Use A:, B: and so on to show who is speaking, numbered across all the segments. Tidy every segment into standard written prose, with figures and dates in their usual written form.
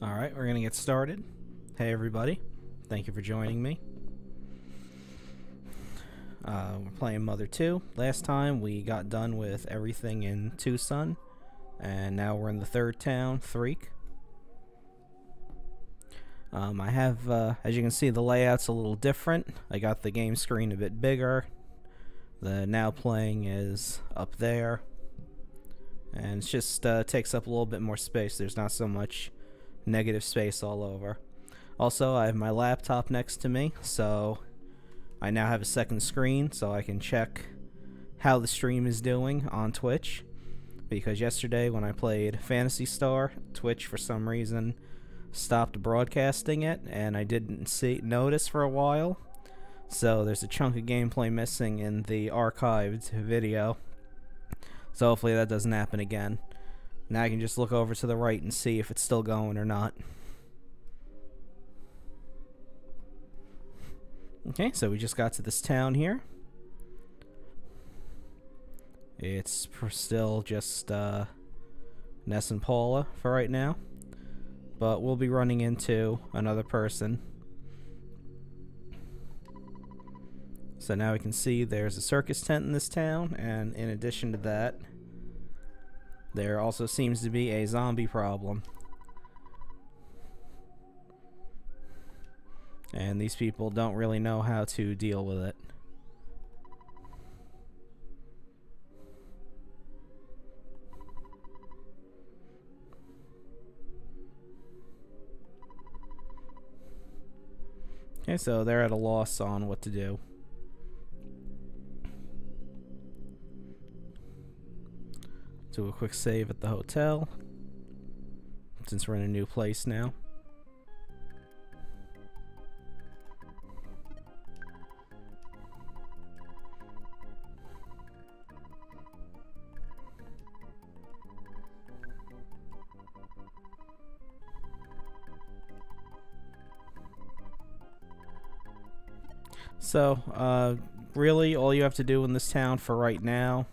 A: Alright, we're gonna get started. Hey everybody, thank you for joining me. We're playing Mother 2. Last time we got done with everything in Tucson, and now we're in the third town, Threek. I have, as you can see, the layout's a little different. I got the game screen a bit bigger. The now playing is up there. And it just takes up a little bit more space. There's not so much negative space all over. Also, I have my laptop next to me, so I now have a second screen so I can check how the stream is doing on Twitch. Because yesterday when I played Phantasy Star, Twitch for some reason stopped broadcasting it, and I didn't notice for a while. So there's a chunk of gameplay missing in the archived video. So hopefully that doesn't happen again. Now I can just look over to the right and see if it's still going or not. Okay, so we just got to this town here. It's still just Ness and Paula for right now. But we'll be running into another person. So now we can see there's a circus tent in this town, and in addition to that, there also seems to be a zombie problem. And these people don't really know how to deal with it. Okay, so they're at a loss on what to do. Do a quick save at the hotel, since we're in a new place now. So, really, all you have to do in this town for right now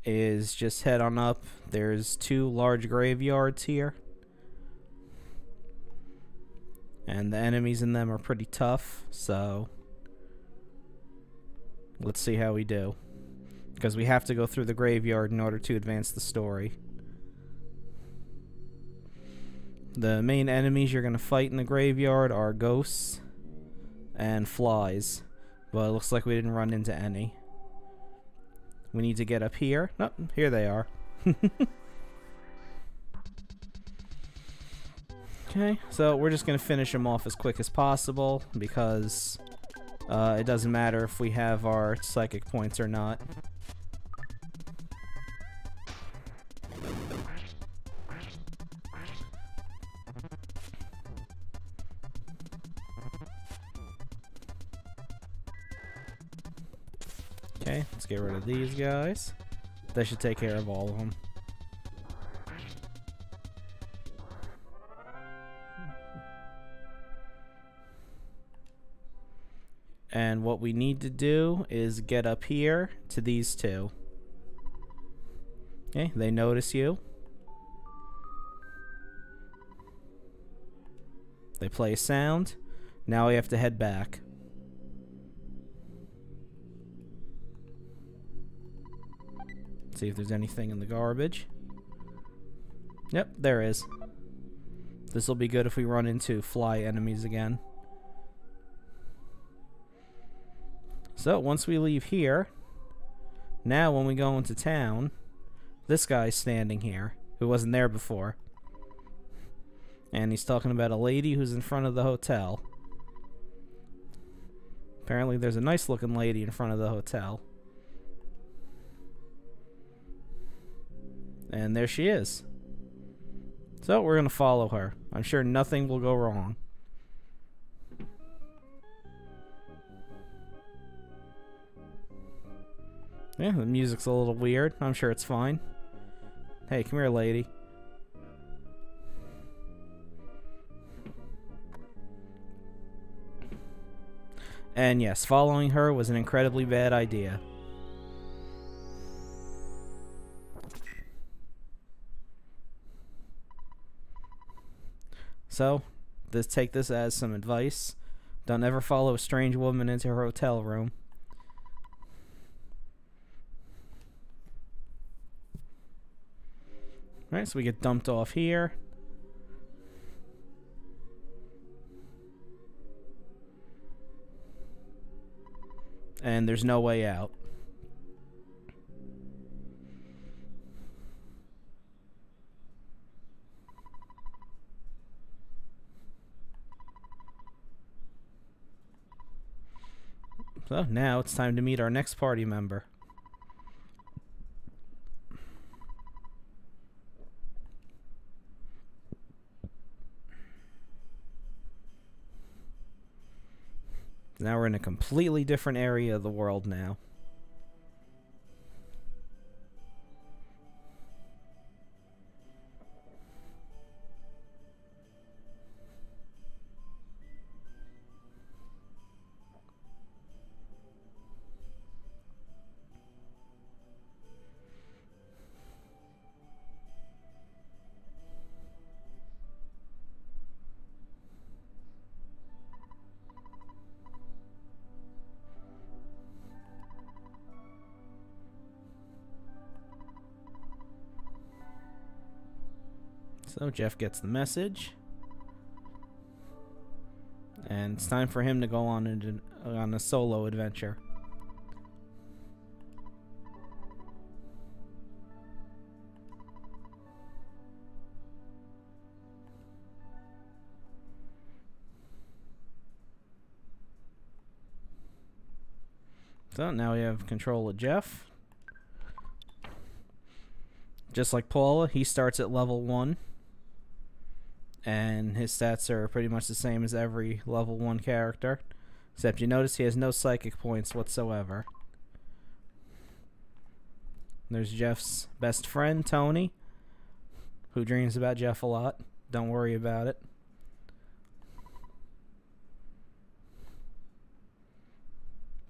A: is just head on up. There's 2 large graveyards here, and the enemies in them are pretty tough, so let's see how we do, because we have to go through the graveyard in order to advance the story. The main enemies you're going to fight in the graveyard are ghosts and flies, but it looks like we didn't run into any. We need to get up here. Oh, here they are. Okay, so we're just going to finish them off as quick as possible, because it doesn't matter if we have our psychic points or not. Okay, let's get rid of these guys. That should take care of all of them. And what we need to do is get up here to these 2. Okay, they notice you. They play a sound. Now we have to head back. See if there's anything in the garbage. Yep, there is. This will be good if we run into fly enemies again. So once we leave here, now when we go into town, this guy's standing here who wasn't there before, and he's talking about a lady who's in front of the hotel. Apparently there's a nice looking lady in front of the hotel. And there she is. So we're going to follow her. I'm sure nothing will go wrong. Yeah, the music's a little weird. I'm sure it's fine. Hey, come here, lady. And yes, following her was an incredibly bad idea. So, take this as some advice. Don't ever follow a strange woman into her hotel room. Alright, so we get dumped off here. And there's no way out. So now it's time to meet our next party member. Now we're in a completely different area of the world now. So Jeff gets the message, and it's time for him to go on a solo adventure. So now we have control of Jeff. Just like Paula, he starts at level 1. And his stats are pretty much the same as every level 1 character. Except you notice he has no psychic points whatsoever. There's Jeff's best friend, Tony, who dreams about Jeff a lot. Don't worry about it.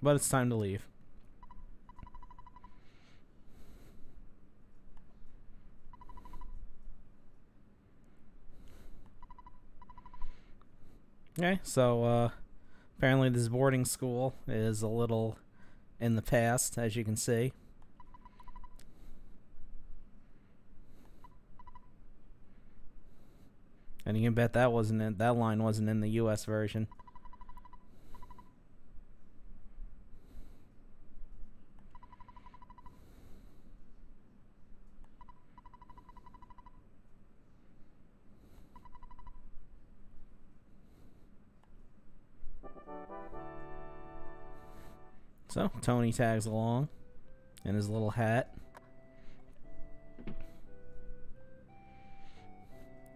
A: But it's time to leave. Okay, so apparently this boarding school is a little in the past, as you can see. And you can bet that line wasn't in the US version. So, Tony tags along in his little hat.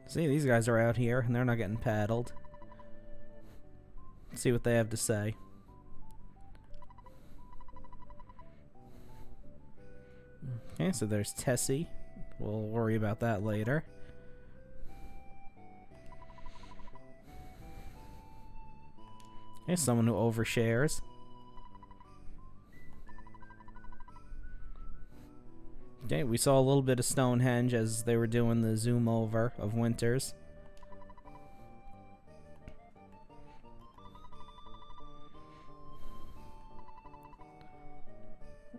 A: See, these guys are out here, and they're not getting paddled. Let's see what they have to say. Okay, so there's Tessie. We'll worry about that later. Okay, someone who overshares. Okay, we saw a little bit of Stonehenge as they were doing the zoom over of Winters.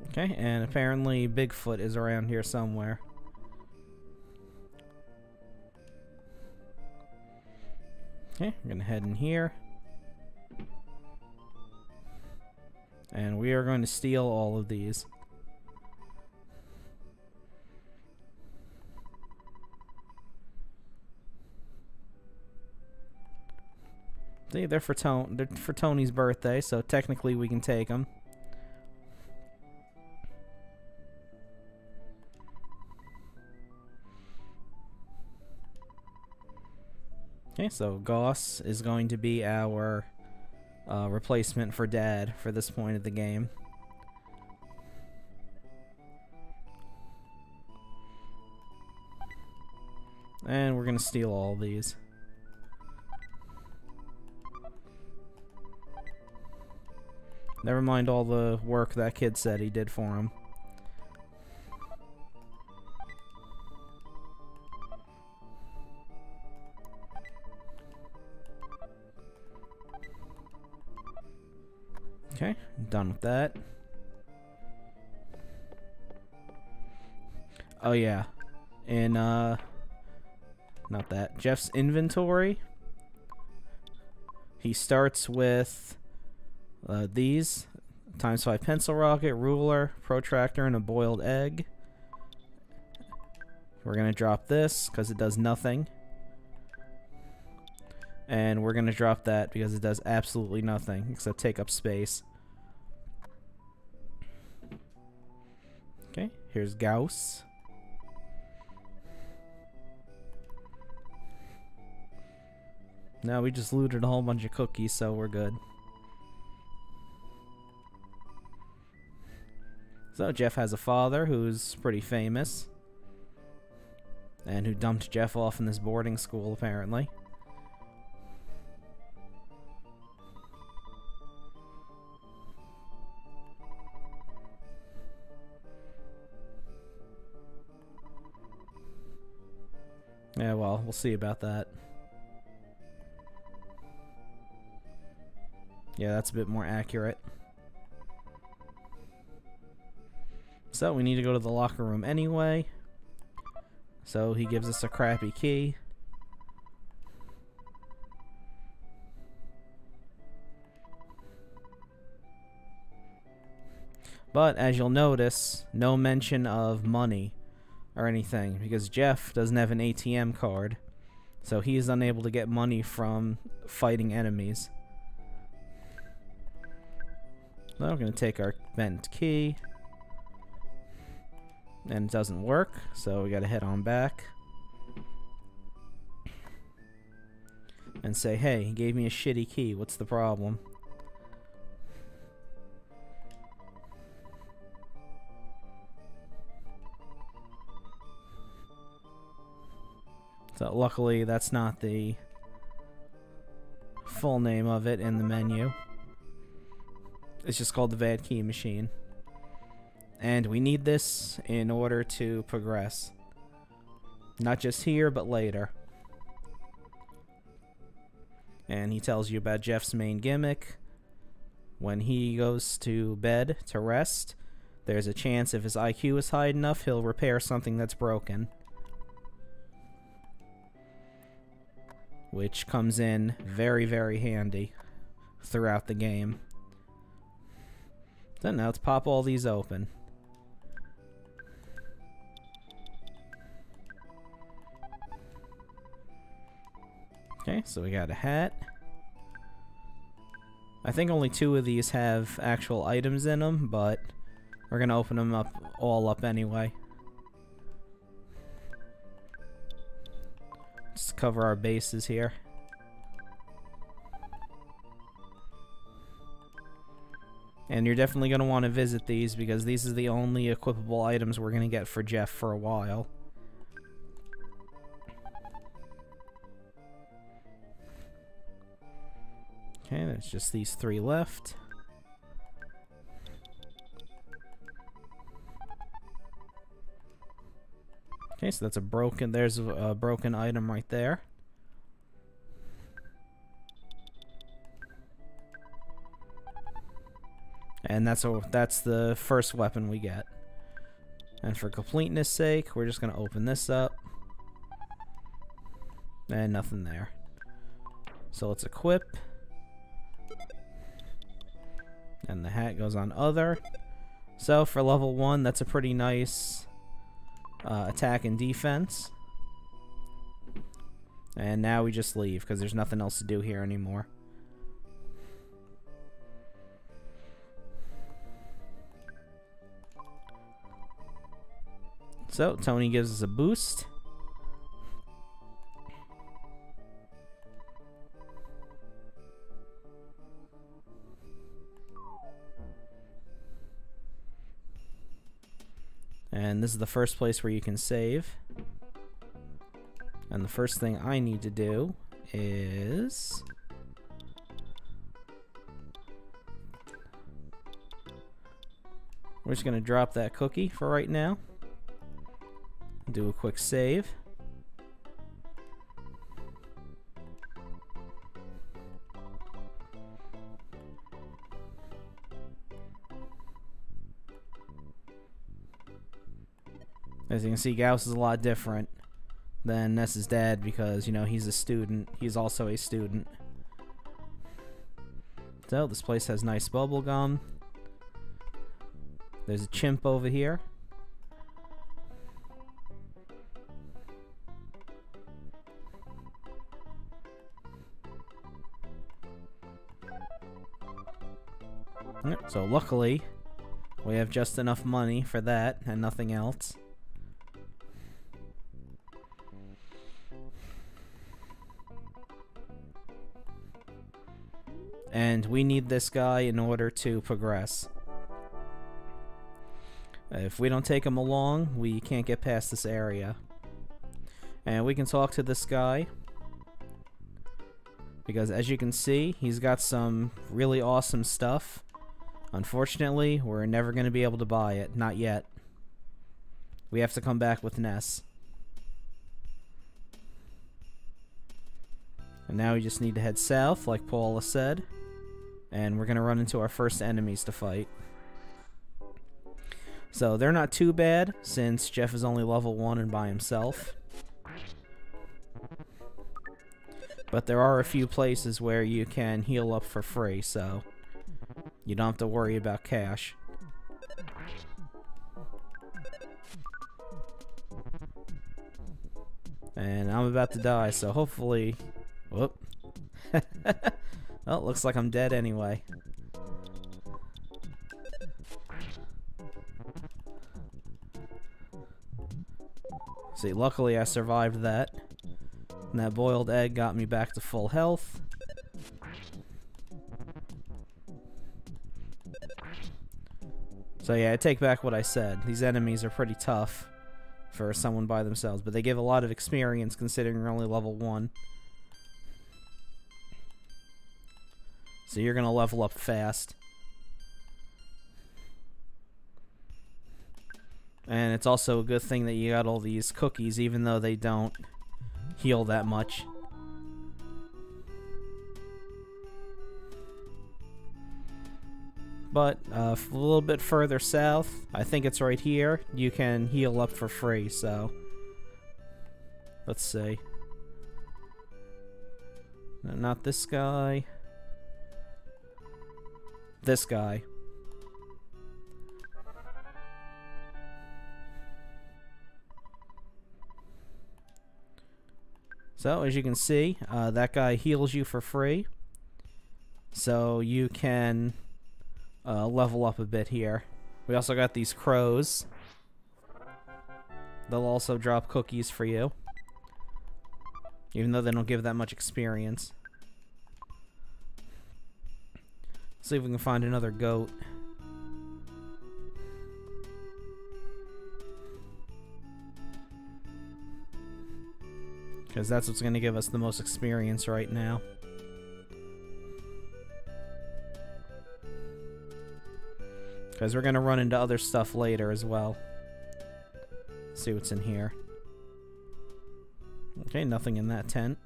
A: Okay, and apparently Bigfoot is around here somewhere. Okay, we're gonna head in here. And we are going to steal all of these. See, they're for Tony's birthday, so technically we can take them. Okay, so Goss is going to be our replacement for Dad for this point of the game. And we're gonna steal all these. Never mind all the work that kid said he did for him. Okay, done with that. Oh yeah, in not that, Jeff's inventory, he starts with these ×5 pencil rocket, ruler, protractor, and a boiled egg. We're gonna drop this because it does nothing, and we're gonna drop that because it does absolutely nothing except take up space. Okay, here's Gauss. No, we just looted a whole bunch of cookies, so we're good. So Jeff has a father who's pretty famous, and who dumped Jeff off in this boarding school, apparently. Yeah, well, we'll see about that. Yeah, that's a bit more accurate. So we need to go to the locker room anyway. So he gives us a crappy key. But as you'll notice, no mention of money or anything, because Jeff doesn't have an ATM card, so he's unable to get money from fighting enemies. So we're going to take our bent key, and it doesn't work, so we got to head on back and say, hey, he gave me a shitty key, what's the problem? So luckily that's not the full name of it in the menu. It's just called the bad key machine. And we need this in order to progress. Not just here, but later. And he tells you about Jeff's main gimmick. When he goes to bed to rest, there's a chance if his IQ is high enough, he'll repair something that's broken. Which comes in very, very handy throughout the game. So now let's pop all these open. Okay, so we got a hat. I think only 2 of these have actual items in them, but we're gonna open them up all up anyway. Just cover our bases here. And you're definitely going to want to visit these because these are the only equipable items we're going to get for Jeff for a while. Okay, there's just these 3 left. Okay, so that's a broken, there's a broken item right there. And that's the first weapon we get. And for completeness sake, we're just going to open this up. And nothing there. So let's equip. And the hat goes on other. So for level 1, that's a pretty nice attack and defense. And now we just leave because there's nothing else to do here anymore. So Tony gives us a boost. And this is the first place where you can save. And the first thing I need to do is... we're just going to drop that cookie for right now. Do a quick save. As you can see, Gauss is a lot different than Ness's dad because, you know, he's a student. He's also a student. So, this place has nice bubble gum. There's a chimp over here. So luckily, we have just enough money for that and nothing else. And we need this guy in order to progress. If we don't take him along, we can't get past this area. And we can talk to this guy, because as you can see, he's got some really awesome stuff. Unfortunately, we're never going to be able to buy it. Not yet. We have to come back with Ness. And now we just need to head south, like Paula said. And we're going to run into our first enemies to fight. So they're not too bad, since Jeff is only level 1 and by himself. But there are a few places where you can heal up for free, so you don't have to worry about cash. And I'm about to die, so hopefully... Whoop. Well, looks like I'm dead anyway. See, luckily I survived that. And that boiled egg got me back to full health. So yeah, I take back what I said. These enemies are pretty tough for someone by themselves, but they give a lot of experience considering you're only level 1. So you're gonna level up fast. And it's also a good thing that you got all these cookies, even though they don't heal that much. But a little bit further south, I think it's right here, you can heal up for free, so let's see. No, not this guy. This guy. So, as you can see, that guy heals you for free. So you can level up a bit here. We also got these crows. They'll also drop cookies for you, even though they don't give that much experience. See if we can find another goat. Because that's what's going to give us the most experience right now. Because we're going to run into other stuff later as well. See what's in here. Okay, nothing in that tent.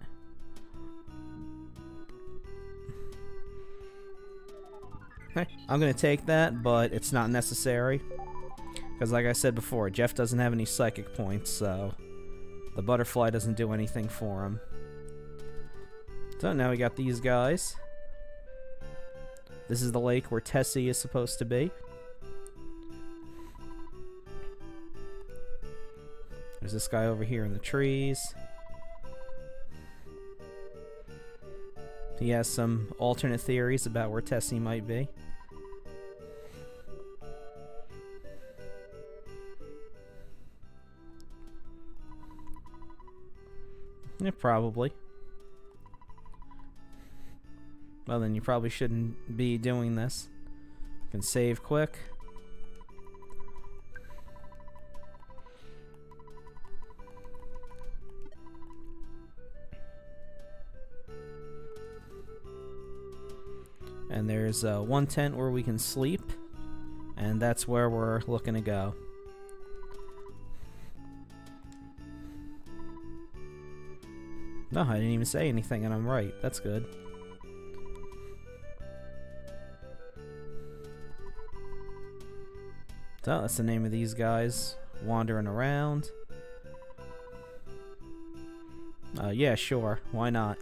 A: I'm going to take that, but it's not necessary. Because like I said before, Jeff doesn't have any psychic points, so the butterfly doesn't do anything for him. So now we got these guys. This is the lake where Tessie is supposed to be. There's this guy over here in the trees. He has some alternate theories about where Tessie might be. Yeah, probably. Well, then you probably shouldn't be doing this. You can save quick. And there's one tent where we can sleep, and that's where we're looking to go. No, I didn't even say anything, and I'm right. That's good. So, that's the name of these guys. wandering around. Yeah, sure. Why not?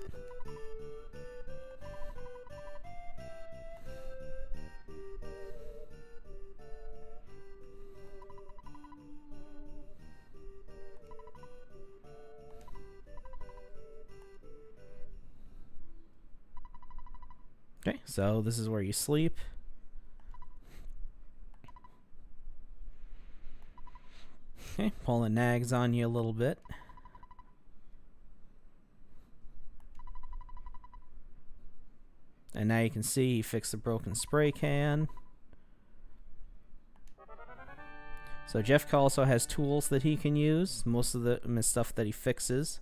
A: Okay, so this is where you sleep. Okay, pulling nags on you a little bit. And now you can see he fixed the broken spray can. So Jeff also has tools that he can use. Most of the stuff that he fixes.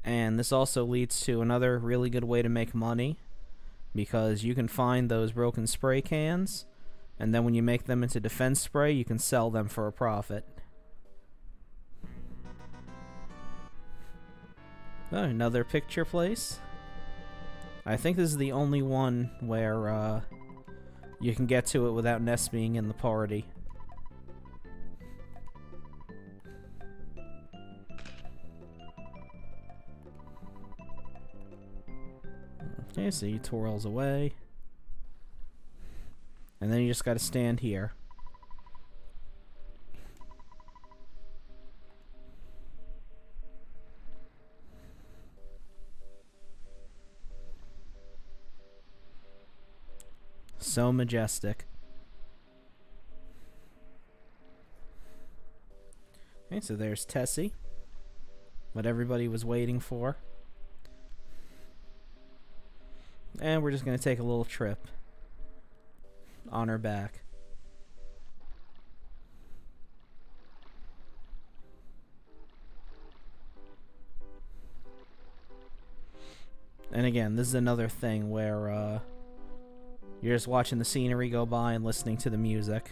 A: And this also leads to another really good way to make money, because you can find those broken spray cans, and then when you make them into defense spray, you can sell them for a profit. Oh, another picture place. I think this is the only one where you can get to it without Ness being in the party. Okay, so he twirls away. And then you just gotta stand here. So majestic. Okay, so there's Tessie. What everybody was waiting for. And we're just going to take a little trip on her back. And again, this is another thing where you're just watching the scenery go by and listening to the music.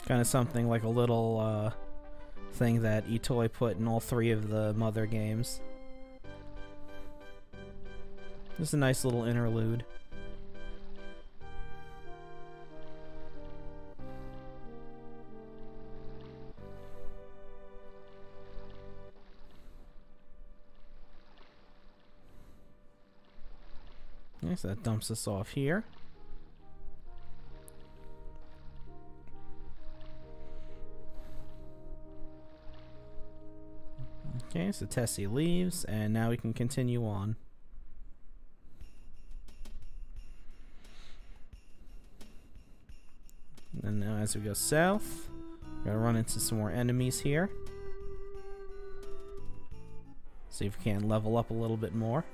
A: Kind of something like a little thing that Itoy put in all 3 of the Mother games. Just a nice little interlude. Okay, so that dumps us off here. Okay, so Tessie leaves, and now we can continue on. And now as we go south, we're gonna run into some more enemies here. See if we can level up a little bit more.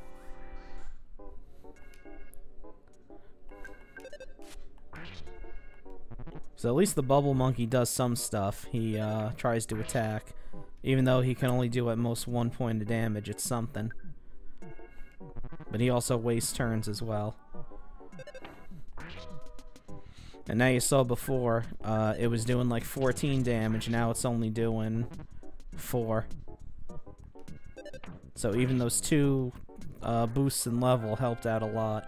A: So at least the bubble monkey does some stuff. He tries to attack. Even though he can only do at most 1 point of damage, it's something. But he also wastes turns as well. And now you saw before, it was doing like 14 damage, now it's only doing 4. So even those 2 boosts in level helped out a lot.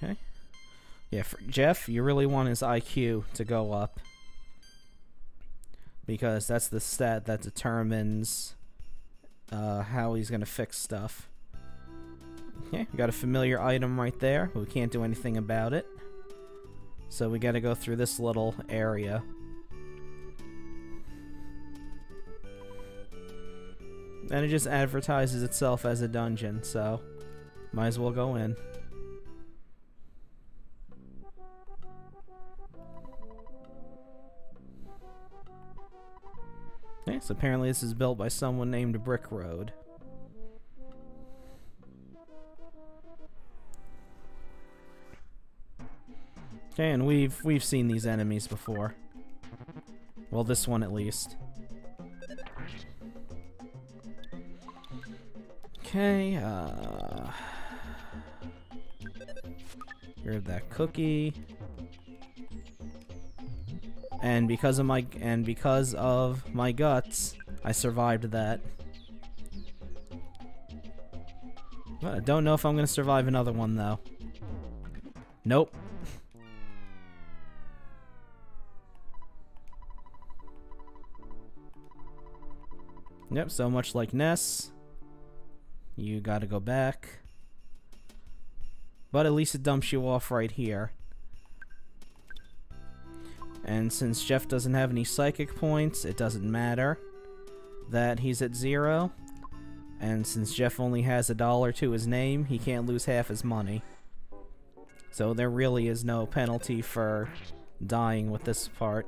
A: Okay. Yeah, for Jeff, you really want his IQ to go up, because that's the stat that determines how he's gonna fix stuff. Okay, we got a familiar item right there, but we can't do anything about it. So we gotta go through this little area. And it just advertises itself as a dungeon, so might as well go in. Okay, so apparently this is built by someone named Brick Road. Okay, and we've seen these enemies before. Well, this one at least. Okay, grab that cookie. And because of my guts, I survived that. I don't know if I'm gonna survive another one though. Nope. Yep, so much like SNES. You gotta go back. But at least it dumps you off right here. And since Jeff doesn't have any psychic points, it doesn't matter that he's at 0. And since Jeff only has $1 to his name, he can't lose half his money. So there really is no penalty for dying with this part.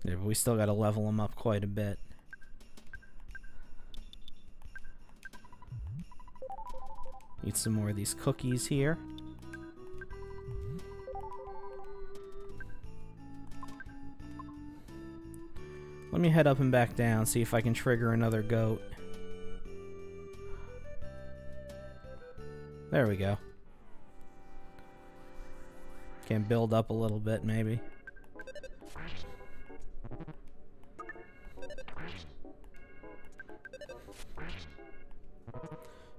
A: Yeah, but we still gotta level him up quite a bit. Eat some more of these cookies here. Let me head up and back down, see if I can trigger another goat. There we go. Can build up a little bit, maybe.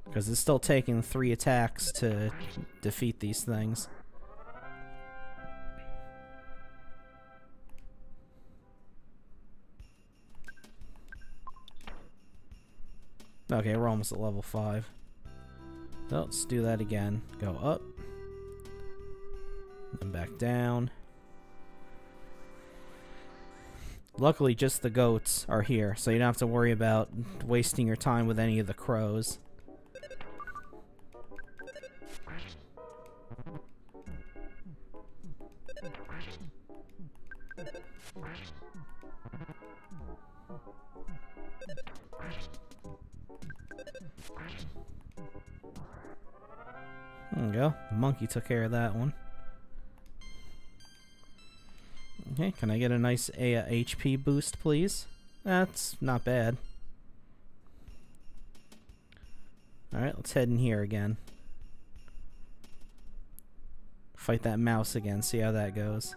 A: Because it's still taking 3 attacks to defeat these things. Okay, we're almost at level 5. So let's do that again. Go up. Then back down. Luckily, just the goats are here, so you don't have to worry about wasting your time with any of the crows. There we go. The monkey took care of that one. Okay, can I get a nice HP boost, please? That's not bad. Alright, let's head in here again. Fight that mouse again, see how that goes.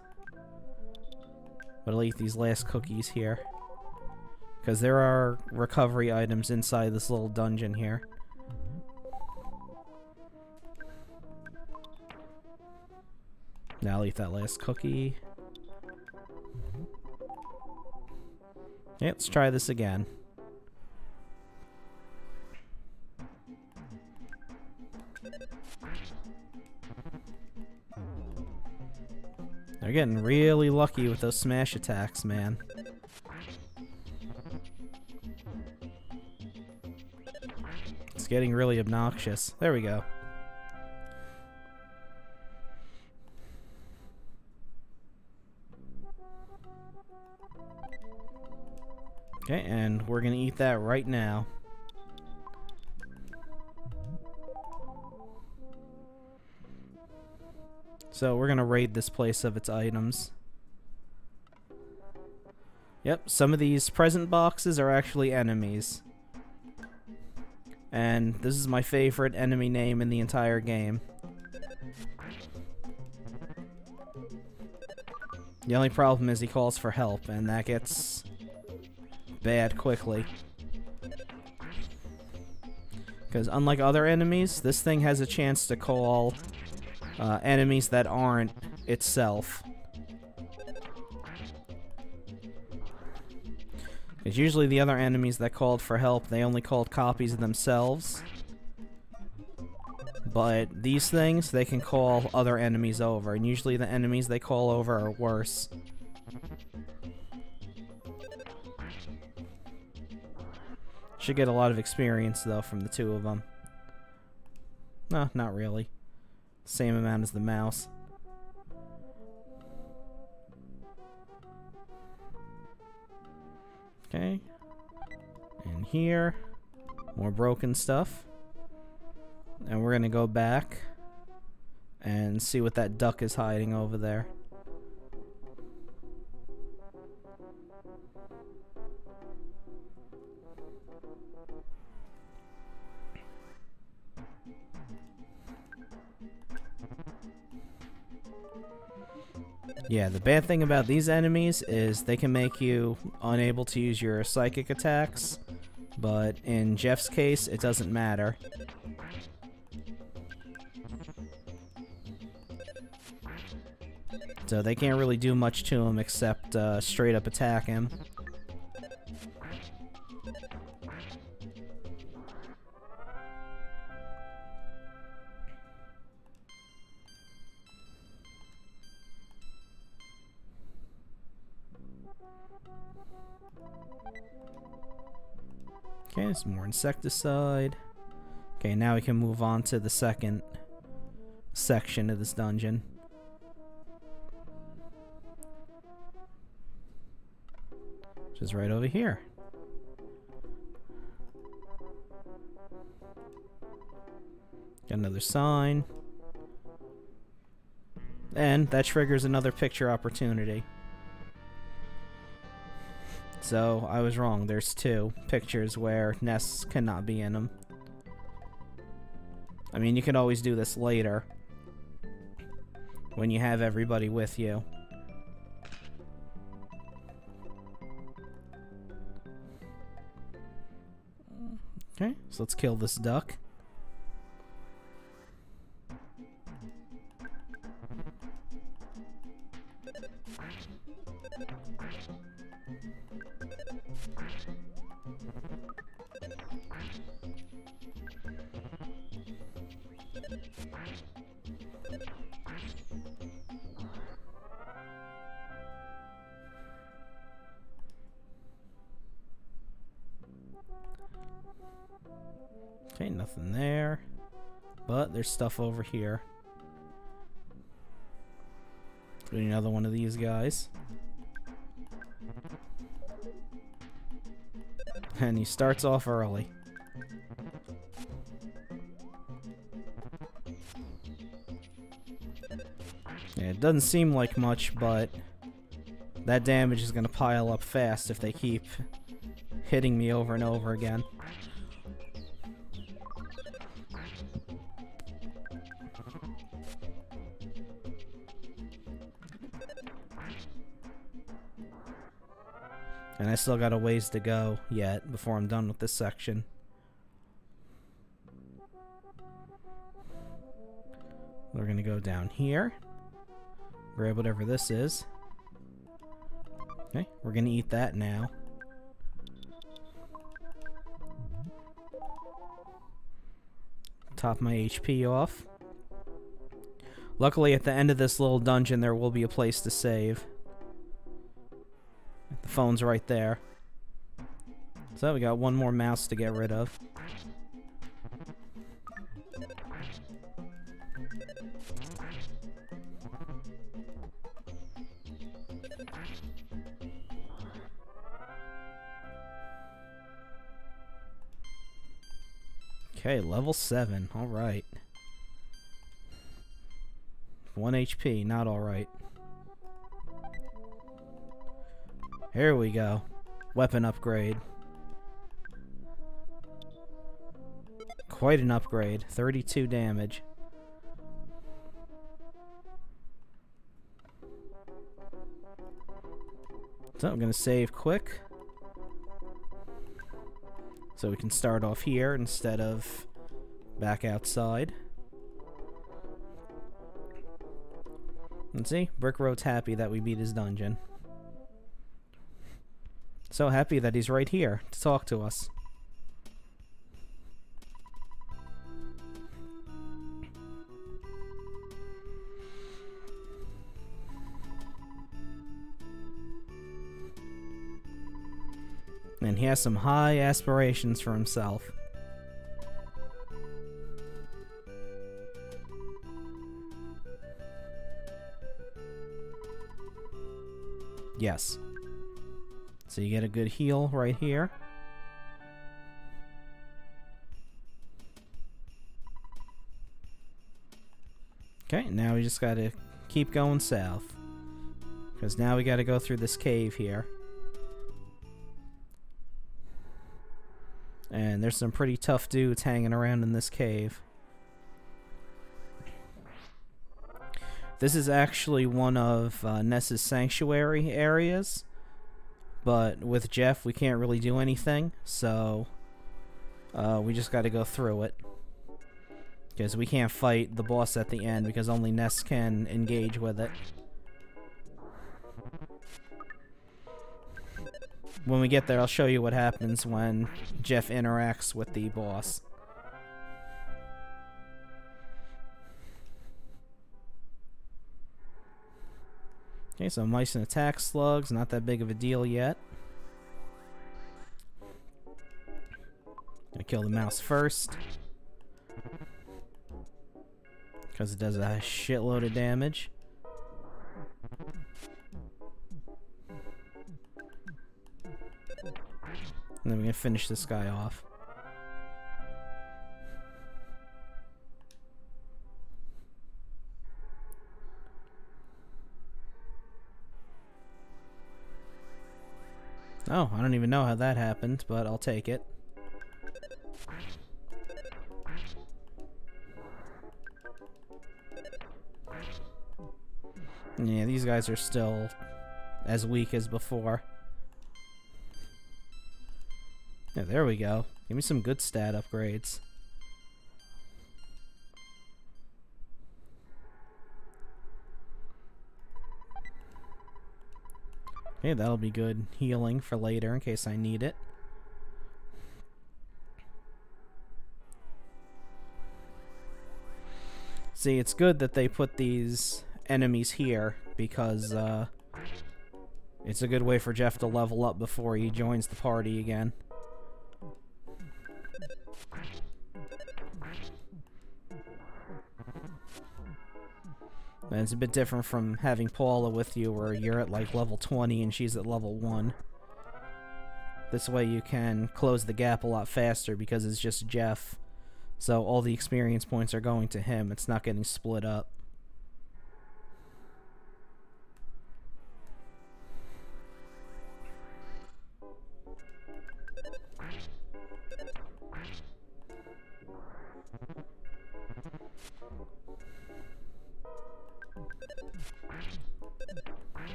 A: But I'll eat these last cookies here. Because there are recovery items inside this little dungeon here. Now I'll eat that last cookie. Okay, let's try this again. They're getting really lucky with those smash attacks, man. It's getting really obnoxious. There we go. Okay, and we're gonna eat that right now. So we're gonna raid this place of its items. Yep, some of these present boxes are actually enemies. And this is my favorite enemy name in the entire game. The only problem is he calls for help, and that gets bad quickly. Because unlike other enemies, this thing has a chance to call enemies that aren't itself. Because usually the other enemies that called for help, they only called copies of themselves. But these things, they can call other enemies over, and usually the enemies they call over are worse. Should get a lot of experience, though, from the two of them. No, not really. Same amount as the mouse. Okay. And here, more broken stuff. And we're gonna go back and see what that duck is hiding over there. Yeah, the bad thing about these enemies is they can make you unable to use your psychic attacks, but in Jeff's case, it doesn't matter. So they can't really do much to him except straight up attack him. Okay, some more insecticide. Okay, now we can move on to the second section of this dungeon. Which is right over here. Got another sign. And that triggers another picture opportunity. So, I was wrong. There's two pictures where nests cannot be in them. I mean, you can always do this later, when you have everybody with you. Okay, so let's kill this duck. Okay, nothing there. But there's stuff over here. Got another one of these guys. And he starts off early. Yeah, it doesn't seem like much, but that damage is going to pile up fast if they keep hitting me over and over again. And I still got a ways to go yet before I'm done with this section. We're gonna go down here. Grab whatever this is. Okay, we're gonna eat that now. Top my HP off. Luckily, at the end of this little dungeon, there will be a place to save. The phone's right there. So we got one more mouse to get rid of. Okay, level 7. Alright. 1 HP, not alright. Here we go. Weapon upgrade. Quite an upgrade. 32 damage. So I'm going to save quick. So we can start off here instead of back outside. And see, Brick Road's happy that we beat his dungeon. So happy that he's right here to talk to us. And he has some high aspirations for himself. Yes. So you get a good heal right here. Okay, now we just gotta keep going south. Because now we gotta go through this cave here. And there's some pretty tough dudes hanging around in this cave. This is actually one of Ness's sanctuary areas. But with Jeff, we can't really do anything. So we just gotta go through it. Because we can't fight the boss at the end because only Ness can engage with it. When we get there, I'll show you what happens when Jeff interacts with the boss. Okay, so mice and attack slugs, not that big of a deal yet. Gonna kill the mouse first. Because it does a shitload of damage. And then we're gonna finish this guy off. Oh, I don't even know how that happened, but I'll take it. Yeah, these guys are still as weak as before. Yeah, there we go. Give me some good stat upgrades. Okay, that'll be good healing for later in case I need it. See, it's good that they put these enemies here because it's a good way for Jeff to level up before he joins the party again. And it's a bit different from having Paula with you where you're at like level 20 and she's at level 1. This way you can close the gap a lot faster because it's just Jeff. So all the experience points are going to him. It's not getting split up.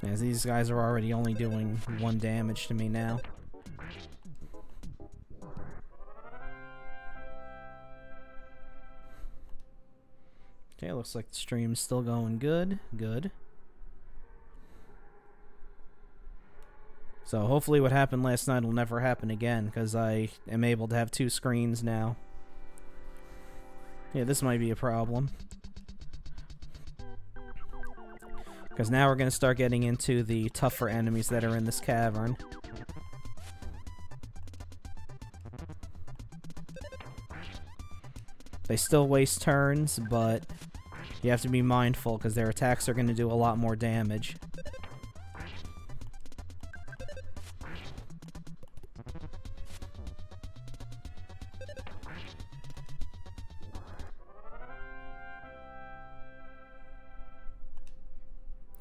A: As these guys are already only doing 1 damage to me now. Okay, looks like the stream's still going good. Good. So hopefully what happened last night will never happen again, because I am able to have 2 screens now. Yeah, this might be a problem. Because now we're going to start getting into the tougher enemies that are in this cavern. They still waste turns, but you have to be mindful because their attacks are going to do a lot more damage.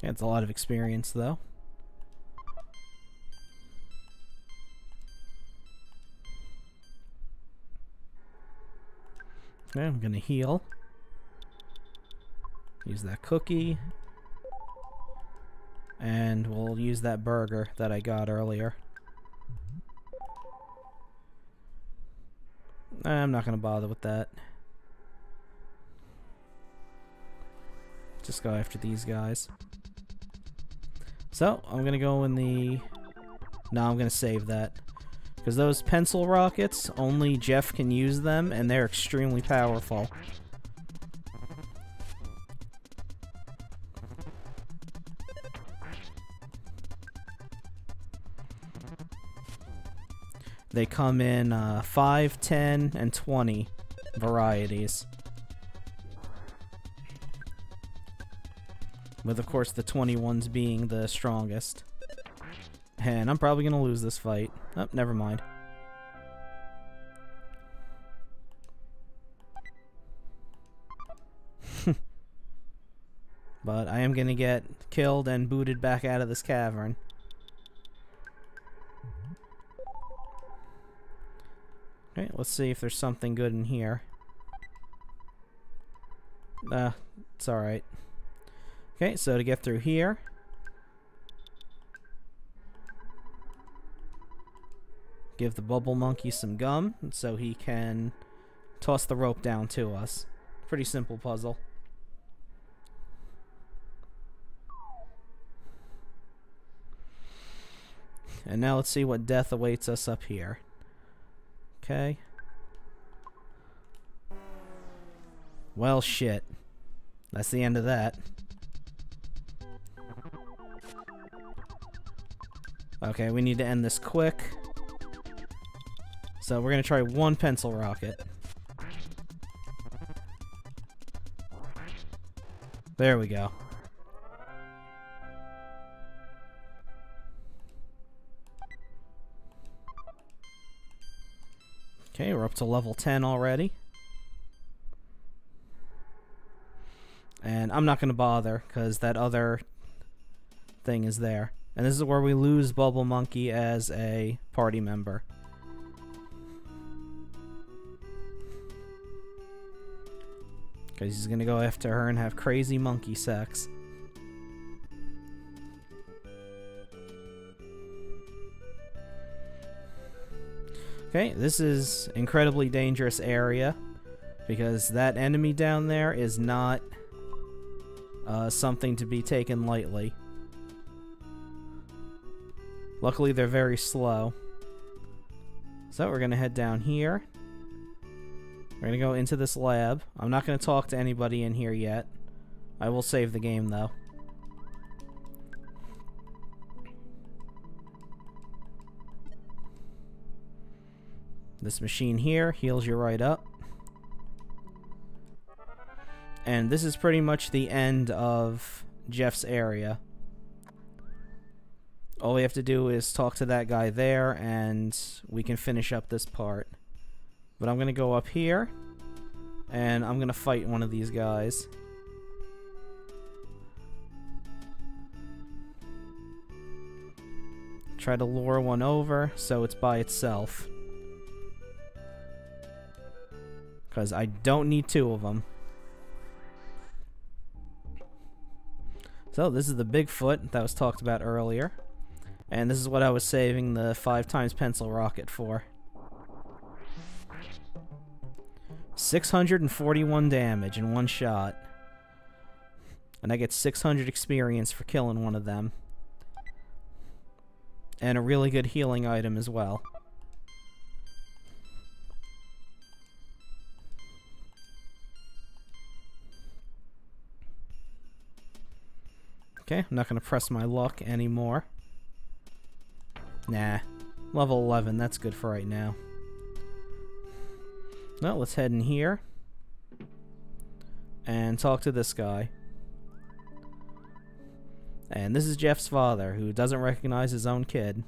A: Yeah, it's a lot of experience, though. Okay, I'm gonna heal. Use that cookie. And we'll use that burger that I got earlier. I'm not gonna bother with that. Just go after these guys. So, I'm gonna go in the... No, I'm gonna save that. Because those pencil rockets, only Jeff can use them, and they're extremely powerful. They come in 5, 10, and 20 varieties. With, of course, the 21s being the strongest. And I'm probably going to lose this fight. Oh, never mind. But I am going to get killed and booted back out of this cavern. Okay, let's see if there's something good in here. It's alright. Okay, so to get through here, give the bubble monkey some gum so he can toss the rope down to us. Pretty simple puzzle. And now let's see what death awaits us up here. Okay. Well, shit. That's the end of that. Okay, we need to end this quick. So we're gonna try one pencil rocket. There we go. Okay, we're up to level 10 already. And I'm not going to bother, because that other thing is there. And this is where we lose Bubble Monkey as a party member. Because he's going to go after her and have crazy monkey sex. Okay, this is incredibly dangerous area, because that enemy down there is not something to be taken lightly. Luckily, they're very slow. So we're going to head down here. We're going to go into this lab. I'm not going to talk to anybody in here yet. I will save the game, though. This machine here heals you right up. And this is pretty much the end of Jeff's area. All we have to do is talk to that guy there, and we can finish up this part. But I'm going to go up here, and I'm going to fight one of these guys. Try to lure one over so it's by itself. Because I don't need two of them. So this is the Bigfoot that was talked about earlier. And this is what I was saving the 5x pencil rocket for. 641 damage in one shot. And I get 600 experience for killing one of them. And a really good healing item as well. Okay, I'm not going to press my luck anymore. Nah. Level 11, that's good for right now. Well, let's head in here. And talk to this guy. And this is Jeff's father, who doesn't recognize his own kid.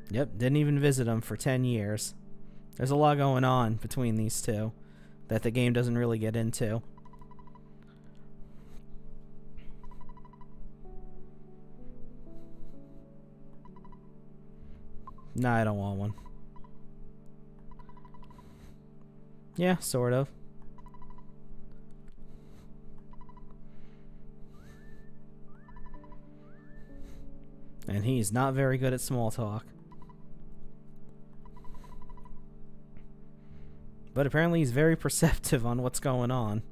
A: Yep, didn't even visit him for 10 years. There's a lot going on between these two that the game doesn't really get into. Nah, I don't want one. Yeah, sort of. And he's not very good at small talk. But apparently he's very perceptive on what's going on.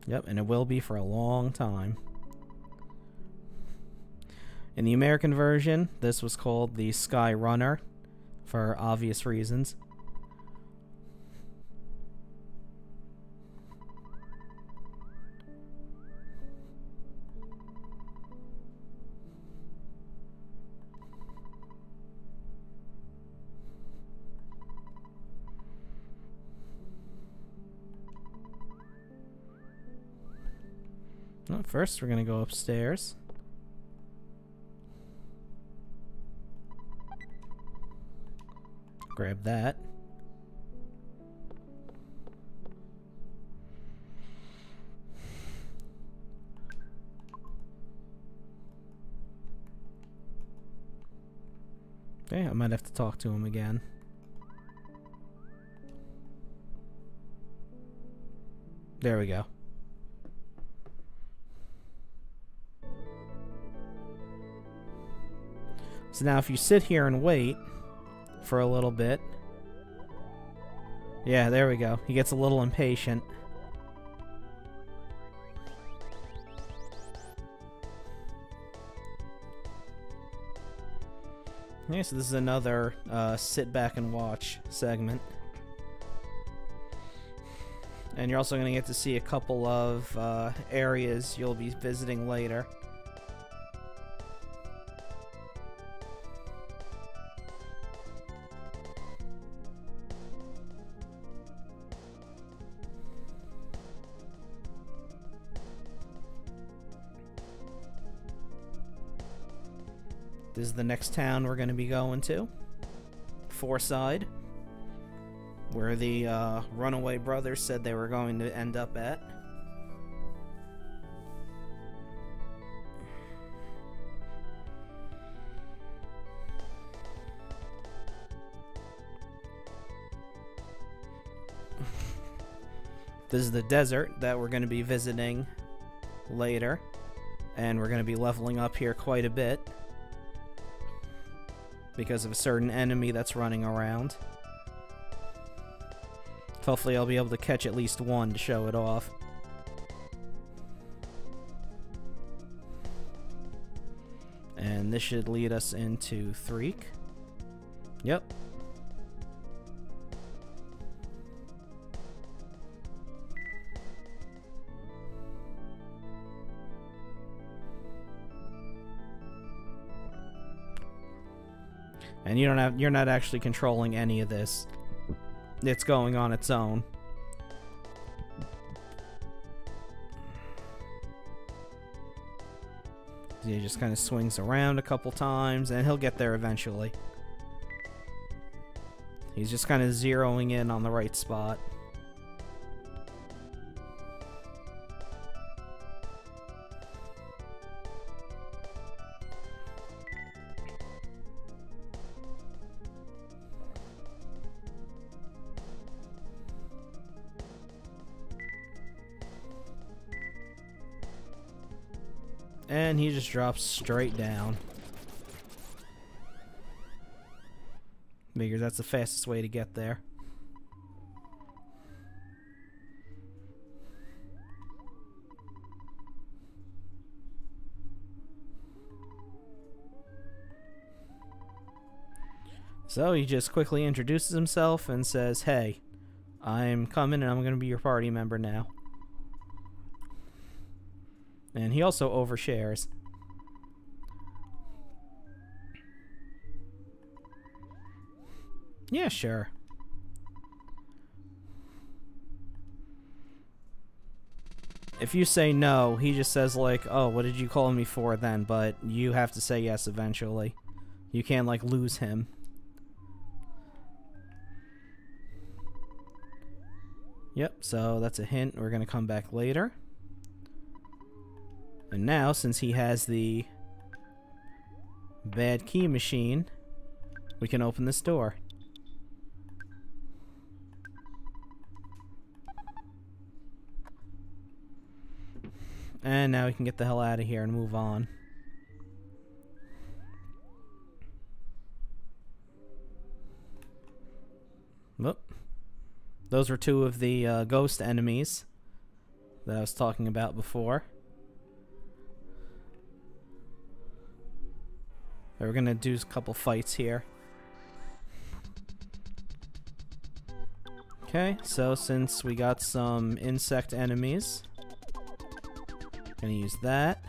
A: Yep, and it will be for a long time. In the American version, this was called the Sky Runner, for obvious reasons. Well, first, we're gonna go upstairs. Grab that. Okay, I might have to talk to him again. There we go. So now if you sit here and wait for a little bit. Yeah, there we go. He gets a little impatient. Okay, so this is another sit back and watch segment. And you're also going to get to see a couple of areas you'll be visiting later. This is the next town we're going to be going to. Fourside. Where the runaway brothers said they were going to end up at. This is the desert that we're going to be visiting later. And we're going to be leveling up here quite a bit. Because of a certain enemy that's running around. Hopefully I'll be able to catch at least one to show it off. And this should lead us into Threek. Yep. And you're not actually controlling any of this. It's going on its own. He just kind of swings around a couple times, and he'll get there eventually. He's just kind of zeroing in on the right spot. And he just drops straight down. Figures that's the fastest way to get there. So he just quickly introduces himself and says, "Hey, I'm coming and I'm going to be your party member now." And he also overshares. Yeah, sure. If you say no, he just says like, "Oh, what did you call me for then?" But you have to say yes eventually. You can't like lose him. Yep, so that's a hint. We're gonna come back later. And now, since he has the bad key machine, we can open this door. And now we can get the hell out of here and move on. Whoop. Those were two of the ghost enemies that I was talking about before. We're gonna do a couple fights here. Okay, so since we got some insect enemies, gonna use that.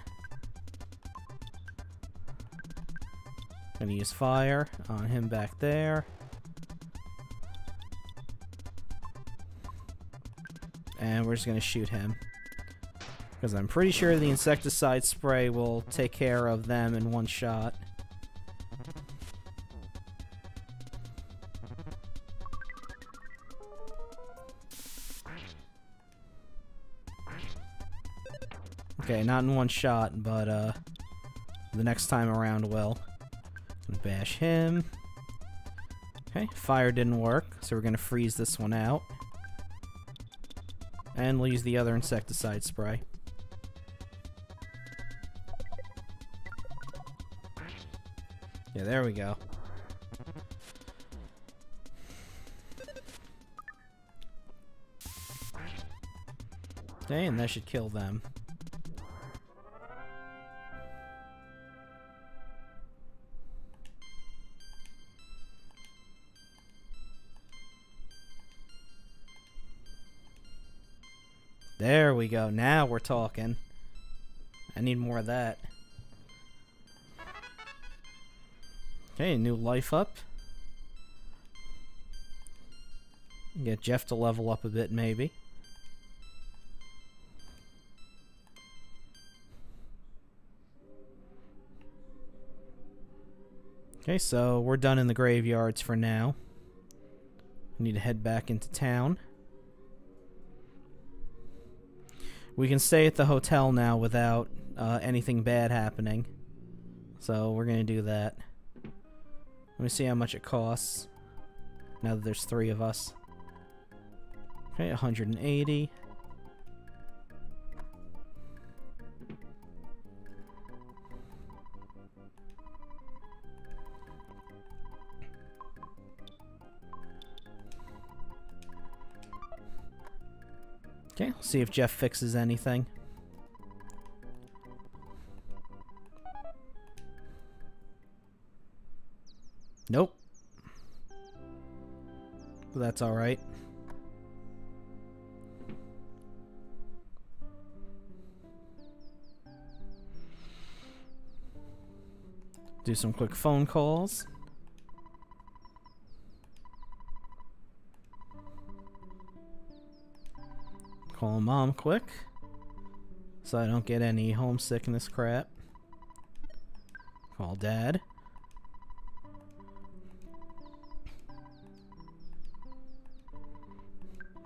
A: Gonna use fire on him back there. And we're just gonna shoot him. Because I'm pretty sure the insecticide spray will take care of them in one shot. Okay, not in one shot, but the next time around will. Gonna bash him. Okay, fire didn't work, so we're gonna freeze this one out. And we'll use the other insecticide spray. Yeah, there we go. Okay, and that should kill them. There we go. Now we're talking. I need more of that. Okay, new life up. Get Jeff to level up a bit, maybe. Okay, so we're done in the graveyards for now. We need to head back into town. We can stay at the hotel now without anything bad happening. So we're going to do that. Let me see how much it costs. Now that there's 3 of us. Okay, 180. Okay, let's see if Jeff fixes anything. Nope. But that's alright. Do some quick phone calls. Call Mom quick, so I don't get any homesickness crap. Call Dad.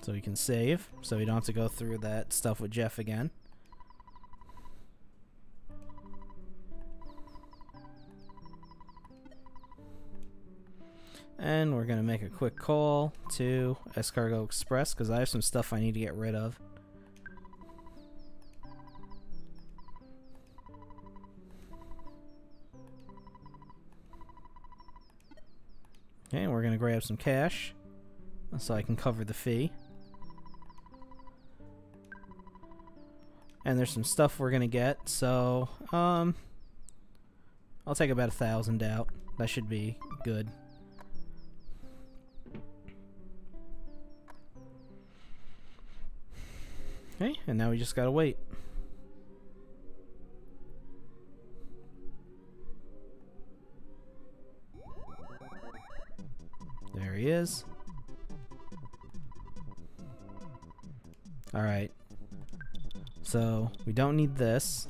A: So we can save, so we don't have to go through that stuff with Jeff again. And we're going to make a quick call to Escargot Express, because I have some stuff I need to get rid of. Okay, we're going to grab some cash, so I can cover the fee. And there's some stuff we're going to get, so, I'll take about 1,000 out. That should be good. Okay, and now we just gotta wait. There he is. Alright. So, we don't need this.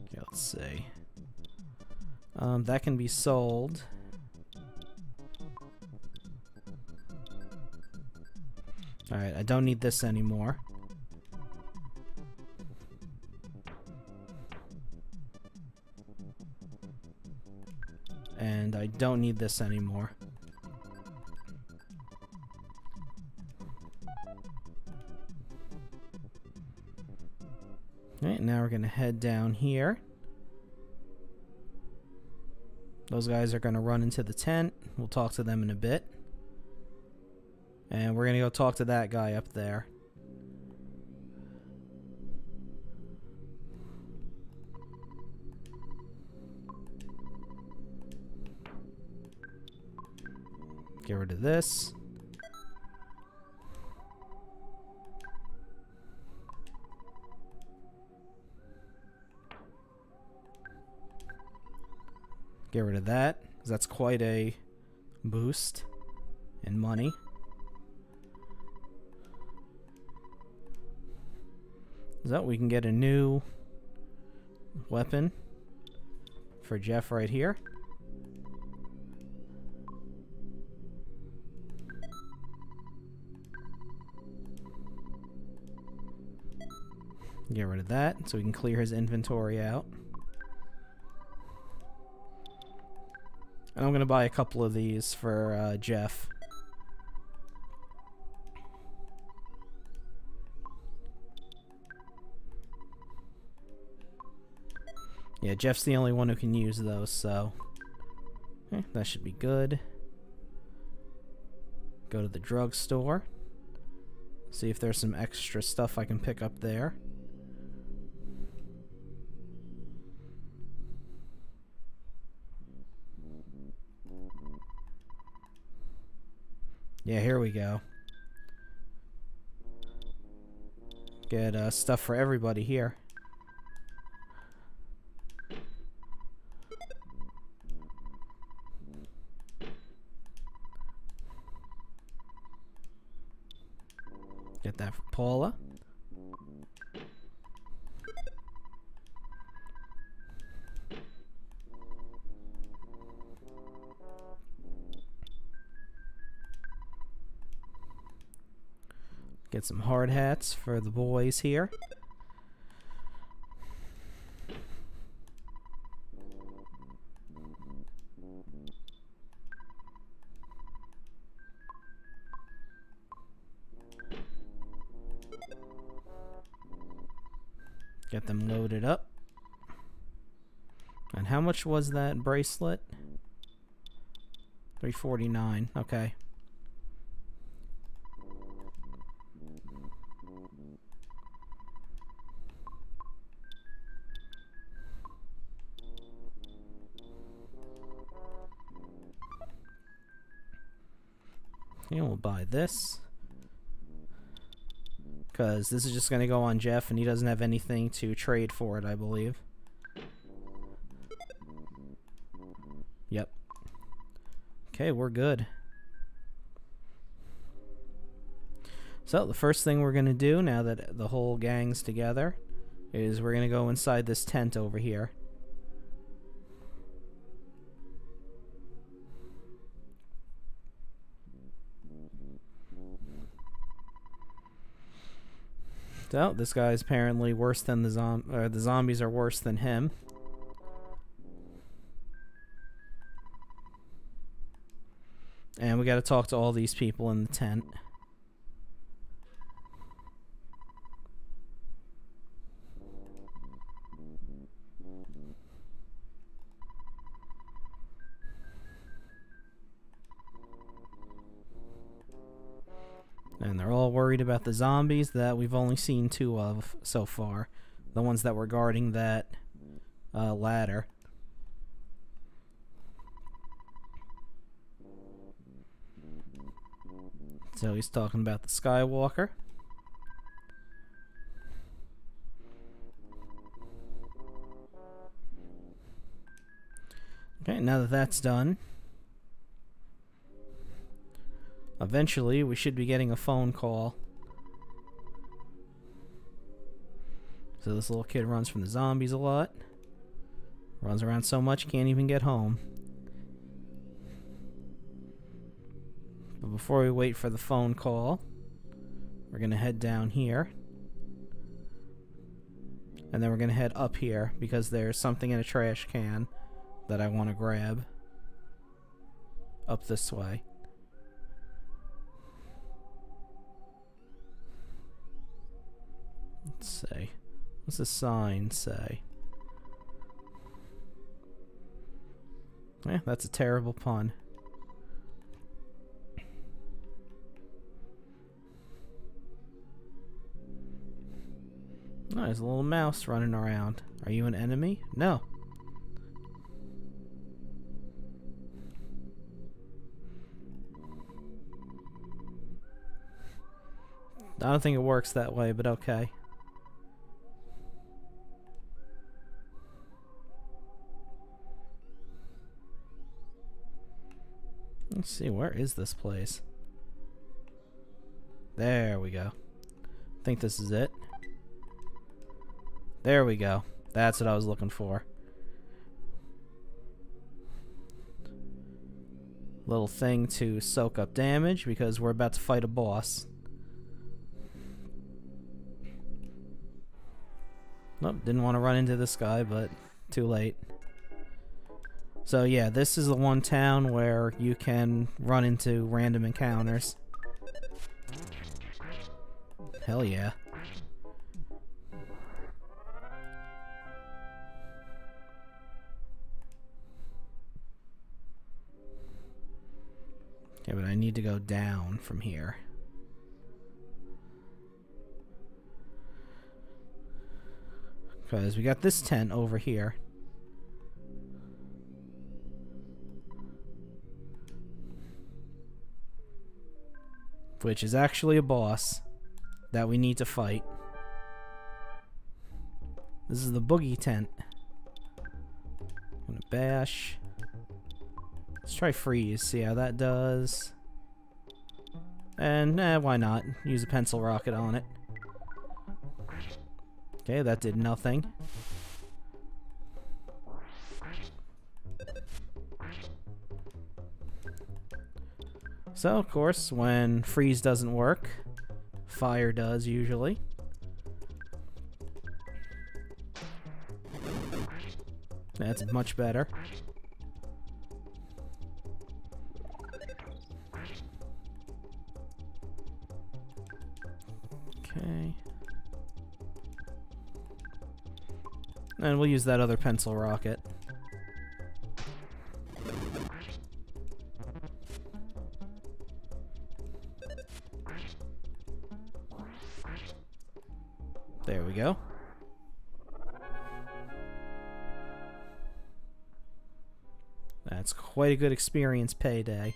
A: Okay, let's see. That can be sold. Alright, I don't need this anymore. And I don't need this anymore. Alright, now we're gonna head down here. Those guys are gonna run into the tent. We'll talk to them in a bit. And we're gonna go talk to that guy up there. Get rid of this. Get rid of that, because that's quite a boost in money. So we can get a new weapon for Jeff right here. Get rid of that so we can clear his inventory out. And I'm going to buy a couple of these for Jeff. Yeah, Jeff's the only one who can use those, so that should be good. Go to the drugstore. See if there's some extra stuff I can pick up there. Yeah, here we go. Get stuff for everybody here. Get that for Paula. Get some hard hats for the boys here. Get them loaded up. And how much was that bracelet? $349. Okay. And we'll buy this. Because this is just going to go on Jeff, and he doesn't have anything to trade for it, I believe. Yep. Okay, we're good. So, the first thing we're going to do, now that the whole gang's together, is we're going to go inside this tent over here. So, this guy's apparently worse than the zombies are worse than him. And we gotta talk to all these people in the tent. And they're all worried about the zombies that we've only seen 2 of so far. The ones that were guarding that ladder. So he's talking about the Skywalker. Okay, now that that's done, eventually we should be getting a phone call. So this little kid runs from the zombies a lot. Runs around so much, can't even get home. But before we wait for the phone call, we're going to head down here. And then we're going to head up here because there's something in a trash can that I want to grab. Up this way. Let's see. What's the sign say? Yeah, that's a terrible pun. Oh, there's a little mouse running around. Are you an enemy? No. I don't think it works that way, but okay. Let's see, where is this place? There we go. I think this is it. There we go. That's what I was looking for. Little thing to soak up damage because we're about to fight a boss. Nope, didn't want to run into this guy, but too late. So yeah, this is the one town where you can run into random encounters. Hell yeah. Okay, but I need to go down from here. Because we got this tent over here. Which is actually a boss that we need to fight. This is the boogie tent. I'm gonna bash. Let's try freeze, see how that does. And why not? Use a pencil rocket on it. Okay, that did nothing. So, of course, when freeze doesn't work, fire does usually. That's much better. Okay. And we'll use that other pencil rocket. There we go. That's quite a good experience payday.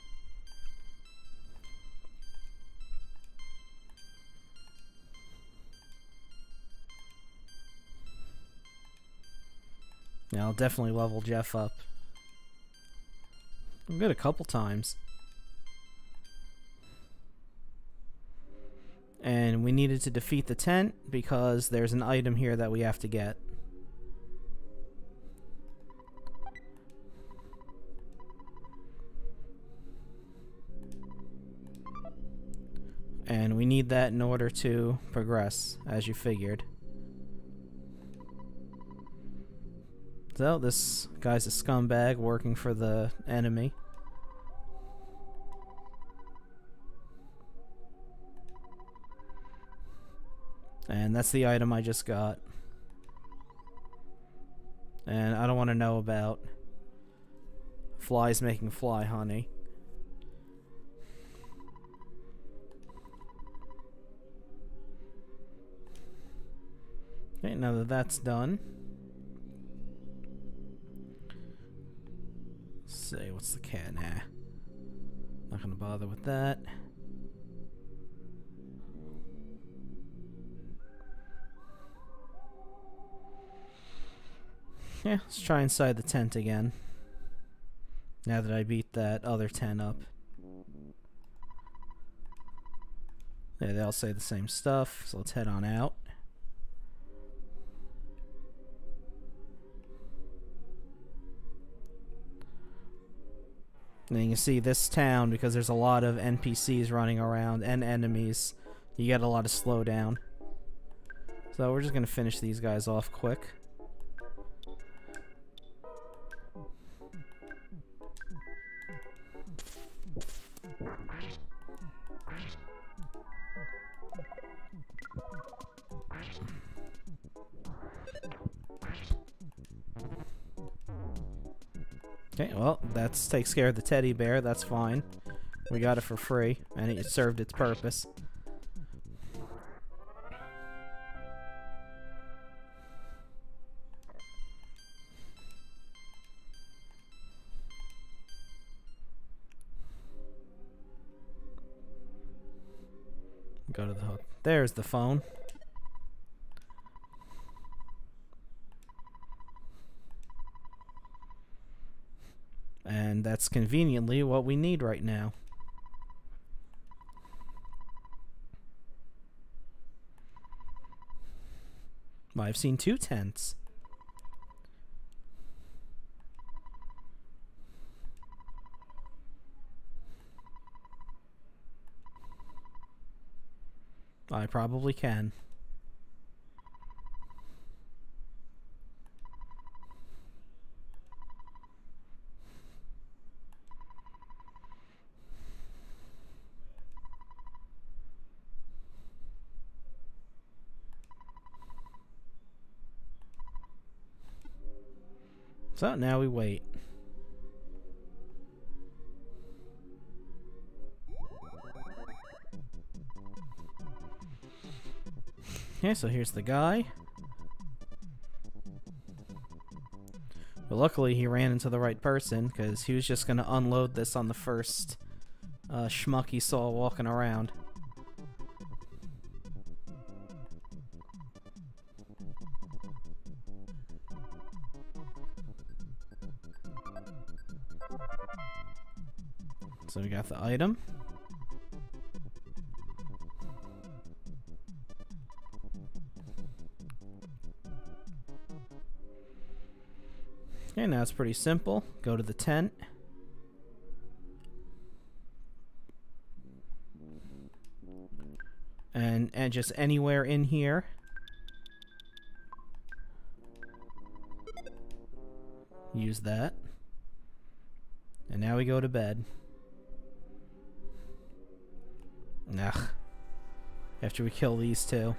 A: Yeah, I'll definitely level Jeff up. I'm good a couple times. And we needed to defeat the tent because there's an item here that we have to get. And we need that in order to progress, as you figured. So, this guy's a scumbag working for the enemy. And that's the item I just got. And I don't want to know about flies making fly honey. Okay, now that that's done. Let's see, what's the cat? Nah. Not gonna bother with that. Yeah, let's try inside the tent again. Now that I beat that other tent up. Yeah, they all say the same stuff, so let's head on out. And you can see this town, because there's a lot of NPCs running around and enemies, you get a lot of slowdown. So we're just going to finish these guys off quick. Okay, well, that takes care of the teddy bear, that's fine. We got it for free, and it served its purpose. Go to the hook. There's the phone. And And that's conveniently what we need right now. Well, I've seen 2 tents. I probably can. So now we wait. Okay, so here's the guy. But luckily he ran into the right person, because he was just going to unload this on the first schmuck he saw walking around. So we got the item. Okay, now it's pretty simple. Go to the tent. And just anywhere in here. Use that. And now we go to bed. Ugh. After we kill these two.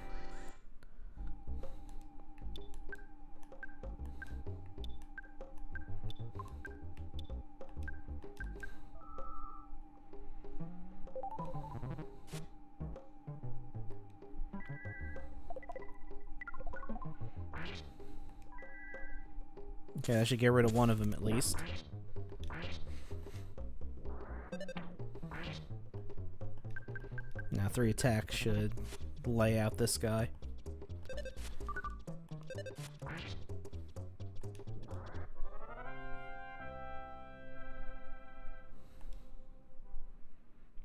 A: Okay, I should get rid of one of them at least. Now 3 attacks should lay out this guy.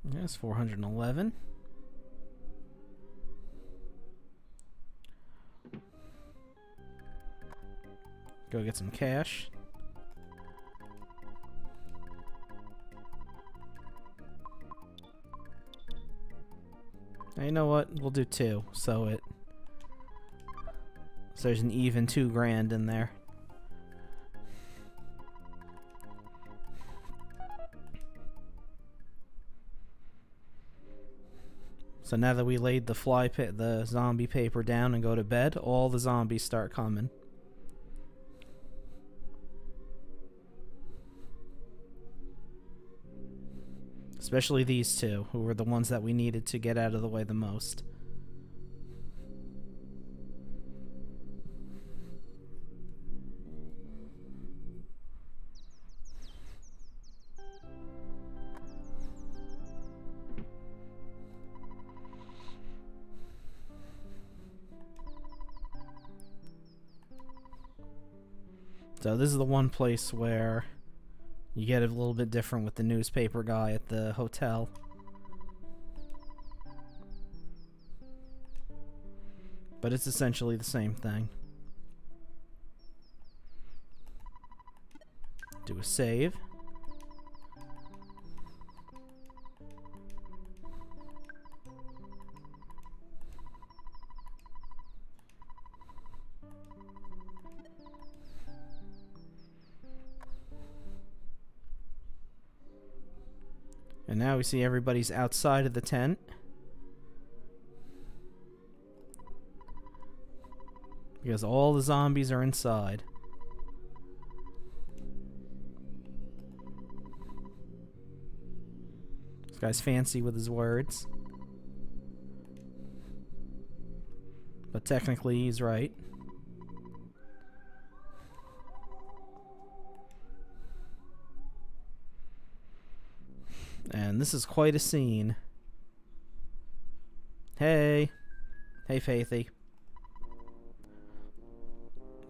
A: That's 411. Go get some cash. Now, you know what? We'll do 2, so there's an even 2 grand in there. So now that we laid the zombie paper down and go to bed, all the zombies start coming. Especially these 2, who were the ones that we needed to get out of the way the most. So this is the one place where you get it a little bit different with the newspaper guy at the hotel. But it's essentially the same thing. Do a save. And now we see everybody's outside of the tent. Because all the zombies are inside. This guy's fancy with his words. But technically he's right. And this is quite a scene. Hey. Hey, Faithy.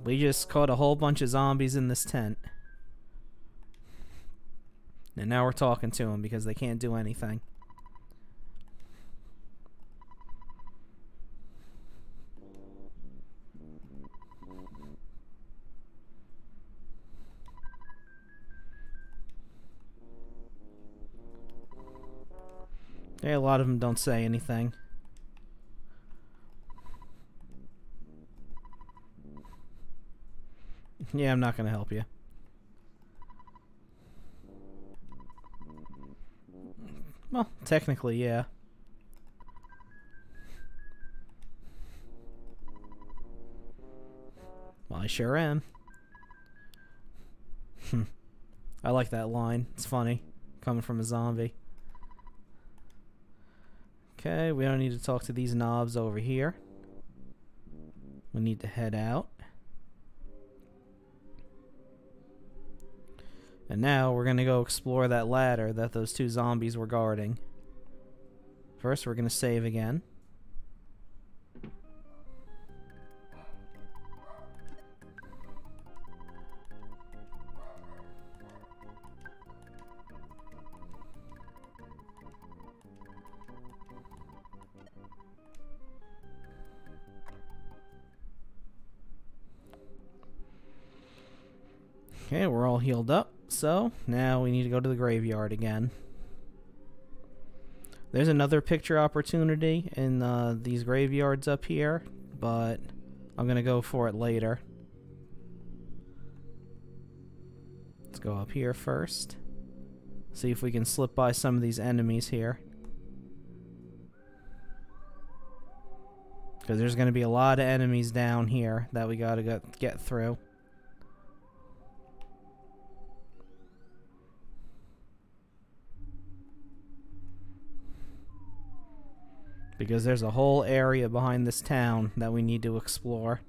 A: We just caught a whole bunch of zombies in this tent. And now we're talking to them because they can't do anything. Yeah, a lot of them don't say anything. Yeah, I'm not gonna help you. Well, technically, yeah. Well, I sure am. I like that line. It's funny. Coming from a zombie. Okay, we don't need to talk to these knobs over here. We need to head out. And now we're going to go explore that ladder that those two zombies were guarding. First, we're going to save again. Okay, we're all healed up, so now we need to go to the graveyard again. There's another picture opportunity in these graveyards up here, but I'm going to go for it later. Let's go up here first. See if we can slip by some of these enemies here. Because there's going to be a lot of enemies down here that we got to get through. Because there's a whole area behind this town that we need to explore.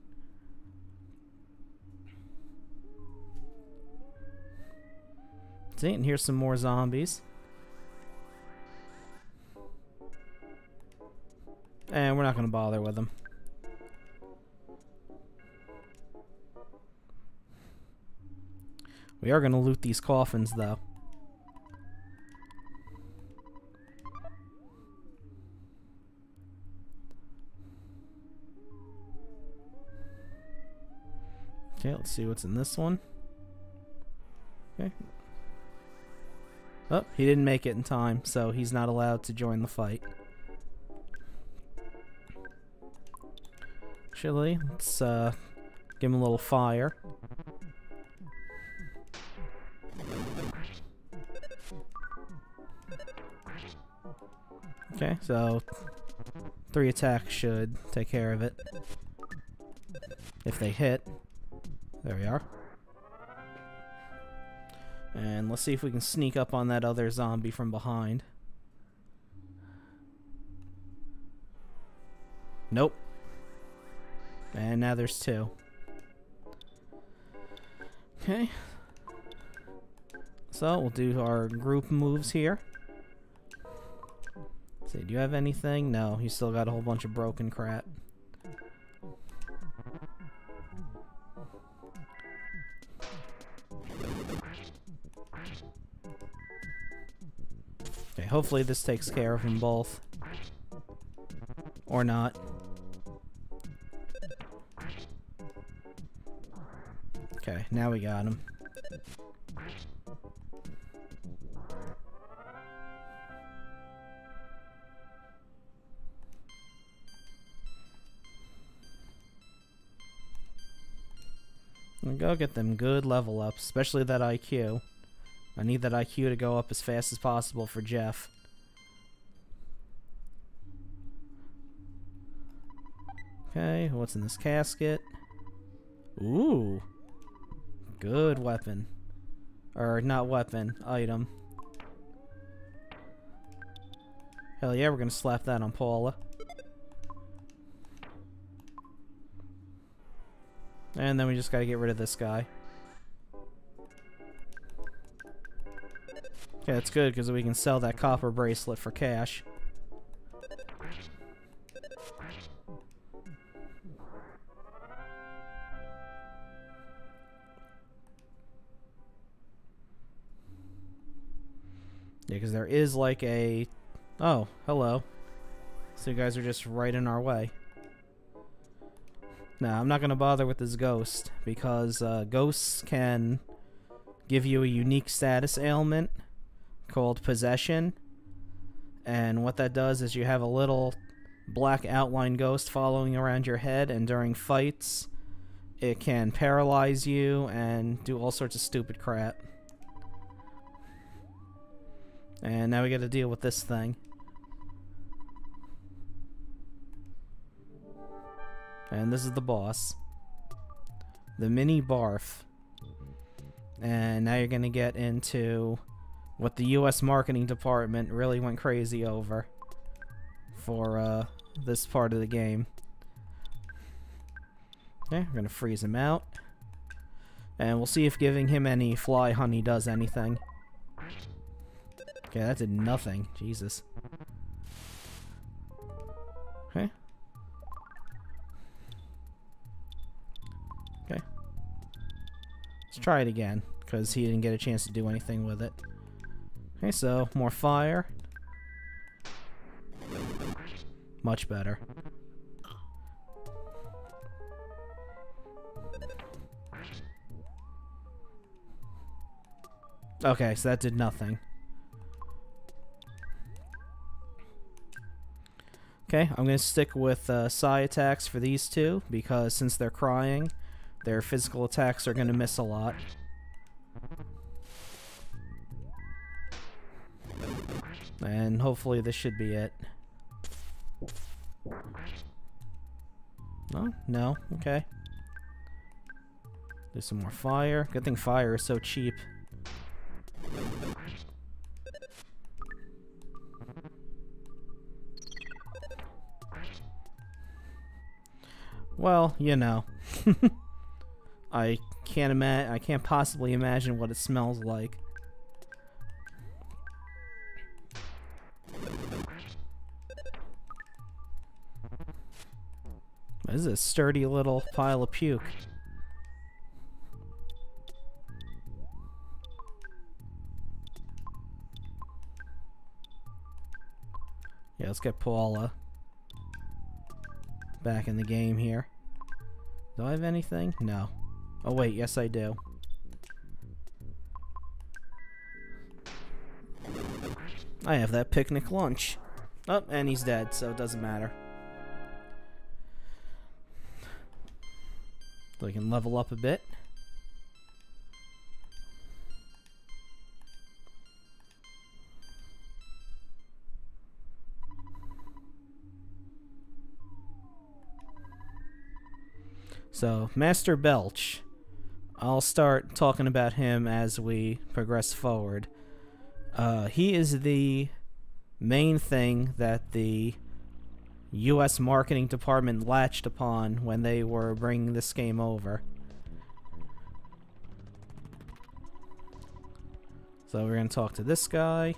A: See, and here's some more zombies. And we're not going to bother with them. We are going to loot these coffins, though. Okay, let's see what's in this one. Okay. Oh, he didn't make it in time, so he's not allowed to join the fight. Actually, let's give him a little fire. Okay, so 3 attacks should take care of it. If they hit. There we are. And let's see if we can sneak up on that other zombie from behind. Nope. And now there's 2. Okay. So we'll do our group moves here. Let's see, do you have anything? No, you still got a whole bunch of broken crap. Okay, hopefully this takes care of them both. Or not. Okay, now we got him. Go get them good level ups, especially that IQ. I need that IQ to go up as fast as possible for Jeff. Okay, what's in this casket? Ooh. Good weapon. Or, not weapon, item. Hell yeah, we're gonna slap that on Paula. And then we just gotta get rid of this guy. Okay, that's good, because we can sell that copper bracelet for cash. Yeah, because there is like a... Oh, hello. So you guys are just right in our way. Now, I'm not going to bother with this ghost, because ghosts can give you a unique status ailment called possession. And what that does is you have a little black outline ghost following around your head, and during fights, it can paralyze you and do all sorts of stupid crap. And now we got to deal with this thing. And this is the boss. The mini barf. And now you're going to get into what the US marketing department really went crazy over for this part of the game. Okay, we're going to freeze him out. And we'll see if giving him any fly honey does anything. Okay, that did nothing. Jesus. Okay. Okay. Let's try it again, because he didn't get a chance to do anything with it. Okay, so more fire. Much better. Okay, so that did nothing. Okay, I'm going to stick with psi attacks for these two, because since they're crying, their physical attacks are going to miss a lot. And hopefully this should be it. No? No? Okay. Do some more fire. Good thing fire is so cheap. Well, you know. I can't possibly imagine what it smells like. This is a sturdy little pile of puke. Yeah, let's get Paula back in the game here. Do I have anything? No. Oh wait, yes I do. I have that picnic lunch. Oh, and he's dead, so it doesn't matter. So we can level up a bit. So, Master Belch. I'll start talking about him as we progress forward. He is the main thing that the US marketing department latched upon when they were bringing this game over. So we're going to talk to this guy.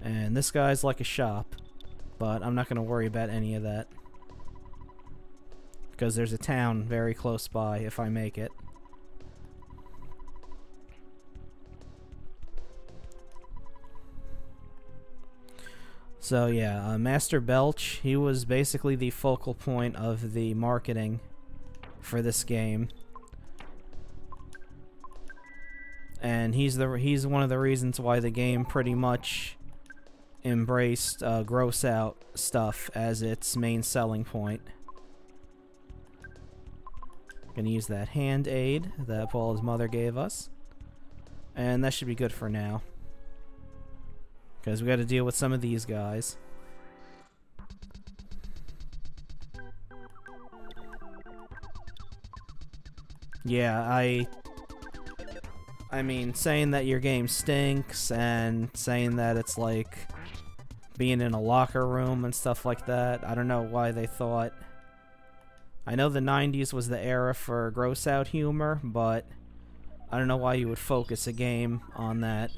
A: And this guy's like a shop, but I'm not going to worry about any of that, because there's a town very close by if I make it. So yeah, Master Belch, he was basically the focal point of the marketing for this game. And he's one of the reasons why the game pretty much embraced gross out stuff as its main selling point. Gonna use that hand aid that Paula's mother gave us. And that should be good for now, because we got to deal with some of these guys. Yeah, I mean, saying that your game stinks and saying that it's like being in a locker room and stuff like that, I don't know why they thought. I know the 90s was the era for gross out humor, but I don't know why you would focus a game on that.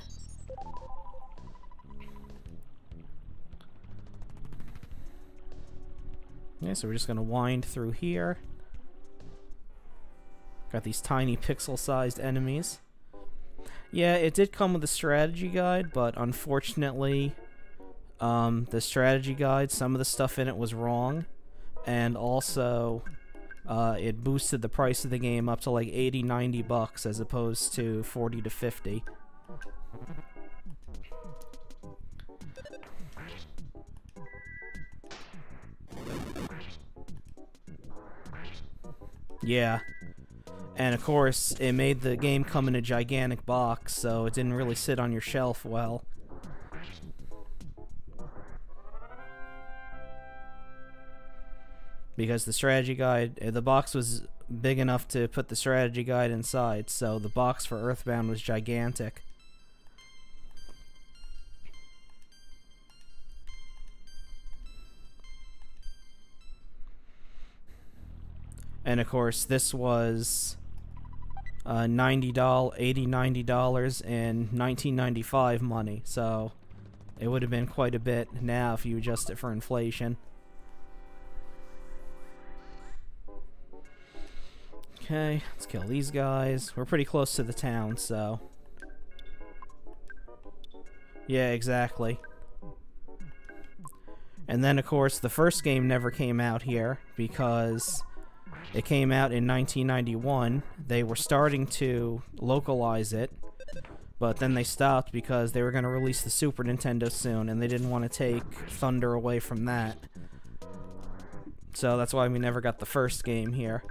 A: Okay, so we're just gonna wind through here. Got these tiny pixel-sized enemies. Yeah, it did come with a strategy guide, but unfortunately, the strategy guide, some of the stuff in it was wrong, and also, it boosted the price of the game up to like 80-90 bucks as opposed to 40 to 50. Yeah. And of course, it made the game come in a gigantic box, so it didn't really sit on your shelf well. Because the strategy guide, the box was big enough to put the strategy guide inside, so the box for Earthbound was gigantic. And of course, this was $80, $90 in 1995 money, so it would have been quite a bit now if you adjust it for inflation. Okay, let's kill these guys. We're pretty close to the town, so... Yeah, exactly. And then, of course, the first game never came out here because it came out in 1991. They were starting to localize it, but then they stopped because they were going to release the Super Nintendo soon, and they didn't want to take thunder away from that. So that's why we never got the first game here.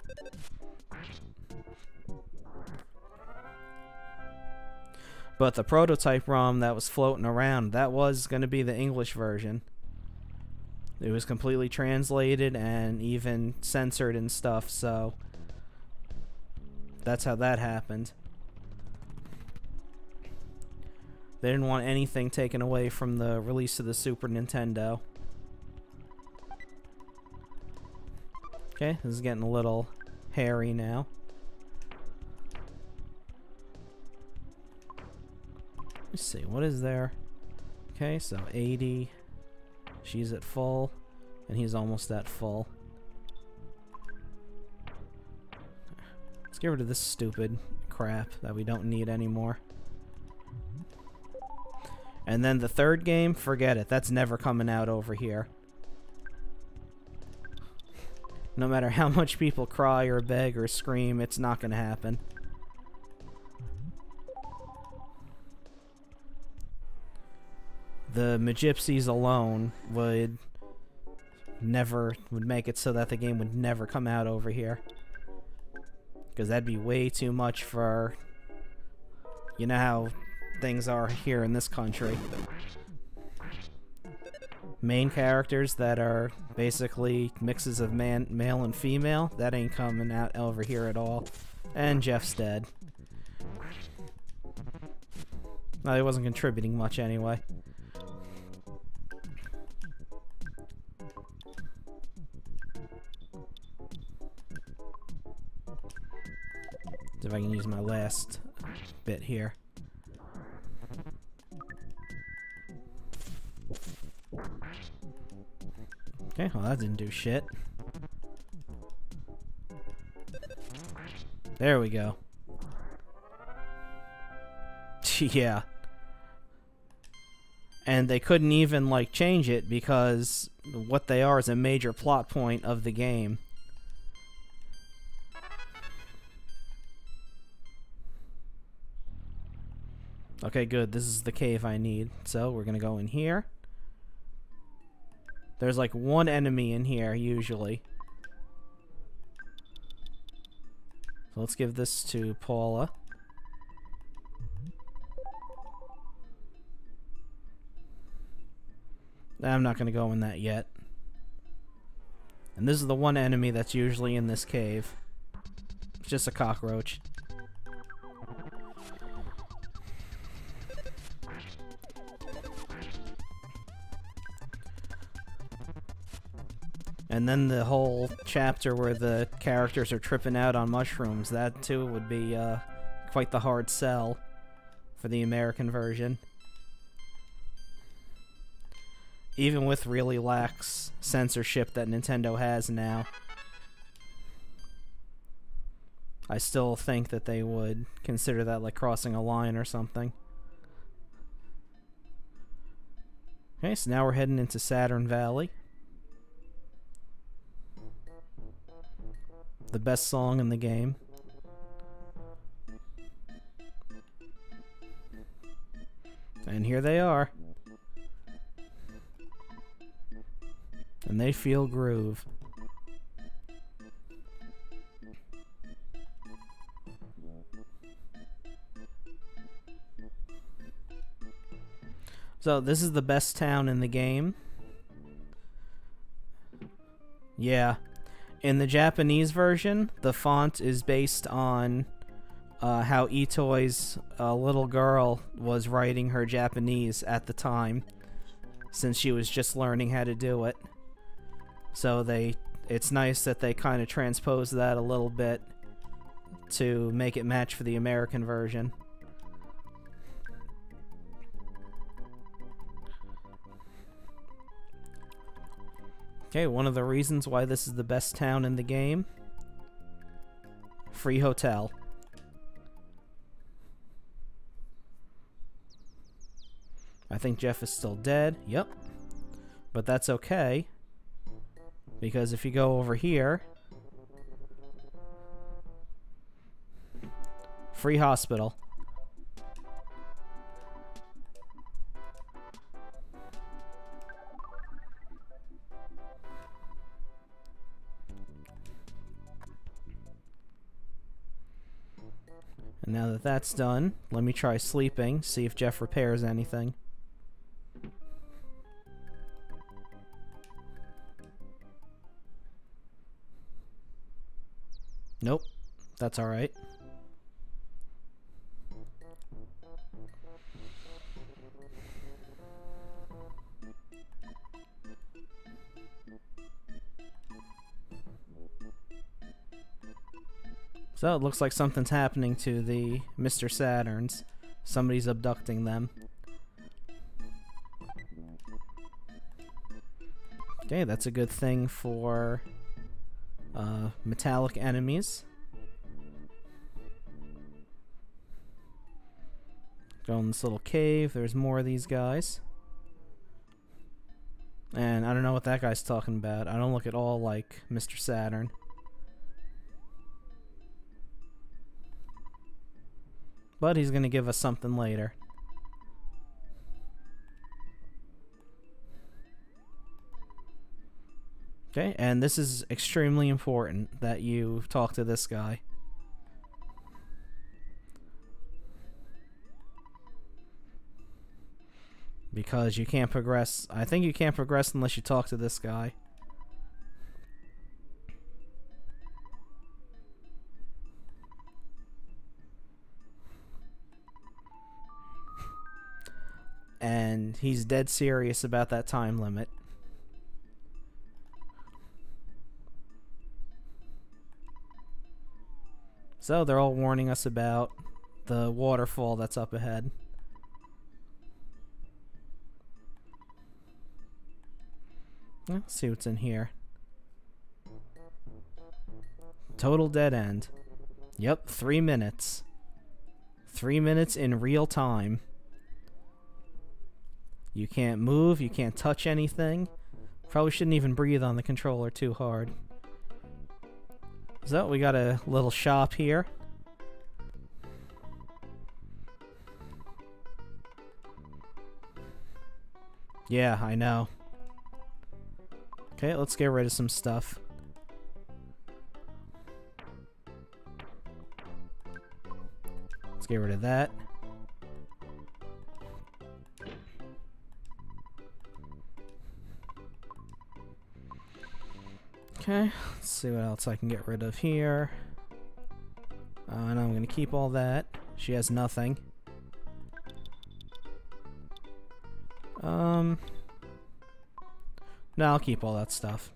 A: But the prototype ROM that was floating around, that was going to be the English version. It was completely translated and even censored and stuff, so that's how that happened. They didn't want anything taken away from the release of the Super Nintendo. Okay, this is getting a little hairy now. Let's see, what is there? Okay, so 80. She's at full, and he's almost at full. Let's get rid of this stupid crap that we don't need anymore. And then the third game, forget it. That's never coming out over here. No matter how much people cry or beg or scream, it's not going to happen. The Magypsies alone would make it so that the game would never come out over here. Because that'd be way too much for, you know how things are here in this country. Main characters that are basically mixes of male and female, that ain't coming out over here at all. And Jeff's dead. No, he wasn't contributing much anyway. See if I can use my last bit here. Okay, well that didn't do shit. There we go. Yeah. And they couldn't even, like, change it because what they are is a major plot point of the game. Okay, good. This is the cave I need. So, we're gonna go in here. There's like one enemy in here, usually. So let's give this to Paula. I'm not gonna go in that yet. And this is the one enemy that's usually in this cave. It's just a cockroach. And then the whole chapter where the characters are tripping out on mushrooms, that too would be quite the hard sell for the American version. Even with really lax censorship that Nintendo has now. I still think that they would consider that like crossing a line or something. Okay, so now we're heading into Saturn Valley. The best song in the game. And here they are. And they feel groove. So this is the best town in the game. Yeah. In the Japanese version, the font is based on how Itoi's little girl was writing her Japanese at the time, since she was just learning how to do it. So it's nice that they kind of transpose that a little bit to make it match for the American version. Okay, one of the reasons why this is the best town in the game. Free hotel. I think Jeff is still dead. Yep. But that's okay. Because if you go over here... Free hospital. And now that that's done, let me try sleeping, see if Jeff repairs anything. Nope, that's alright. So it looks like something's happening to the Mr. Saturns. Somebody's abducting them. Okay, that's a good thing for metallic enemies. Go in this little cave. There's more of these guys. And I don't know what that guy's talking about. I don't look at all like Mr. Saturn. But he's going to give us something later. Okay, and this is extremely important that you talk to this guy. Because you can't progress. I think you can't progress unless you talk to this guy. And he's dead serious about that time limit. So they're all warning us about the waterfall that's up ahead. Let's see what's in here. Total dead end. Yep, 3 minutes. 3 minutes in real time. You can't move, you can't touch anything. Probably shouldn't even breathe on the controller too hard. So, we got a little shop here. Yeah, I know. Okay, let's get rid of some stuff. Let's get rid of that. Okay, let's see what else I can get rid of here. And I'm going to keep all that. She has nothing. No, I'll keep all that stuff.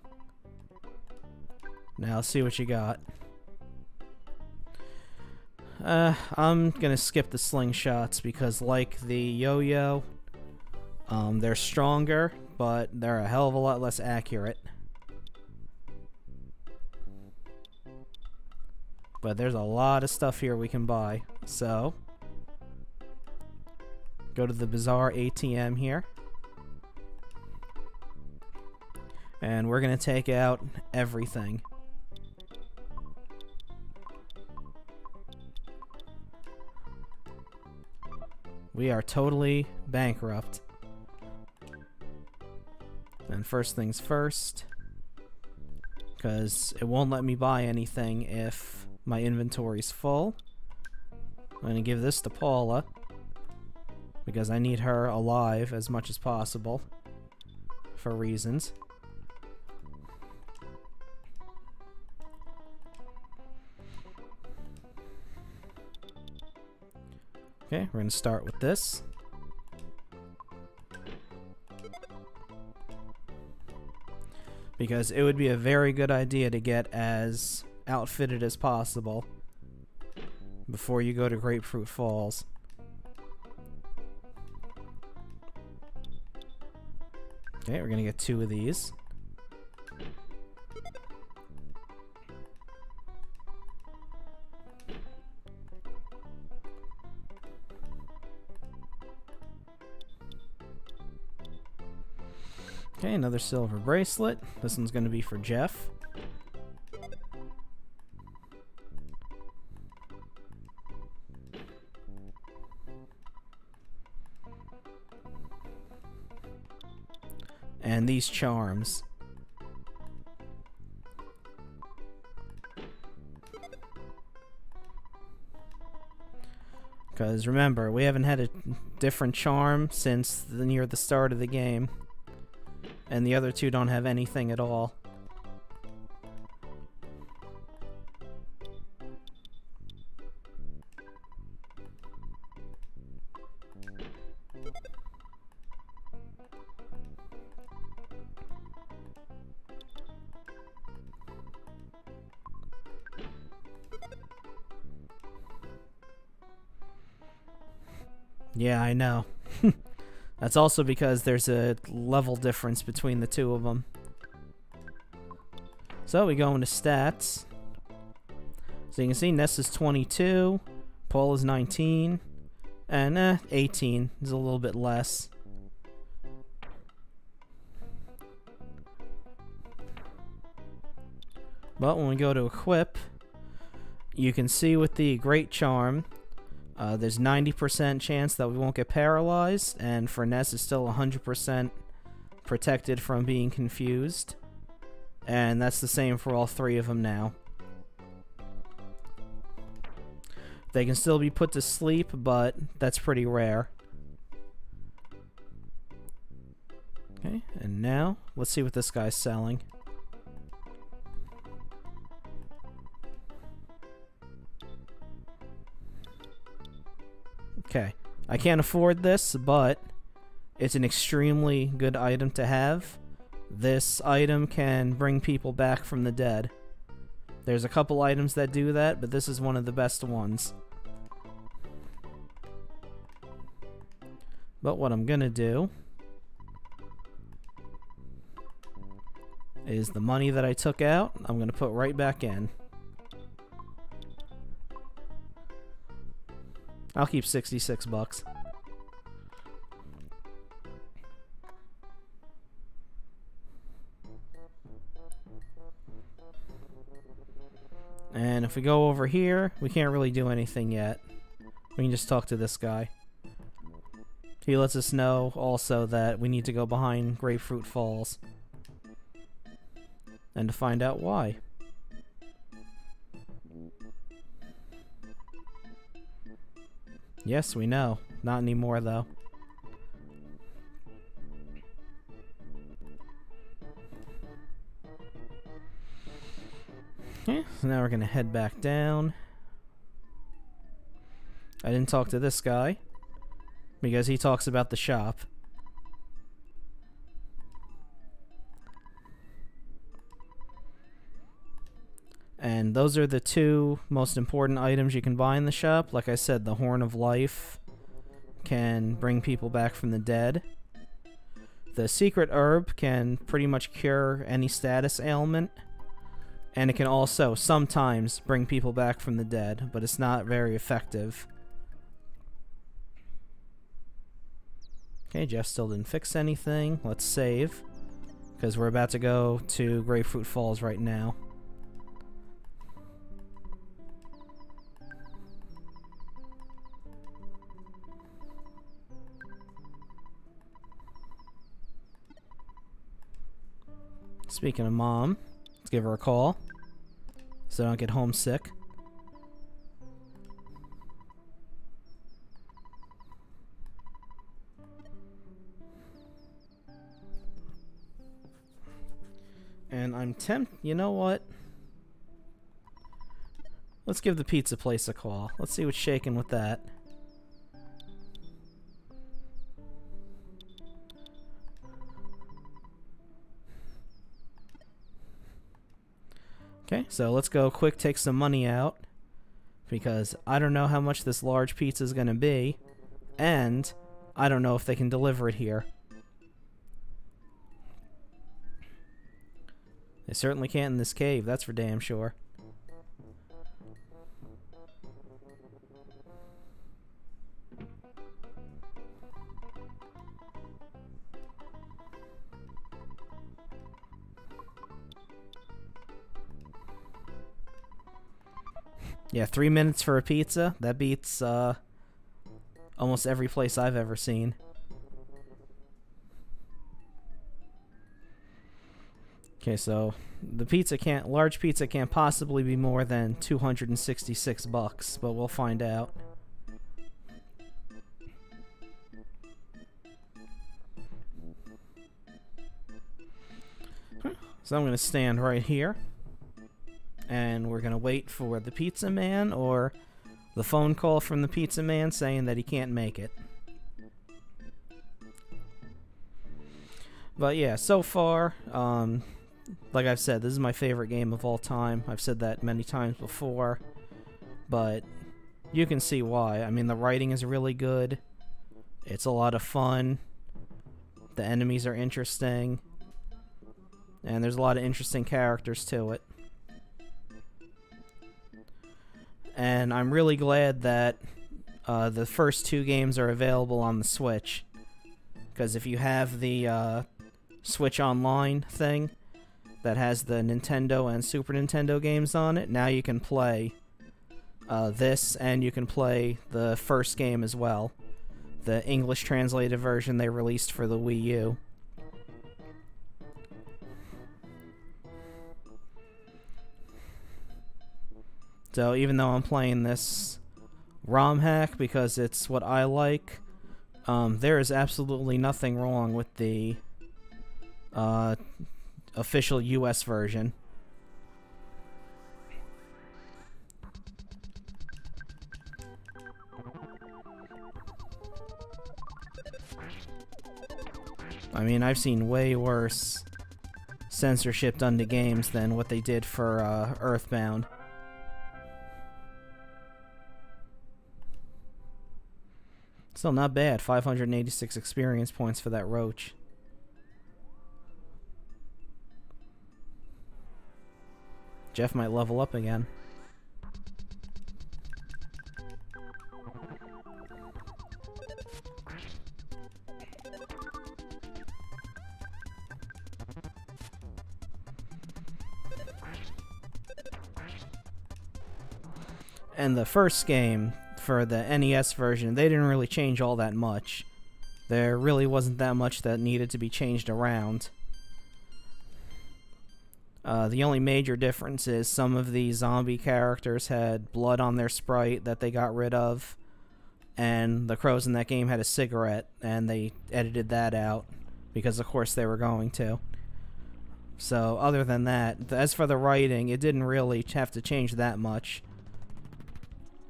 A: Now, let's see what you got. I'm going to skip the slingshots because, like the yo-yo, they're stronger, but they're a hell of a lot less accurate. But there's a lot of stuff here we can buy. So, go to the Bazaar ATM here. And we're going to take out everything. We are totally bankrupt. And first things first, because it won't let me buy anything if my inventory's full. I'm going to give this to Paula, because I need her alive as much as possible for reasons. Okay, we're going to start with this. Because it would be a very good idea to get as outfitted as possible before you go to Grapefruit Falls. Okay, we're going to get 2 of these. Okay, another silver bracelet. This one's going to be for Jeff. And these charms. Because remember, we haven't had a different charm since near the start of the game. And the other 2 don't have anything at all. Yeah, I know. That's also because there's a level difference between the 2 of them. So we go into stats. So you can see Ness is 22, Paul is 19, and 18 is a little bit less. But when we go to equip, you can see with the Great Charm, there's 90% chance that we won't get paralyzed, and for Ness is still 100% protected from being confused. And that's the same for all 3 of them now. They can still be put to sleep, but that's pretty rare. Okay, and now, let's see what this guy's selling. Okay, I can't afford this, but it's an extremely good item to have. This item can bring people back from the dead. There's a couple items that do that, but this is one of the best ones. But what I'm gonna do is the money that I took out, I'm gonna put right back in. I'll keep 66 bucks. And if we go over here, we can't really do anything yet. We can just talk to this guy. He lets us know also that we need to go behind Grapefruit Falls. And to find out why. Yes, we know. Not anymore, though. Okay, so now we're gonna head back down. I didn't talk to this guy because he talks about the shop. And those are the 2 most important items you can buy in the shop. Like I said, the Horn of Life can bring people back from the dead. The Secret Herb can pretty much cure any status ailment. And it can also sometimes bring people back from the dead, but it's not very effective. Okay, Jeff still didn't fix anything. Let's save, because we're about to go to Grapefruit Falls right now. Speaking of Mom, let's give her a call so I don't get homesick. And I'm tempted, you know what? Let's give the pizza place a call. Let's see what's shaking with that. Okay, so let's go quick take some money out, because I don't know how much this large pizza is going to be, and I don't know if they can deliver it here. They certainly can't in this cave, that's for damn sure. Yeah, 3 minutes for a pizza. That beats almost every place I've ever seen. Okay, so the large pizza can't possibly be more than $266, but we'll find out. So I'm going to stand right here. And we're going to wait for the pizza man or the phone call from the pizza man saying that he can't make it. But yeah, so far, like I've said, this is my favorite game of all time. I've said that many times before, but you can see why. I mean, the writing is really good. It's a lot of fun. The enemies are interesting. And there's a lot of interesting characters to it. And I'm really glad that the first 2 games are available on the Switch. Because if you have the Switch Online thing that has the Nintendo and Super Nintendo games on it, now you can play this, and you can play the first game as well. The English translated version they released for the Wii U. So even though I'm playing this ROM hack because it's what I like, there is absolutely nothing wrong with the official US version. I mean, I've seen way worse censorship done to games than what they did for Earthbound. Still not bad, 586 experience points for that roach. Jeff might level up again. And the first game, for the NES version, they didn't really change all that much. There really wasn't that much that needed to be changed around. The only major difference is some of the zombie characters had blood on their sprite that they got rid of, and the crows in that game had a cigarette, and they edited that out, because of course they were going to. So other than that, as for the writing, it didn't really have to change that much.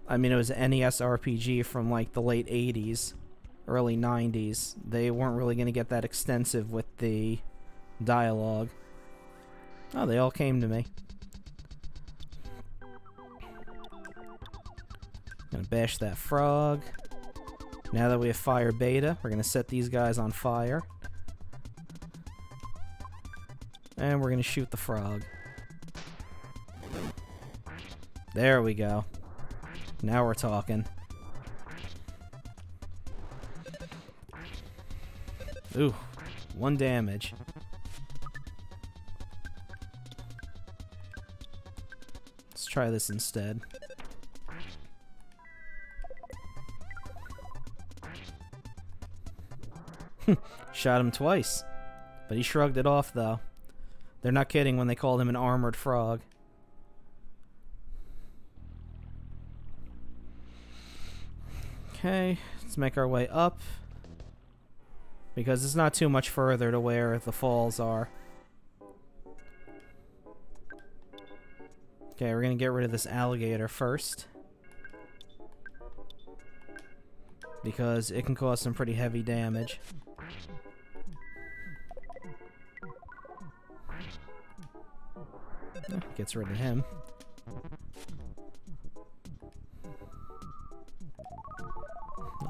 A: I mean, it was an NES RPG from like the late 80s, early 90s. They weren't really going to get that extensive with the dialogue. Oh, they all came to me. Gonna bash that frog. Now that we have fire beta, we're gonna set these guys on fire. And we're gonna shoot the frog. There we go. Now we're talking. Ooh, 1 damage. Let's try this instead. Shot him twice, but he shrugged it off though. They're not kidding when they called him an armored frog. Okay, let's make our way up, because it's not too much further to where the falls are. Okay, we're gonna get rid of this alligator first, because it can cause some pretty heavy damage. Gets rid of him.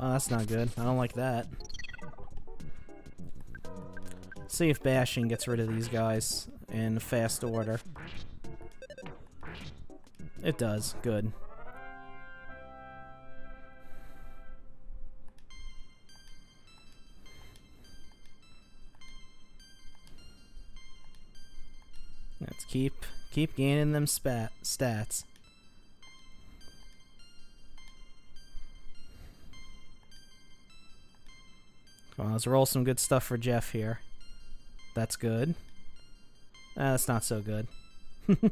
A: Oh, that's not good. I don't like that. Let's see if bashing gets rid of these guys in fast order. It does. Good. Let's keep gaining them stats. Come on, let's roll some good stuff for Jeff here. That's good. That's not so good. There's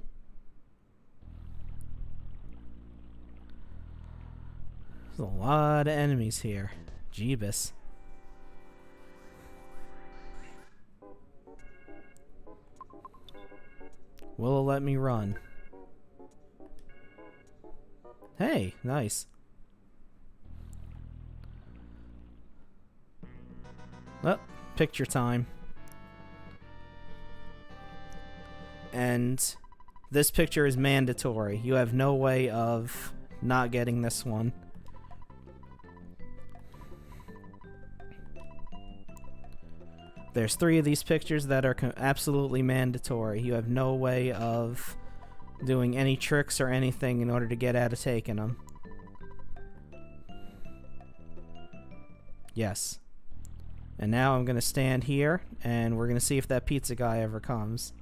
A: a lot of enemies here. Jeebus. Will it let me run? Hey, nice. Oh, picture time. And this picture is mandatory. You have no way of not getting this one. There's 3 of these pictures that are absolutely mandatory. You have no way of doing any tricks or anything in order to get out of taking them. Yes. And now I'm going to stand here, and we're going to see if that pizza guy ever comes.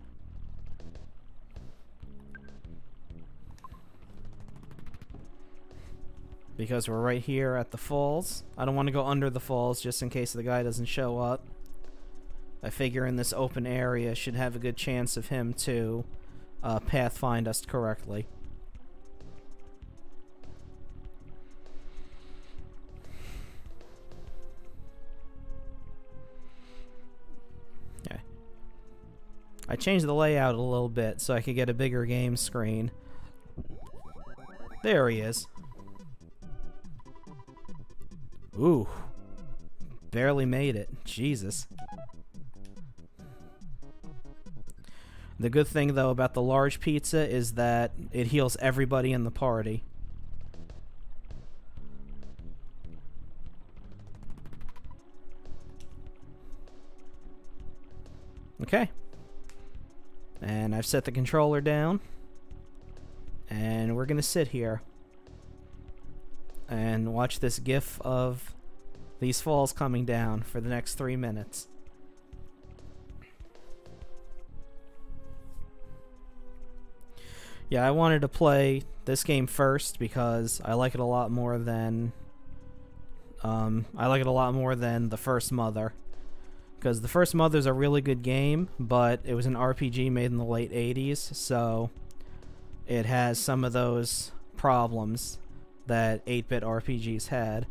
A: Because we're right here at the falls. I don't want to go under the falls just in case the guy doesn't show up. I figure in this open area should have a good chance of him to pathfind us correctly. Okay. I changed the layout a little bit so I could get a bigger game screen. There he is. Ooh. Barely made it. Jesus. The good thing, though, about the large pizza is that it heals everybody in the party. Okay. And I've set the controller down. And we're gonna sit here and watch this GIF of these falls coming down for the next 3 minutes. Yeah, I wanted to play this game first because I like it a lot more than the First Mother. Because the First Mother's a really good game, but it was an RPG made in the late 80s, so it has some of those problems that 8-bit RPGs had.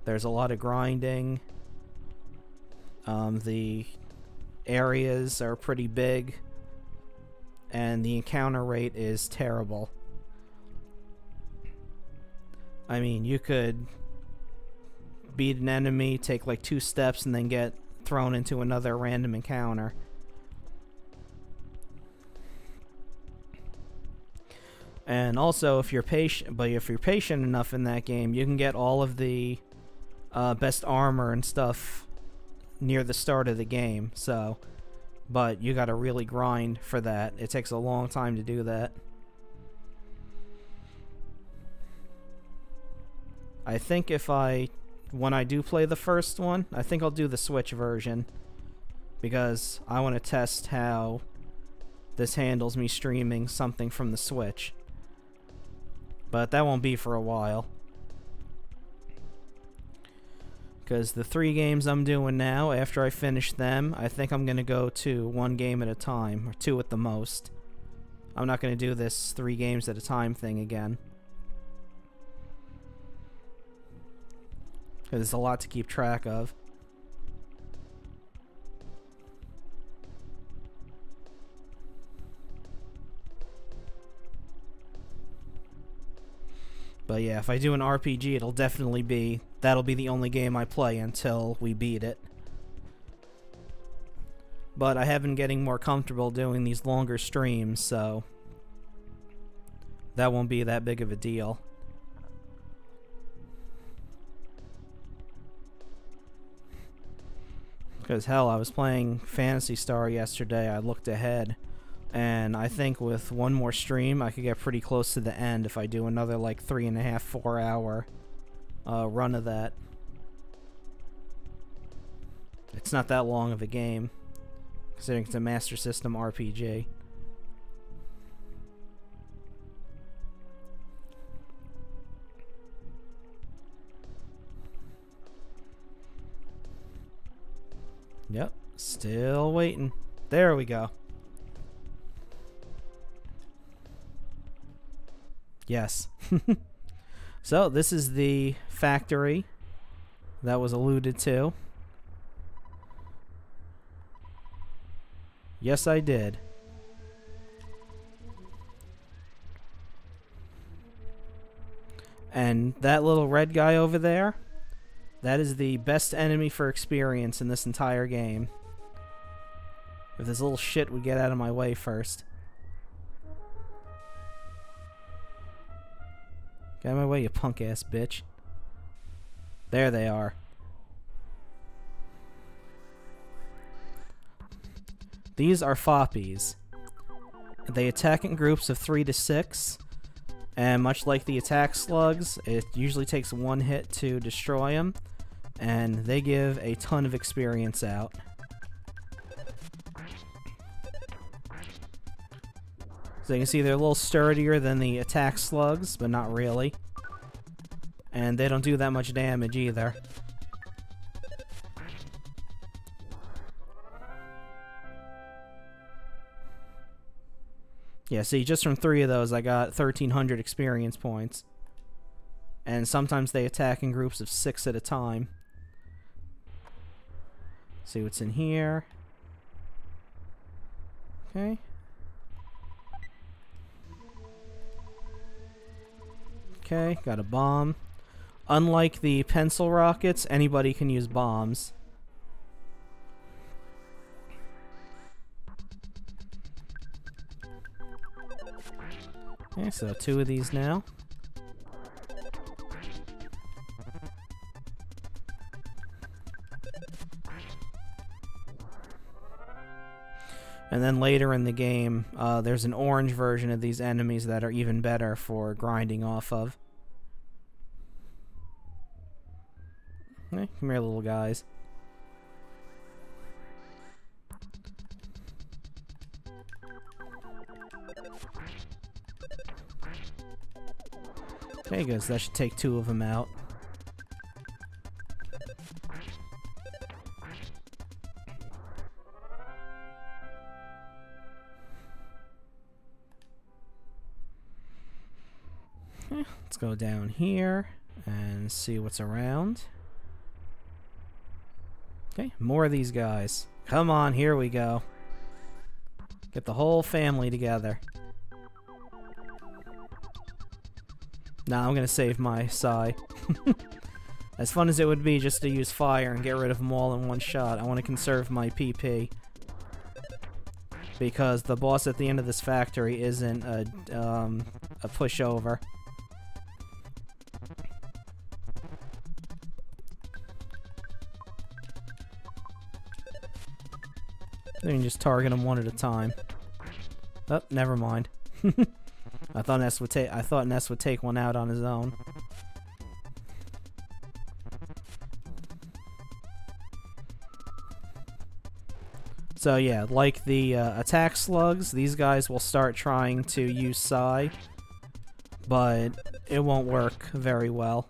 A: There's a lot of grinding. The areas are pretty big. And the encounter rate is terrible. I mean, you could beat an enemy, take like 2 steps, and then get thrown into another random encounter. And also, if you're patient enough in that game, you can get all of the best armor and stuff near the start of the game. So, but you gotta really grind for that. It takes a long time to do that. I think when I do play the first one, I think I'll do the Switch version. Because I want to test how this handles me streaming something from the Switch. But that won't be for a while. Because the 3 games I'm doing now, after I finish them, I think I'm going to go to 1 game at a time, or 2 at the most. I'm not going to do this 3 games at a time thing again. Because there's a lot to keep track of. But yeah, if I do an RPG, it'll definitely be... That'll be the only game I play until we beat it. But I have been getting more comfortable doing these longer streams, so... that won't be that big of a deal. Because hell, I was playing Phantasy Star yesterday, I looked ahead. And I think with 1 more stream, I could get pretty close to the end if I do another like 3.5, 4 hour run of that. It's not that long of a game, considering it's a Master System RPG. Yep, still waiting. There we go. Yes. So, this is the factory that was alluded to. Yes, I did. And that little red guy over there, that is the best enemy for experience in this entire game. If this little shit would get out of my way first. Get out of my way, you punk-ass bitch. There they are. These are foppies. They attack in groups of 3 to 6. And much like the attack slugs, it usually takes 1 hit to destroy them. And they give a ton of experience out. So you can see they're a little sturdier than the attack slugs, but not really. And they don't do that much damage either. Yeah, see, just from 3 of those I got 1,300 experience points. And sometimes they attack in groups of 6 at a time. See what's in here. Okay. Okay, got a bomb. Unlike the pencil rockets, anybody can use bombs. Okay, so 2 of these now. And then later in the game, there's an orange version of these enemies that are even better for grinding off of. Okay, come here, little guys. Okay, guys, that should take 2 of them out. Okay, let's go down here and see what's around. Okay, more of these guys. Come on, here we go. Get the whole family together. Nah, I'm gonna save my Psy. As fun as it would be just to use fire and get rid of them all in one shot, I want to conserve my PP. Because the boss at the end of this factory isn't a pushover. You can just target them one at a time. Oh, never mind. I thought Ness would take one out on his own. So yeah, like the attack slugs, these guys will start trying to use Psi, but it won't work very well.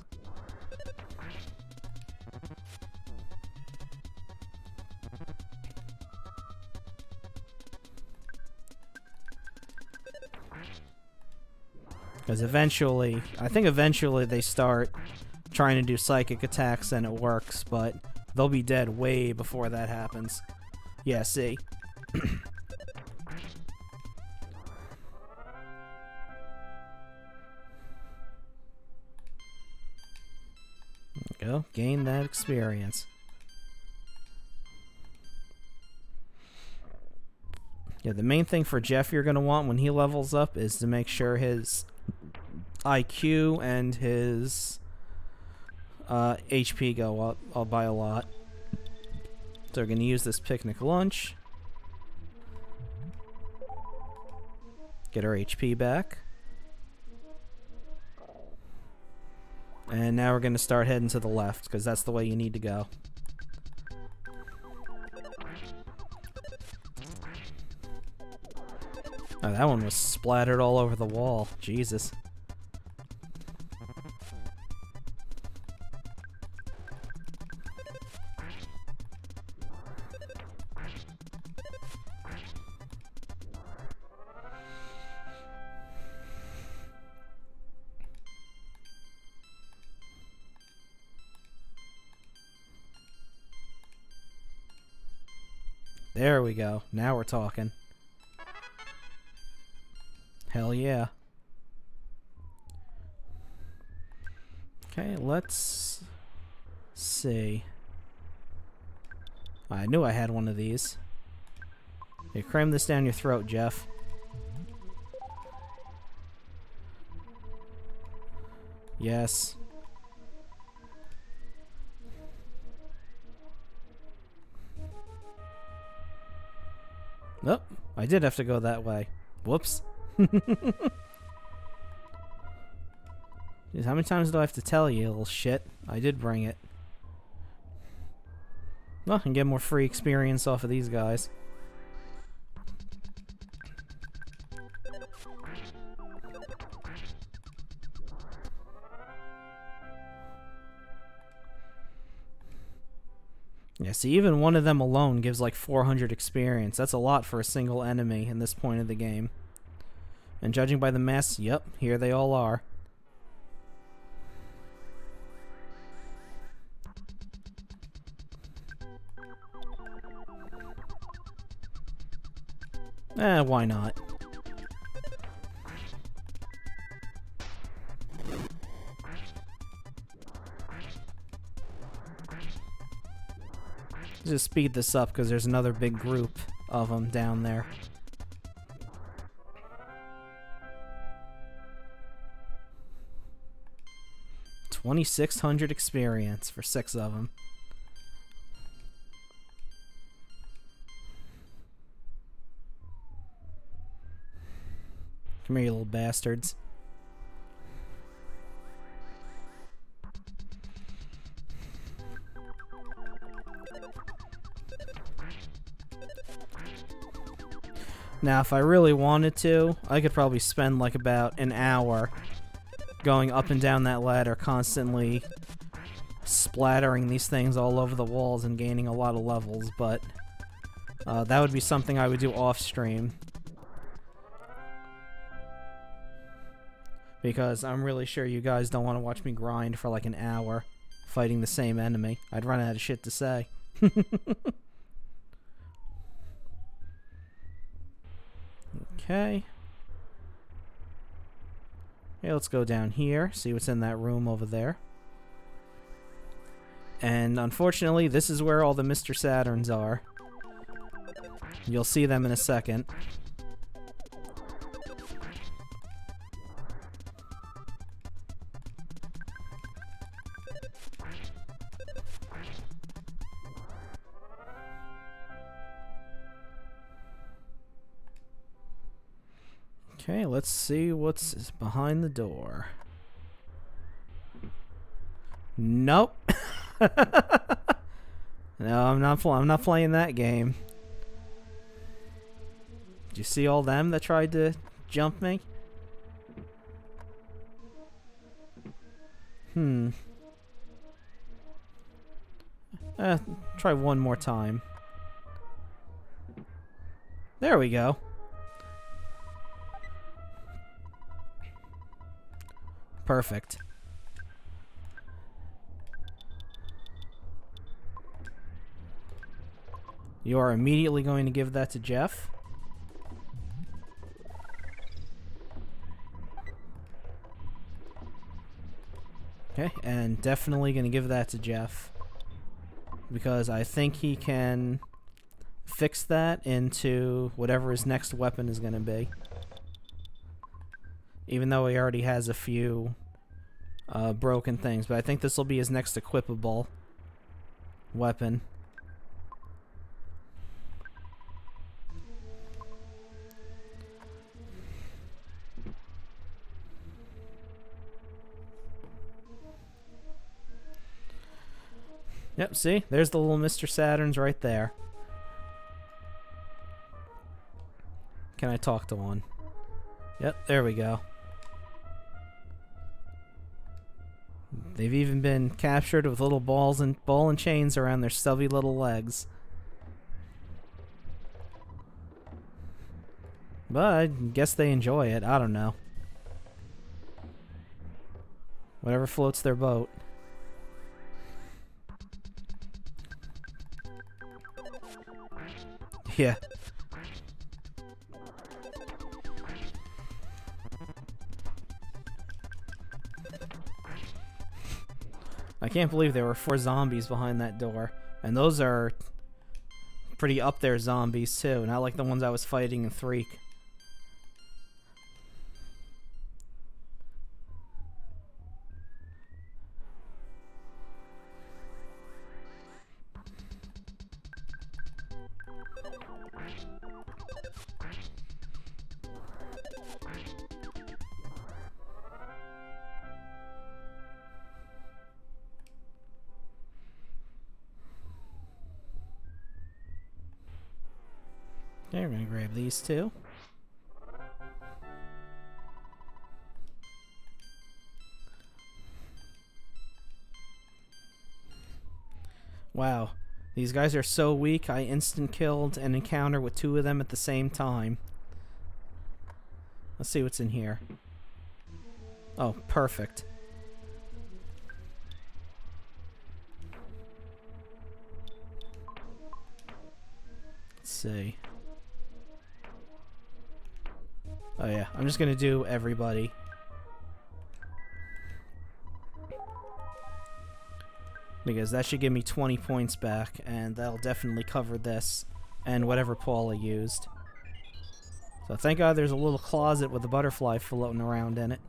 A: Because eventually, I think eventually they start trying to do psychic attacks and it works, but they'll be dead way before that happens. Yeah, see? There you go. Gain that experience. Yeah, the main thing for Jeff you're going to want when he levels up is to make sure his IQ and his HP go up by a lot. So we're going to use this picnic lunch. Get our HP back. And now we're going to start heading to the left, because that's the way you need to go. Oh, that one was splattered all over the wall. Jesus. There we go. Now we're talking. Hell yeah. Okay, let's see. I knew I had one of these. Hey, cram this down your throat, Jeff. Yes. Nope, I did have to go that way. Whoops. Jeez, how many times do I have to tell you, little shit? I did bring it. Well, I can get more free experience off of these guys. Yeah, see, even one of them alone gives like 400 experience. That's a lot for a single enemy in this point of the game. And judging by the mess, yep, here they all are. Why not? Just speed this up because there's another big group of them down there. $2,600 experience for 6 of them. Come here, you little bastards. Now, if I really wanted to, I could probably spend like about an hour going up and down that ladder, constantly splattering these things all over the walls and gaining a lot of levels, but that would be something I would do off-stream. Because I'm really sure you guys don't want to watch me grind for like an hour fighting the same enemy. I'd run out of shit to say. Okay. Okay, let's go down here, see what's in that room over there. And unfortunately, this is where all the Mr. Saturns are. You'll see them in a second. Okay, let's see what's behind the door. Nope. No, I'm not playing that game. you see all them that tried to jump me? Try one more time. There we go. Perfect. You are immediately going to give that to Jeff. Okay, and definitely going to give that to Jeff. Because I think he can fix that into whatever his next weapon is going to be. Even though he already has a few broken things. But I think this will be his next equipable weapon. Yep, see? There's the little Mr. Saturns right there. Can I talk to one? Yep, there we go. They've even been captured with little ball and chains around their stubby little legs. But I guess they enjoy it. I don't know. Whatever floats their boat. Yeah. I can't believe there were 4 zombies behind that door. And those are pretty up there zombies too, not like the ones I was fighting in Threek. Okay, we're gonna grab these 2. Wow, these guys are so weak, I instant killed an encounter with 2 of them at the same time. Let's see what's in here. Oh, perfect. Let's see. Oh yeah, I'm just gonna do everybody. Because that should give me 20 points back, and that'll definitely cover this, and whatever Paula used. So thank God there's a little closet with a butterfly floating around in it.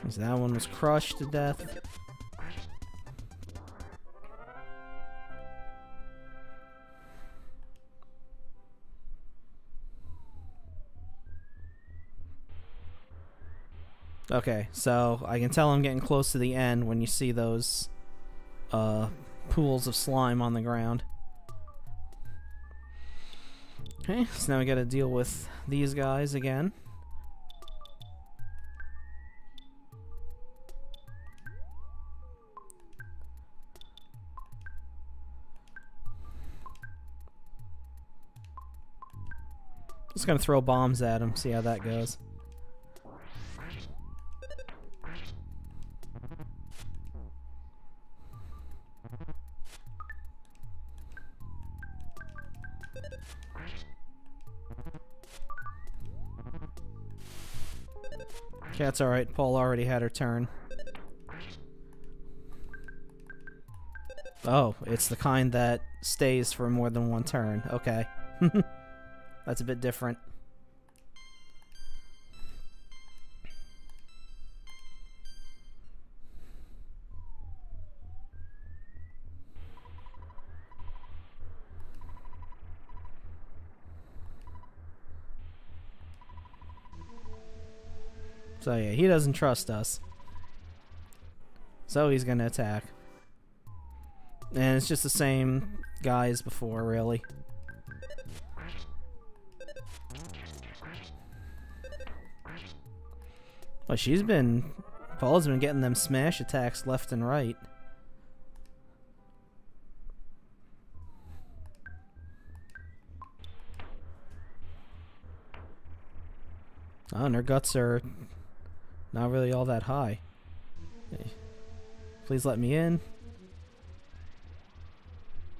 A: So that one was crushed to death. Okay, so I can tell I'm getting close to the end when you see those pools of slime on the ground. Okay, so now we gotta deal with these guys again. Just gonna throw bombs at him, see how that goes. Okay, that's alright. Paul already had her turn. Oh, it's the kind that stays for more than one turn. Okay. That's a bit different. So yeah, he doesn't trust us. So he's gonna attack. And it's just the same guy as before, really. Well, Paula's been getting them smash attacks left and right. Oh, and her guts are not really all that high. Okay. Please let me in.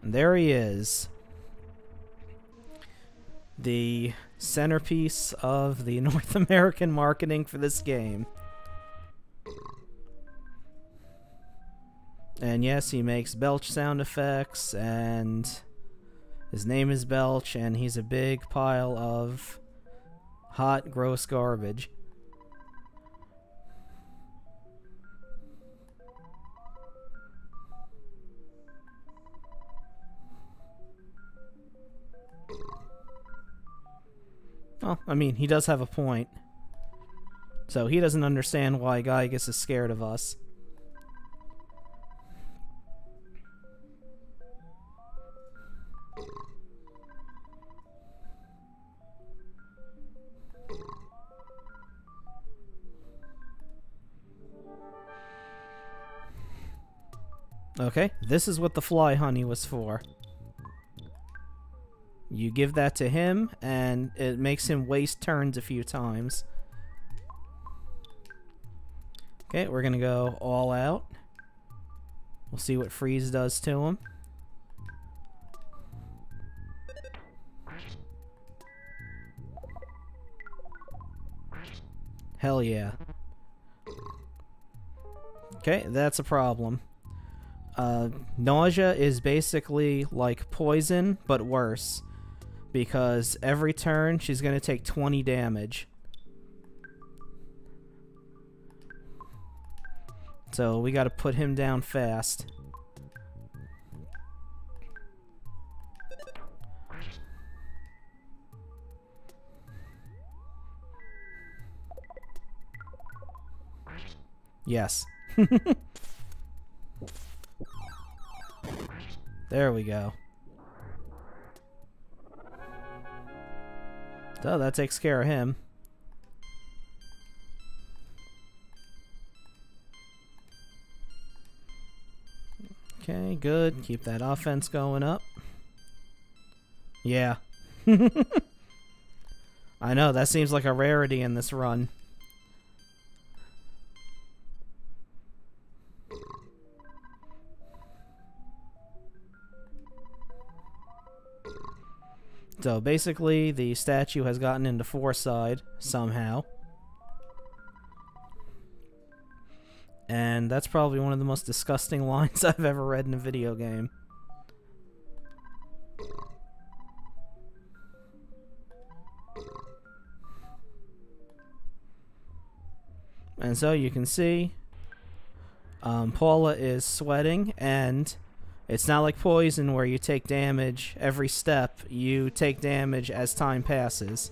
A: And there he is. The centerpiece of the North American marketing for this game. And yes, he makes belch sound effects, and his name is Belch, and he's a big pile of hot, gross garbage. Well, I mean, he does have a point. So he doesn't understand why Giygas is scared of us. Okay, this is what the fly honey was for. You give that to him, and it makes him waste turns a few times. Okay, we're gonna go all out. We'll see what freeze does to him. Hell yeah. Okay, that's a problem. Nausea is basically like poison, but worse. Because every turn, she's going to take 20 damage. So we got to put him down fast. Yes. There we go. So that takes care of him. Okay, good. Keep that offense going up. Yeah. I know, that seems like a rarity in this run. So basically, the statue has gotten into Foreside somehow. And that's probably one of the most disgusting lines I've ever read in a video game. And so you can see, Paula is sweating, and it's not like poison where you take damage every step. You take damage as time passes.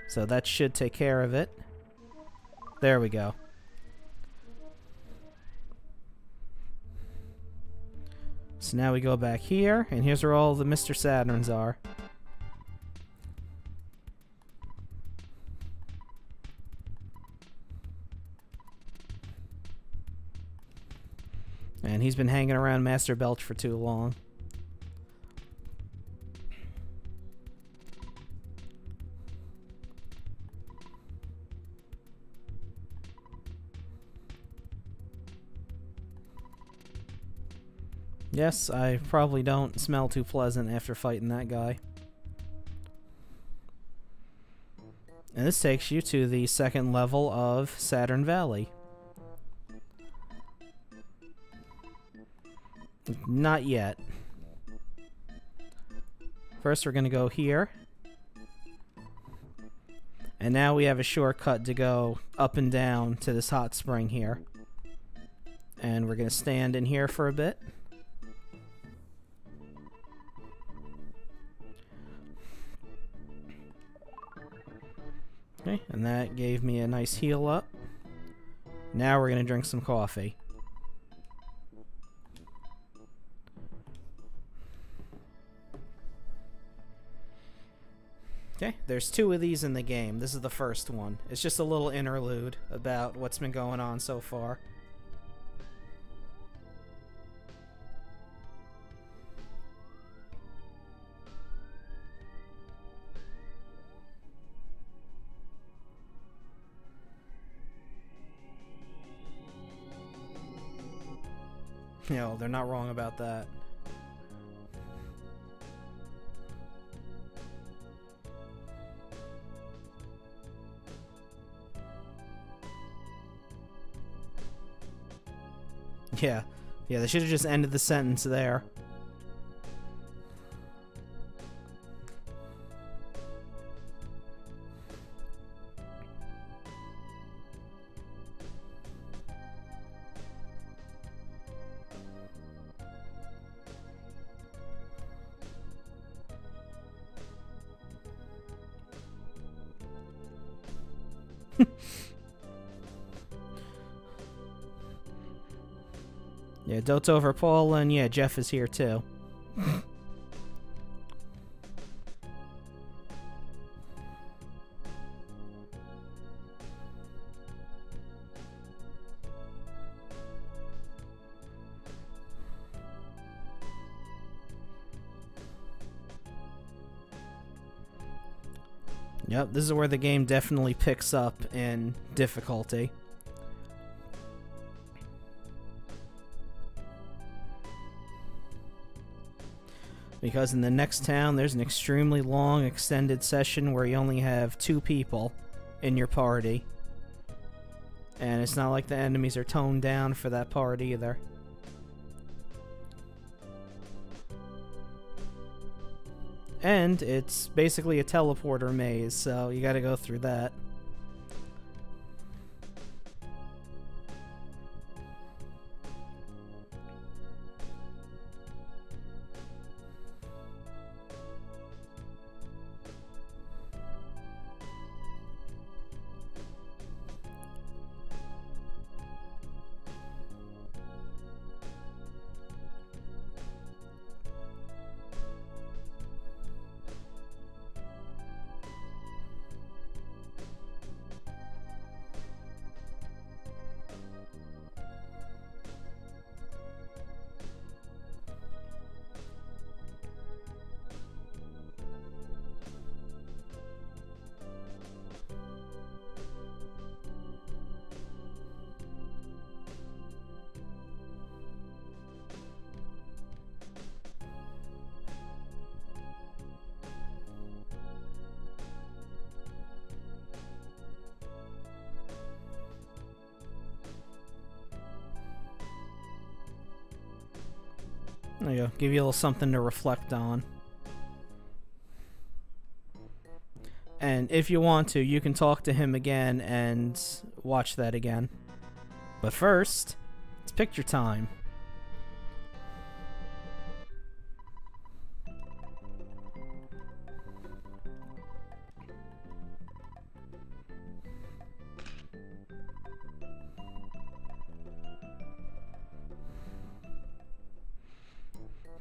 A: So that should take care of it. There we go. So now we go back here, and here's where all the Mr. Saturns are. And he's been hanging around Master Belch for too long. Yes, I probably don't smell too pleasant after fighting that guy. And this takes you to the second level of Saturn Valley. Not yet. First we're going to go here. And now we have a shortcut to go up and down to this hot spring here. And we're going to stand in here for a bit. Okay, and that gave me a nice heal up. Now we're gonna drink some coffee. Okay, there's 2 of these in the game. This is the first one. It's just a little interlude about what's been going on so far. You know, they're not wrong about that. Yeah, they should have just ended the sentence there. Yeah, dotes over Paul, and yeah, Jeff is here too. Yep, this is where the game definitely picks up in difficulty. Because in the next town, there's an extremely long, extended session where you only have 2 people in your party. And it's not like the enemies are toned down for that part either. And it's basically a teleporter maze, so you gotta go through that. There you go. Give you a little something to reflect on. And if you want to, you can talk to him again and watch that again. But first, it's picture time.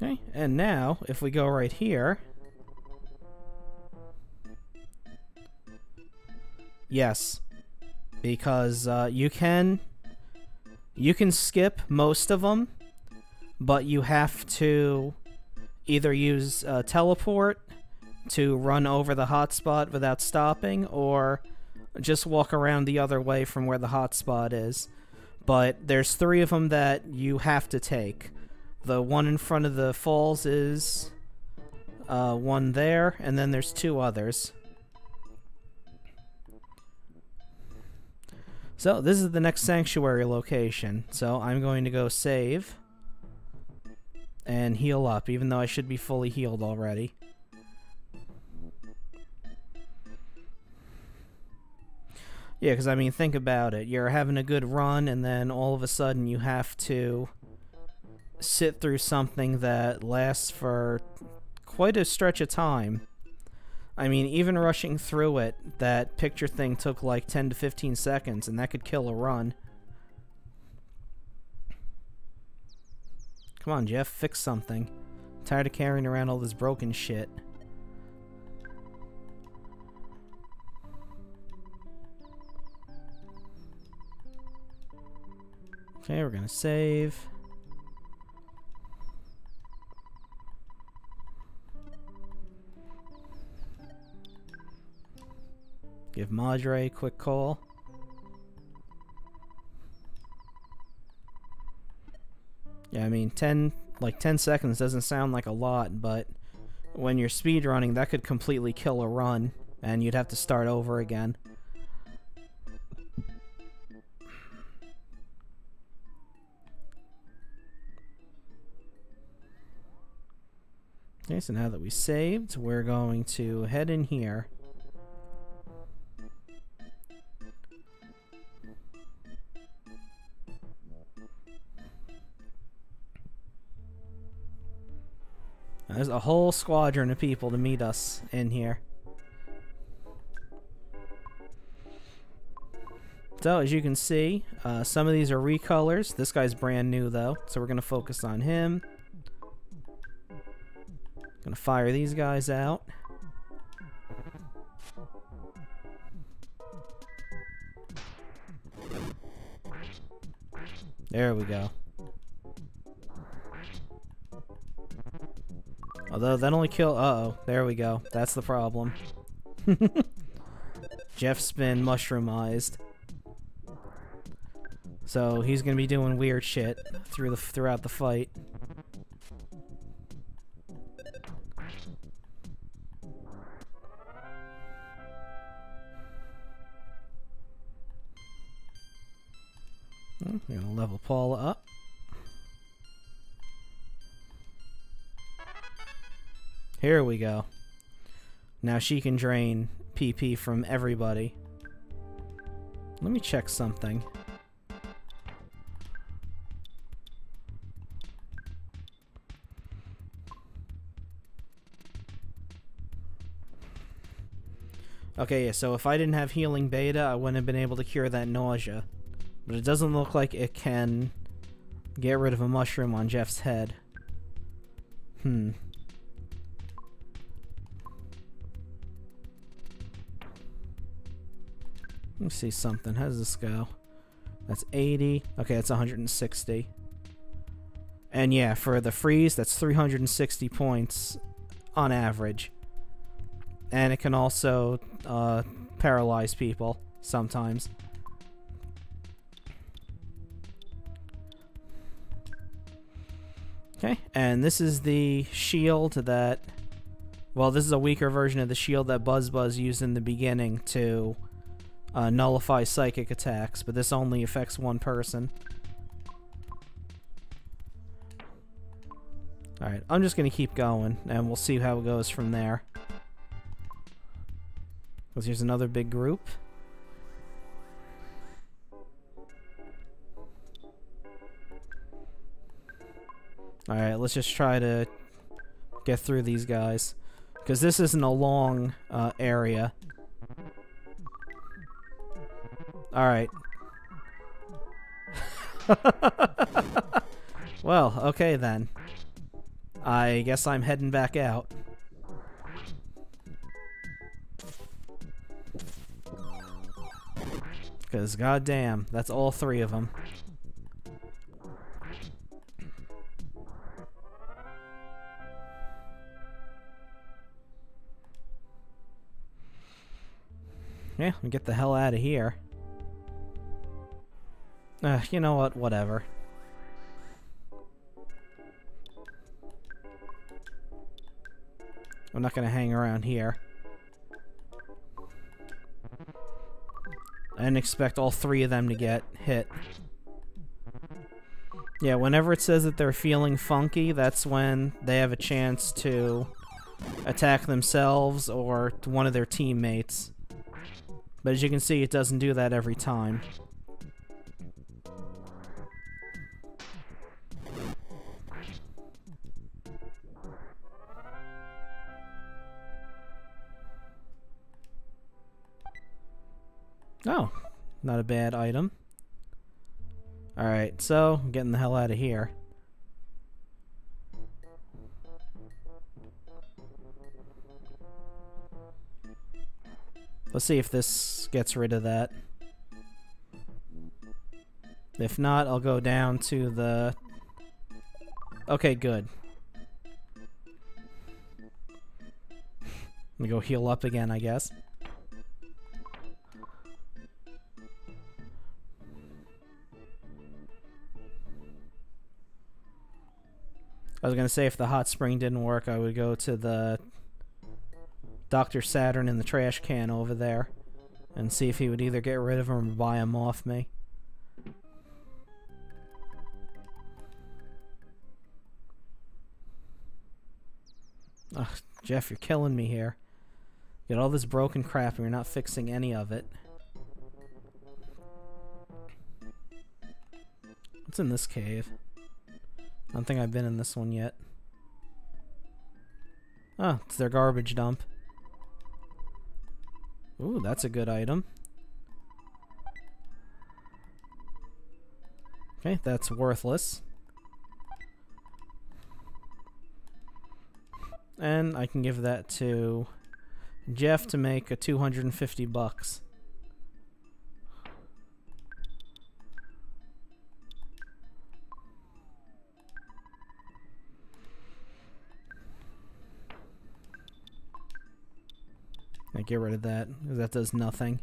A: Okay, and now, if we go right here... Yes, because you can skip most of them, but you have to either use teleport to run over the hotspot without stopping, or just walk around the other way from where the hotspot is. But there's 3 of them that you have to take. The one in front of the falls is one there, and then there's 2 others. So this is the next sanctuary location. So I'm going to go save and heal up, even though I should be fully healed already. Yeah, because I mean, think about it. You're having a good run, and then all of a sudden you have to sit through something that lasts for quite a stretch of time. I mean, even rushing through it, that picture thing took like 10 to 15 seconds, and that could kill a run. Come on, Jeff, fix something. I'm tired of carrying around all this broken shit. Okay, we're gonna save. Give Madre a quick call. Yeah, I mean, 10 seconds doesn't sound like a lot, but when you're speedrunning, that could completely kill a run, and you'd have to start over again. Okay, so now that we saved, we're going to head in here. There's a whole squadron of people to meet us in here. So, as you can see, some of these are recolors. This guy's brand new, though, so we're going to focus on him. Gonna fire these guys out. There we go. Although that only kill. Uh-oh, there we go. That's the problem. Jeff's been mushroomized, so he's gonna be doing weird shit throughout the fight. We're gonna level Paula up. Here we go. Now she can drain PP from everybody. Let me check something. Okay, yeah, so if I didn't have healing beta, I wouldn't have been able to cure that nausea. But it doesn't look like it can get rid of a mushroom on Jeff's head. Let me see something. How does this go? That's 80. Okay, that's 160. And yeah, for the freeze, that's 360 points on average. And it can also paralyze people sometimes. Okay, and this is the shield that... Well, this is a weaker version of the shield that Buzz used in the beginning to nullify psychic attacks, but this only affects one person. Alright, I'm just going to keep going, and we'll see how it goes from there. Because here's another big group. Alright, let's just try to get through these guys. Because this isn't a long area. Alright. Well, okay then. I guess I'm heading back out. Because goddamn, that's all three of them. Yeah, let me get the hell out of here. You know what? Whatever. I'm not gonna hang around here. I didn't expect all three of them to get hit. Yeah, whenever it says that they're feeling funky, that's when they have a chance to attack themselves or one of their teammates. But as you can see, it doesn't do that every time. Oh, not a bad item. Alright, so I'm getting the hell out of here. Let's see if this gets rid of that. If not, I'll go down to the... Okay, good. Let me go heal up again, I guess. I was gonna say if the hot spring didn't work, I would go to the Dr. Saturn in the trash can over there and see if he would either get rid of him or buy him off me. Ugh, Jeff, you're killing me here. You got all this broken crap and you're not fixing any of it. What's in this cave? I don't think I've been in this one yet. Oh, it's their garbage dump. Ooh, that's a good item. Okay, that's worthless. And I can give that to Jeff to make a 250 bucks. I get rid of that, because that does nothing.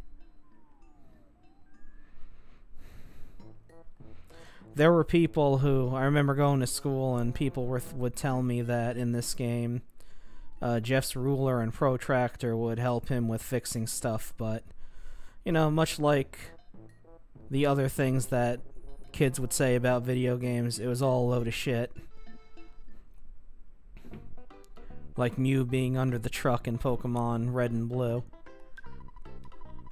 A: There were people who, I remember going to school and people would tell me that in this game, Jeff's ruler and protractor would help him with fixing stuff, but, you know, much like the other things that kids would say about video games, it was all a load of shit. Like Mew being under the truck in Pokemon Red and Blue.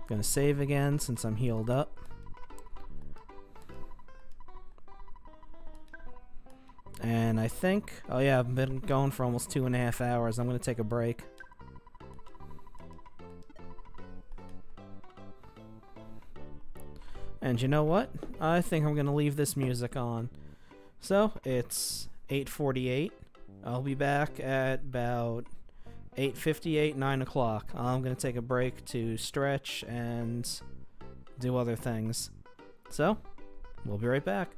A: Gonna save again since I'm healed up. And I think, oh yeah, I've been going for almost 2.5 hours. I'm gonna take a break. And you know what? I think I'm gonna leave this music on. So, it's 8:48. I'll be back at about 8:58, 9 o'clock. I'm going to take a break to stretch and do other things. So, we'll be right back.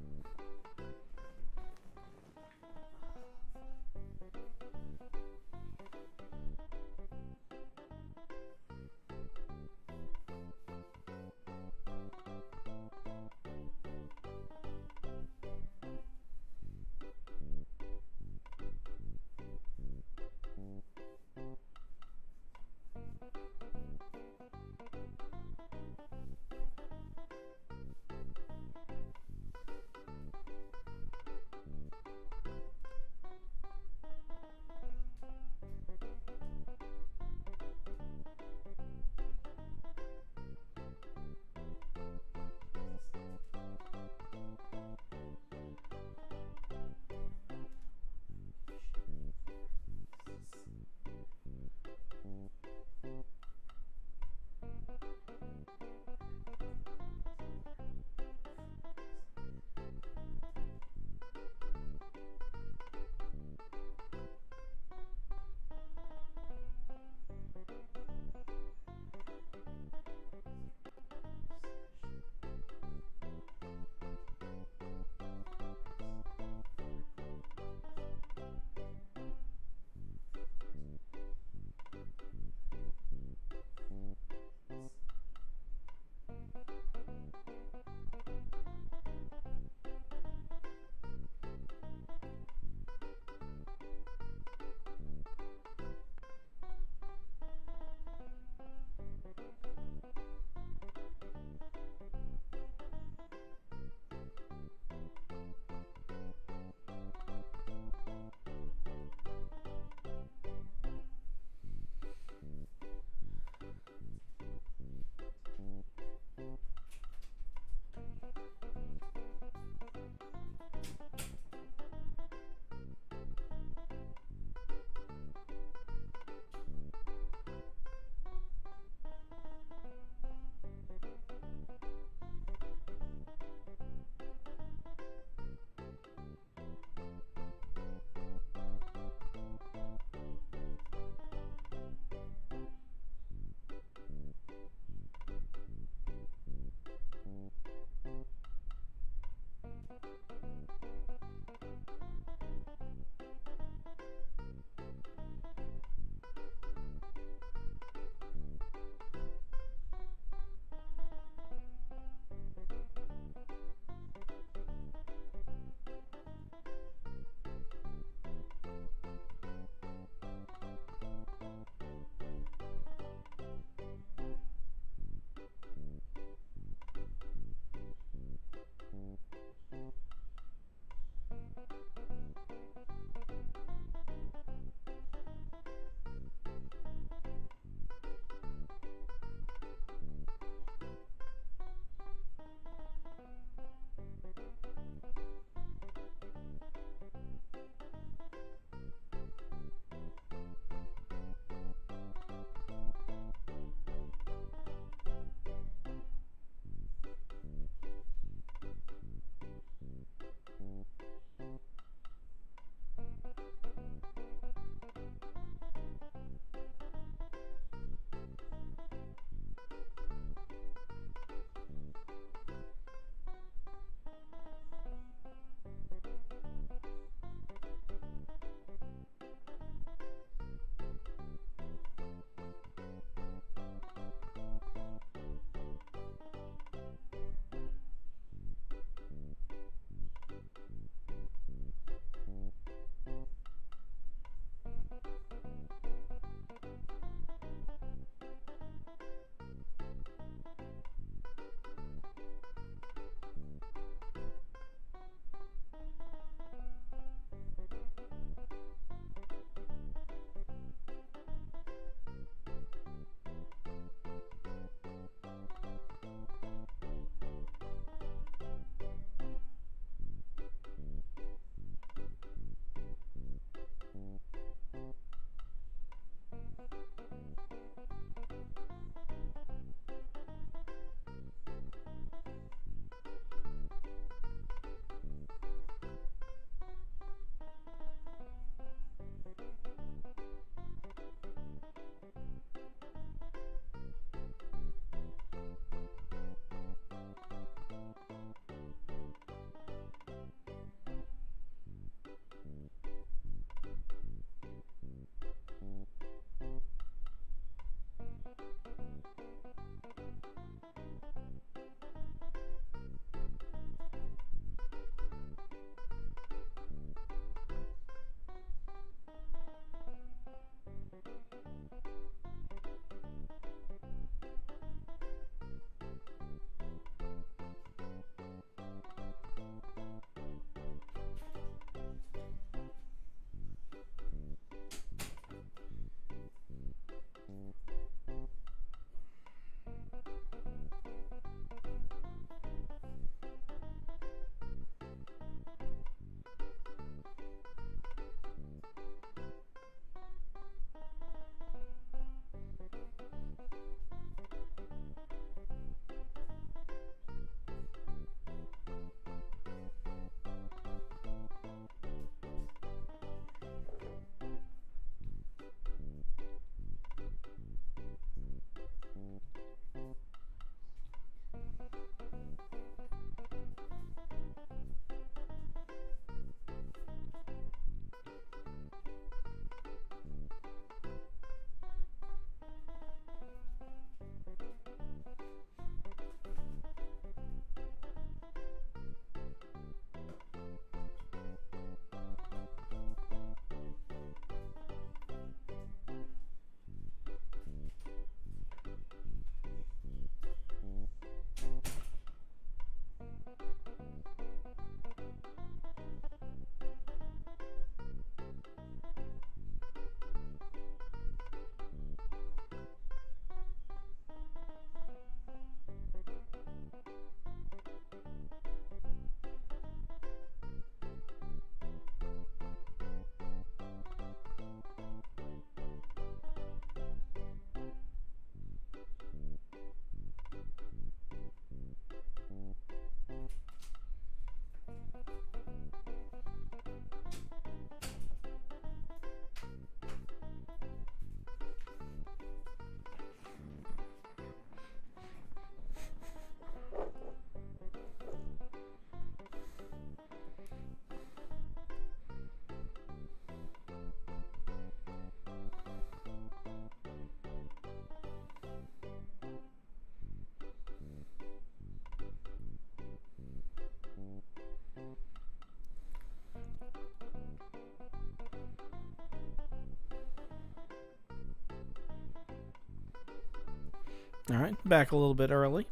A: Alright, back a little bit early.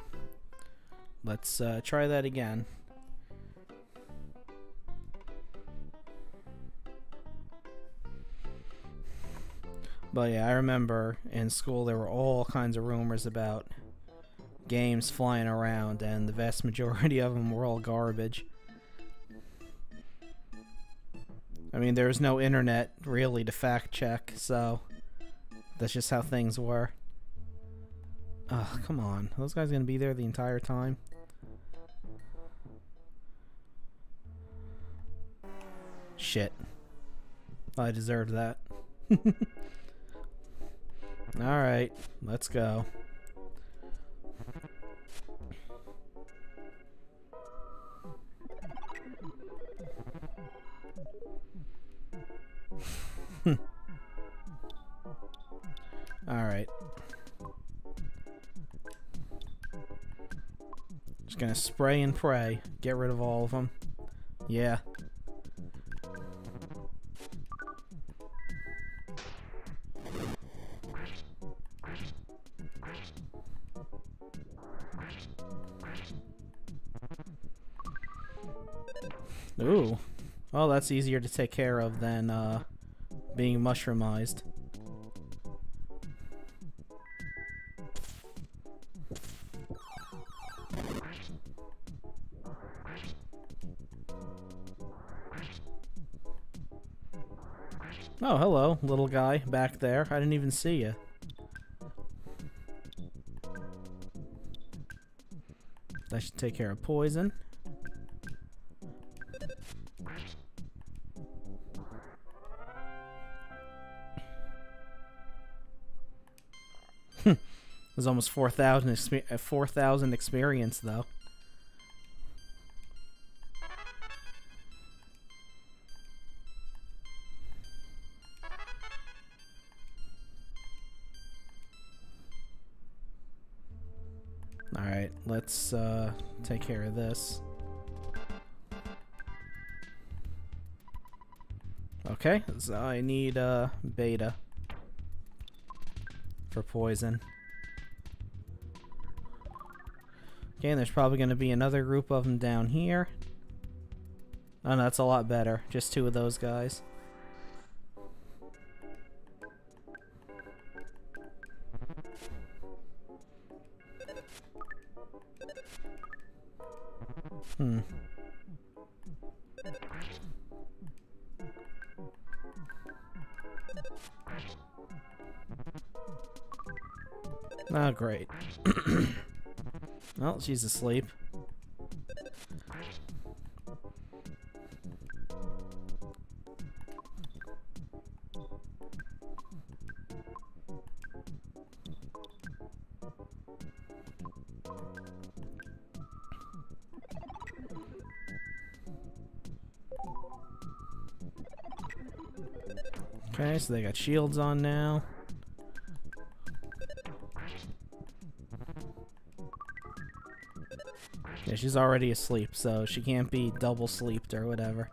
A: Let's try that again. But yeah, I remember in school there were all kinds of rumors about games flying around, and the vast majority of them were all garbage. I mean, there was no internet really to fact check, so that's just how things were. Ugh, come on. Are those guys gonna be there the entire time? Shit. I deserved that. Alright, let's go. Alright. Just gonna spray and pray. Get rid of all of them. Yeah. Ooh. Well, that's easier to take care of than being mushroomized. Oh, hello, little guy back there. I didn't even see you. That should take care of poison. There's almost 4,000 experience though. Alright, let's take care of this. Okay, so I need beta for poison. Okay, and there's probably going to be another group of them down here. Oh no, that's a lot better. Just 2 of those guys. Oh, great. Well, she's asleep. Okay, so they got shields on now. Yeah, she's already asleep, so she can't be double sleeped or whatever.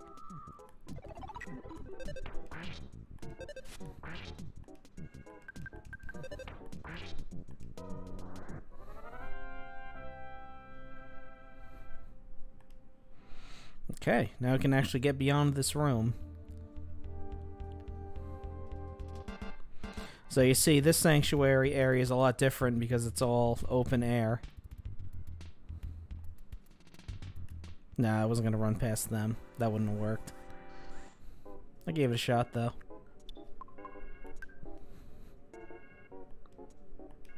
A: Okay, now we can actually get beyond this room. So you see, this sanctuary area is a lot different because it's all open air. Nah, I wasn't gonna run past them. That wouldn't have worked. I gave it a shot, though.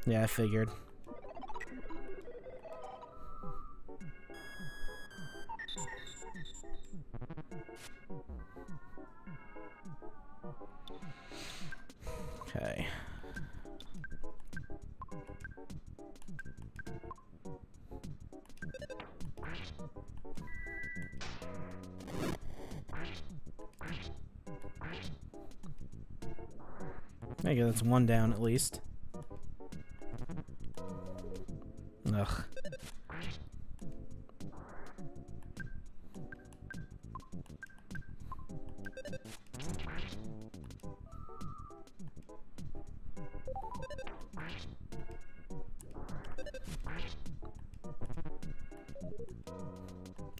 A: Yeah, I figured. Okay. Maybe that's 1 down at least. Ugh.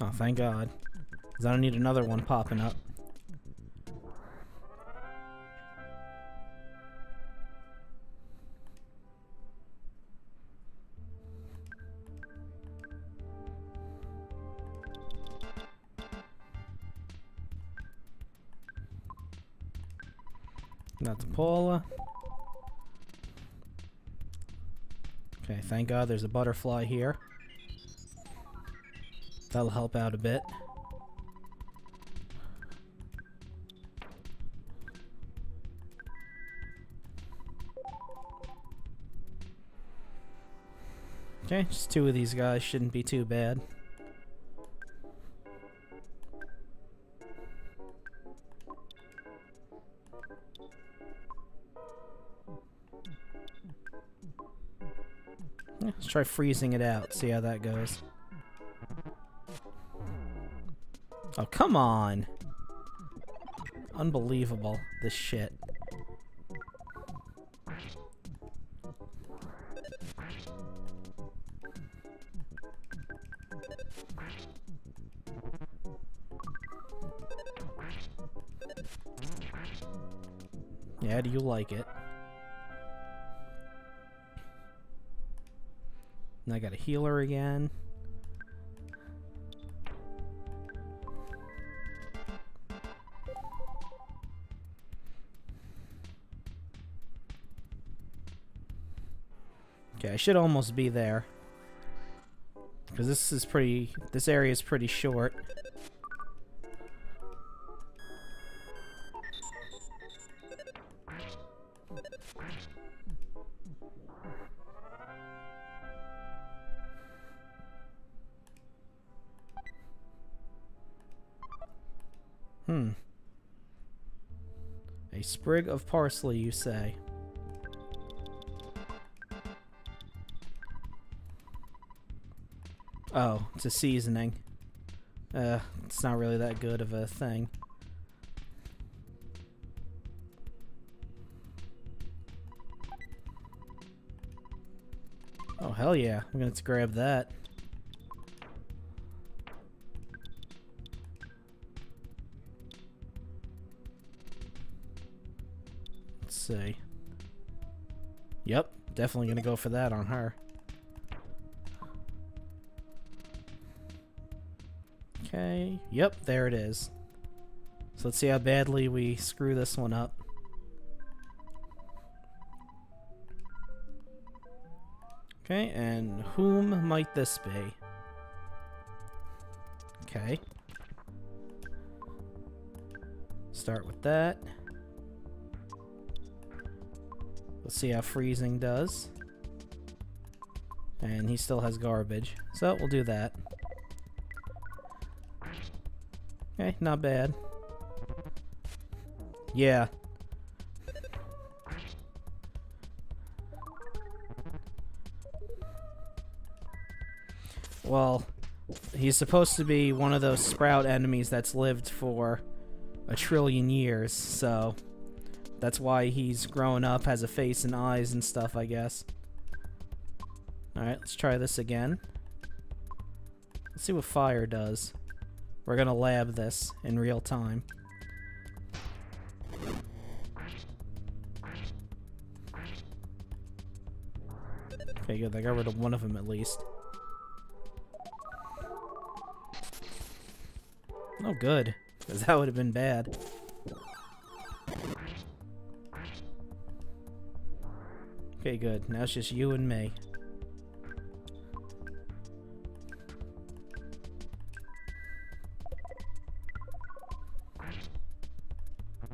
A: Oh, thank God. 'Cause I don't need another one popping up. That's Paula. Okay, thank God there's a butterfly here. That'll help out a bit. Okay, just 2 of these guys shouldn't be too bad. Yeah, let's try freezing it out, see how that goes. Oh, come on! Unbelievable, this shit. Yeah, do you like it? And I got a healer again. Okay, I should almost be there. Because this area is pretty short. A sprig of parsley, you say? Oh, it's a seasoning. It's not really that good of a thing. Oh, hell yeah. I'm gonna have to grab that. Let's see. Yep, definitely gonna go for that on her. Okay, yep, there it is. So let's see how badly we screw this one up. Okay, and whom might this be? Okay. Start with that. Let's see how freezing does. And he still has garbage, so we'll do that. Okay, not bad. Yeah. Well, he's supposed to be one of those sprout enemies that's lived for 1 trillion years, so that's why he's grown up, has a face and eyes and stuff, I guess. Alright, let's try this again. Let's see what fire does. We're gonna lab this in real time. Okay, good. I got rid of one of them at least. Oh, good. Because that would have been bad. Okay, good. Now it's just you and me.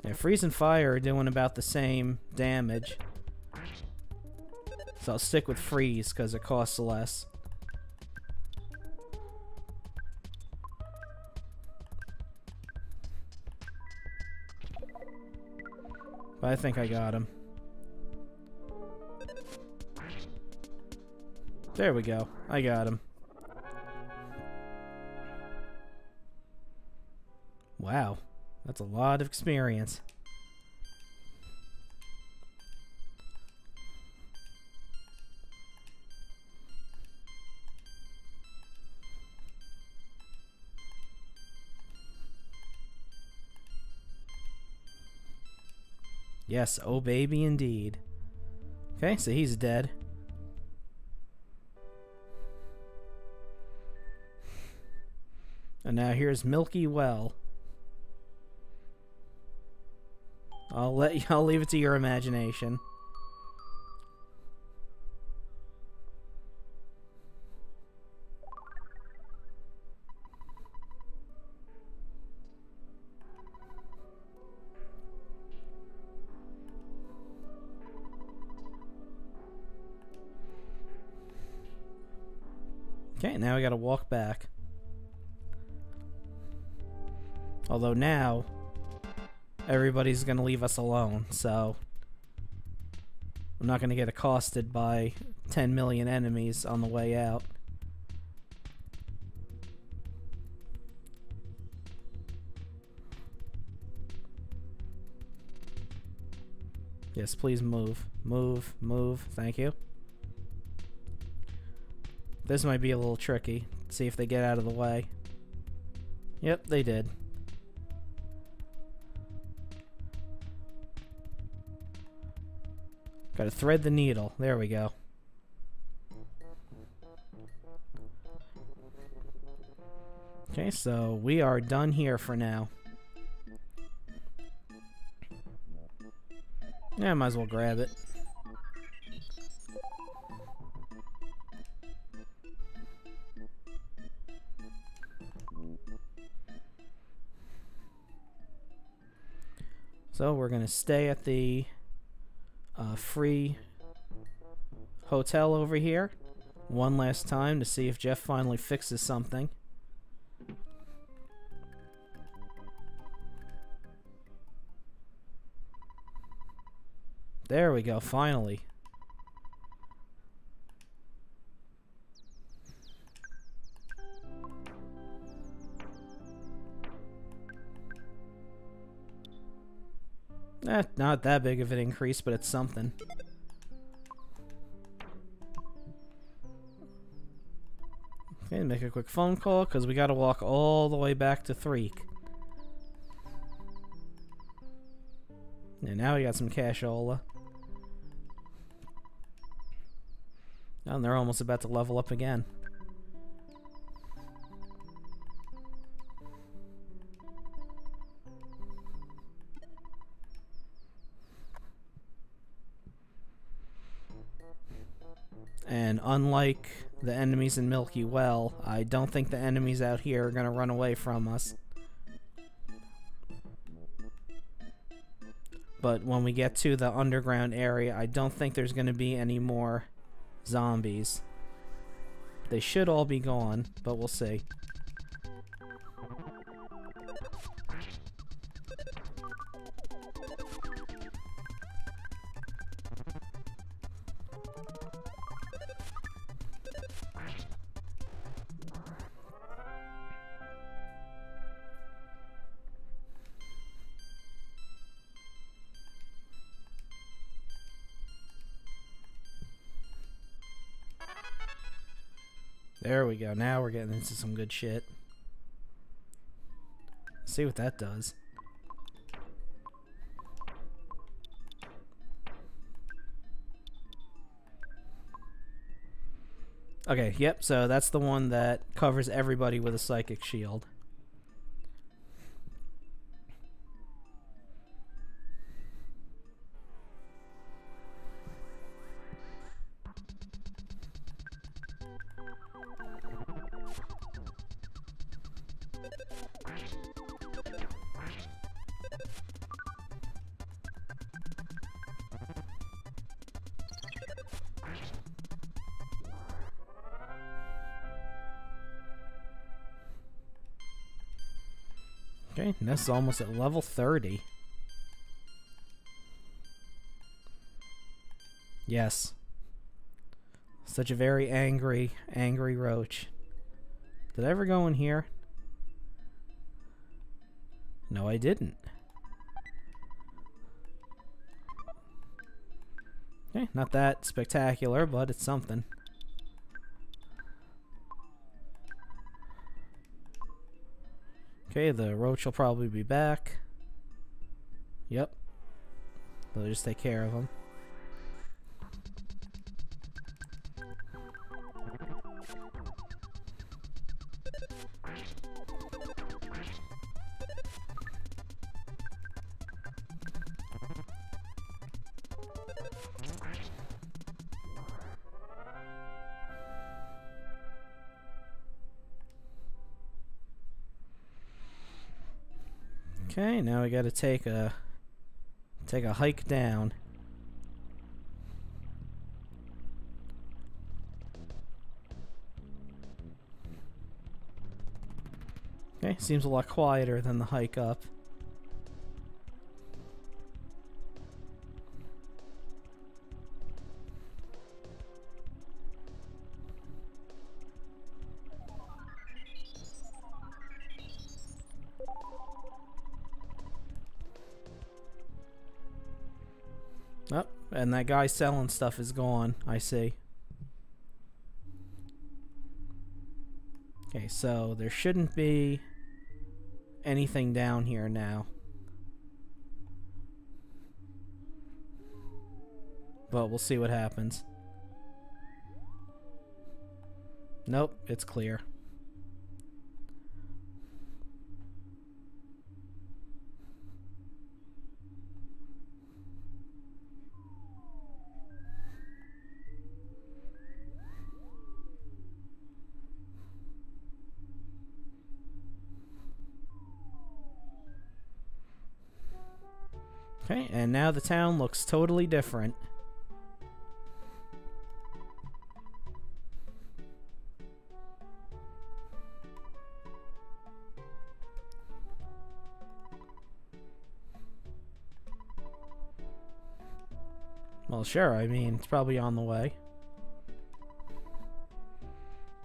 A: Yeah, freeze and fire are doing about the same damage. So I'll stick with freeze because it costs less. But I think I got him. There we go. I got him. Wow. That's a lot of experience. Yes, oh baby indeed. Okay, so he's dead. And now here's Milky Well. I'll leave it to your imagination. Okay, now we gotta walk back. Although now, everybody's gonna leave us alone, so I'm not gonna get accosted by 10 million enemies on the way out. Yes, please move. Move, move, thank you. This might be a little tricky. See if they get out of the way. Yep, they did. Gotta thread the needle. There we go. Okay, so we are done here for now. Yeah, might as well grab it. So we're gonna stay at the free hotel over here one last time to see if Jeff finally fixes something. There we go, finally. Not that big of an increase, but it's something. Okay, make a quick phone call, because we gotta walk all the way back to Threek. And now we got some cashola. Oh, and they're almost about to level up again. And unlike the enemies in Milky Well, I don't think the enemies out here are going to run away from us. But when we get to the underground area, I don't think there's going to be any more zombies. They should all be gone, but we'll see. There we go. Now we're getting into some good shit. Let's see what that does. Okay, yep, so that's the one that covers everybody with a psychic shield. Okay, and this is almost at level 30. Yes. Such a very angry roach. Did I ever go in here? No, I didn't. Okay, not that spectacular, but it's something. Okay, the roach will probably be back. Yep. They'll just take care of them. Okay, now we gotta take a hike down. Okay, seems a lot quieter than the hike up. Oh, and that guy selling stuff is gone, I see. Okay, so there shouldn't be anything down here now. But we'll see what happens. Nope, it's clear. Okay, and now the town looks totally different. Well, sure, I mean, it's probably on the way.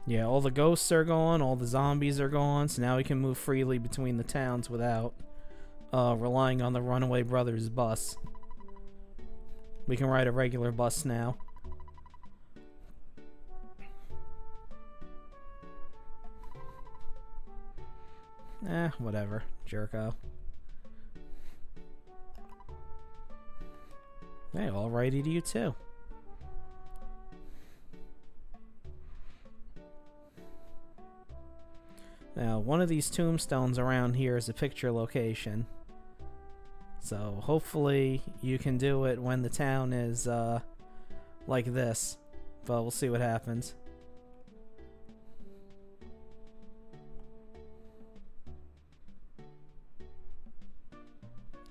A: Yeah, all the ghosts are gone, all the zombies are gone, so now we can move freely between the towns without relying on the Runaway Brothers bus. We can ride a regular bus now. Whatever, jerko. Hey, alrighty to you too. Now, one of these tombstones around here is a picture location. So, hopefully you can do it when the town is, like this. But we'll see what happens.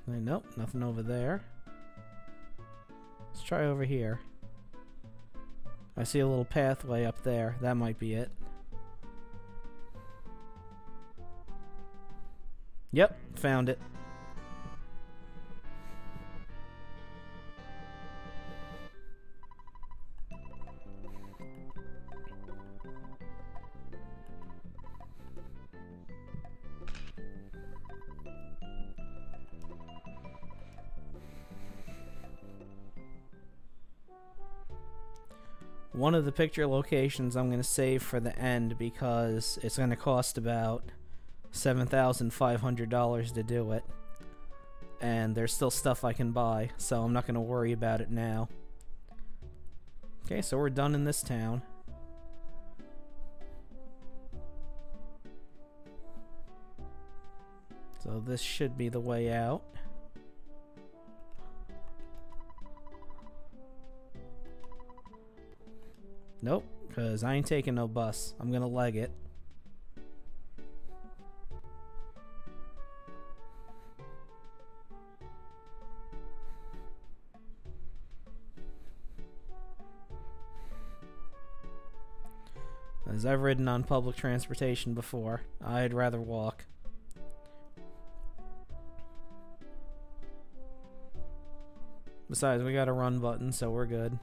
A: Nope, nothing over there. Let's try over here. I see a little pathway up there. That might be it. Yep, found it. One of the picture locations I'm going to save for the end because it's going to cost about $7,500 to do it. And there's still stuff I can buy, so I'm not going to worry about it now. Okay, so we're done in this town. So this should be the way out. Nope, because I ain't taking no bus. I'm gonna leg it. As I've ridden on public transportation before, I'd rather walk. Besides, we got a run button, so we're good.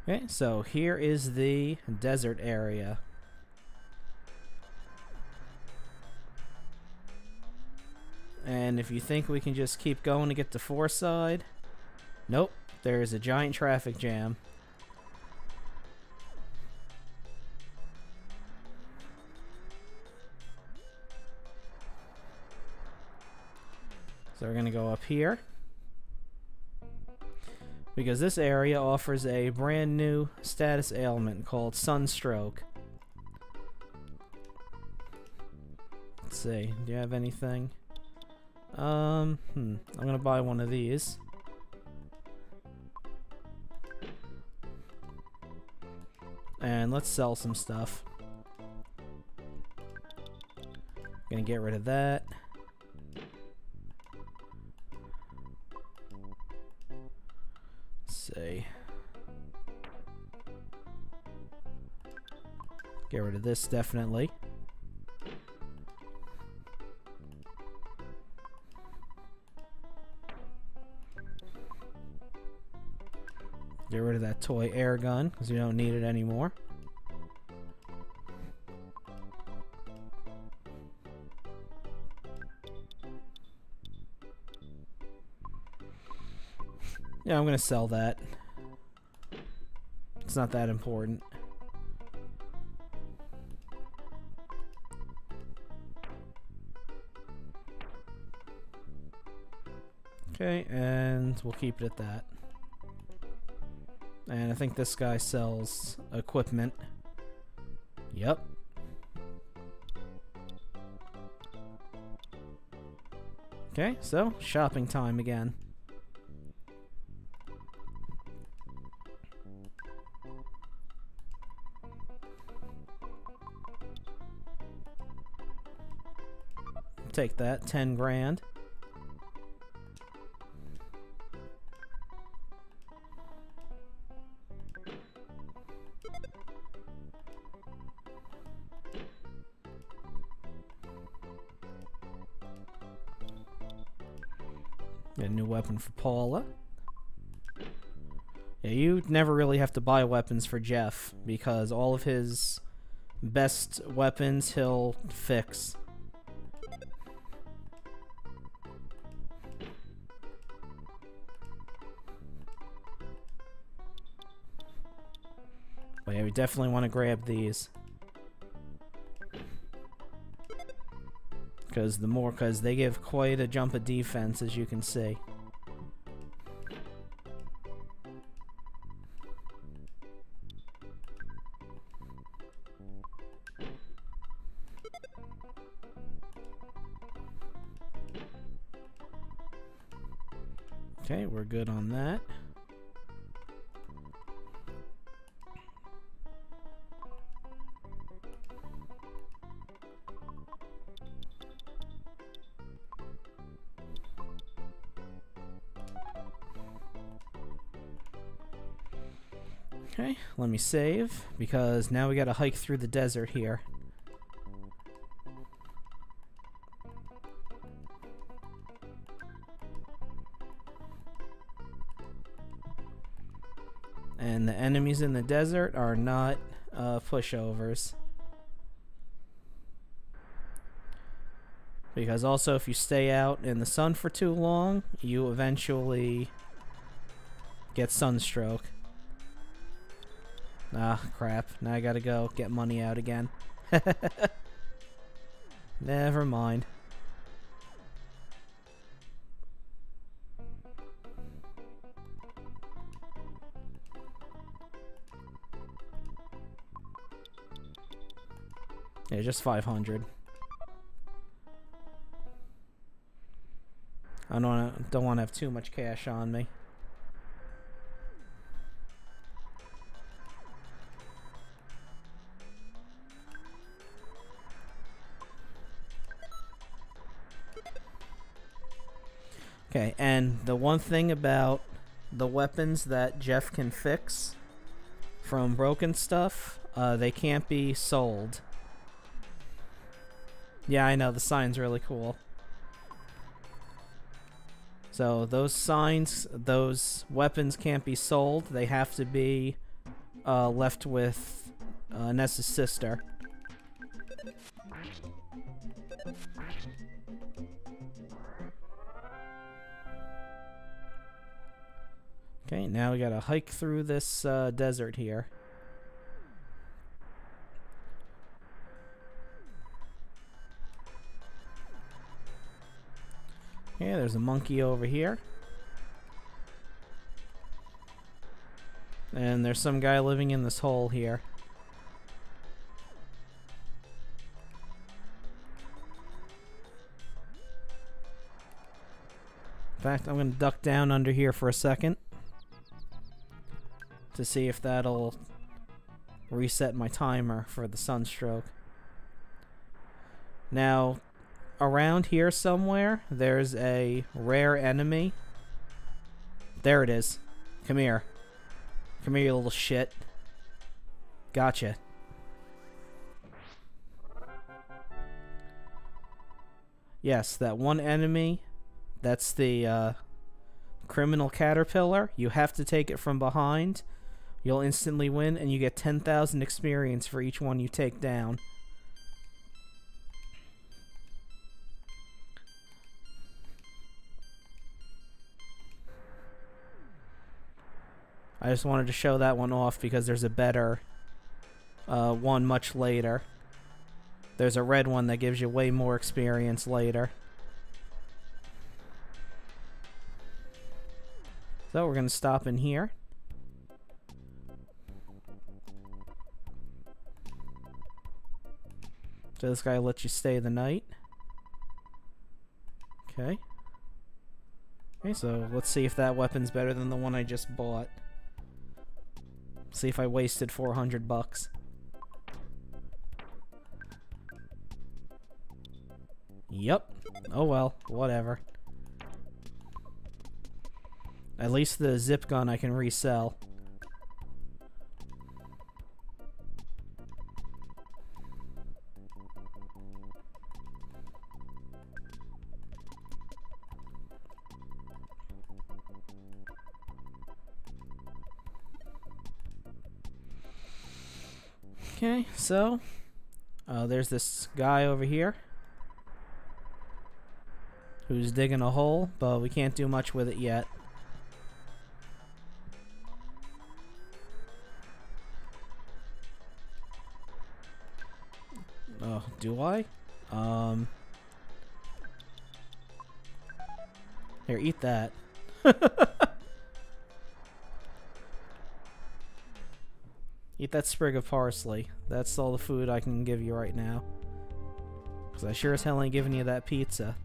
A: Okay, so here is the desert area. And if you think we can just keep going to get to Fourside, nope, there is a giant traffic jam. So we're gonna go up here, because this area offers a brand new status ailment called sunstroke. Let's see, do you have anything? I'm gonna buy one of these. And let's sell some stuff. Gonna get rid of that. Let's see. Get rid of this, definitely. Get rid of that toy air gun, because you don't need it anymore. Yeah, I'm gonna sell that. It's not that important. Okay, and we'll keep it at that. And I think this guy sells equipment. Yep. Okay, so shopping time again. Take that, 10 grand. Get a new weapon for Paula. Yeah, you never really have to buy weapons for Jeff, because all of his best weapons he'll fix. But yeah, we definitely want to grab these. Because they give quite a jump of defense, as you can see. Okay, we're good on that. Okay, let me save, because now we gotta hike through the desert here. And the enemies in the desert are not pushovers. Because also, if you stay out in the sun for too long, you eventually get sunstroke. Ah, crap. Now I gotta go get money out again. Never mind. Yeah, just 500. I don't want to have too much cash on me. Okay, and the one thing about the weapons that Jeff can fix from broken stuff, they can't be sold. Yeah, I know, the sign's really cool. So those signs, those weapons can't be sold. They have to be left with Ness's sister. Okay, now we gotta hike through this desert here. Okay, there's a monkey over here. And there's some guy living in this hole here. In fact, I'm going to duck down under here for a second to see if that'll reset my timer for the sunstroke. Now, around here somewhere, there's a rare enemy. There it is. Come here. Come here, you little shit. Gotcha. Yes, that one enemy, that's the criminal caterpillar. You have to take it from behind. You'll instantly win, and you get 10,000 experience for each one you take down. I just wanted to show that one off because there's a better one much later. There's a red one that gives you way more experience later. So we're going to stop in here. So this guy lets you stay the night. Okay. Okay, so let's see if that weapon's better than the one I just bought. See if I wasted 400 bucks. Yep. Oh well, whatever. At least the zip gun I can resell. Okay, so there's this guy over here who's digging a hole, but we can't do much with it yet. Oh, do I? Here, eat that. Eat that sprig of parsley. That's all the food I can give you right now. Because I sure as hell ain't giving you that pizza.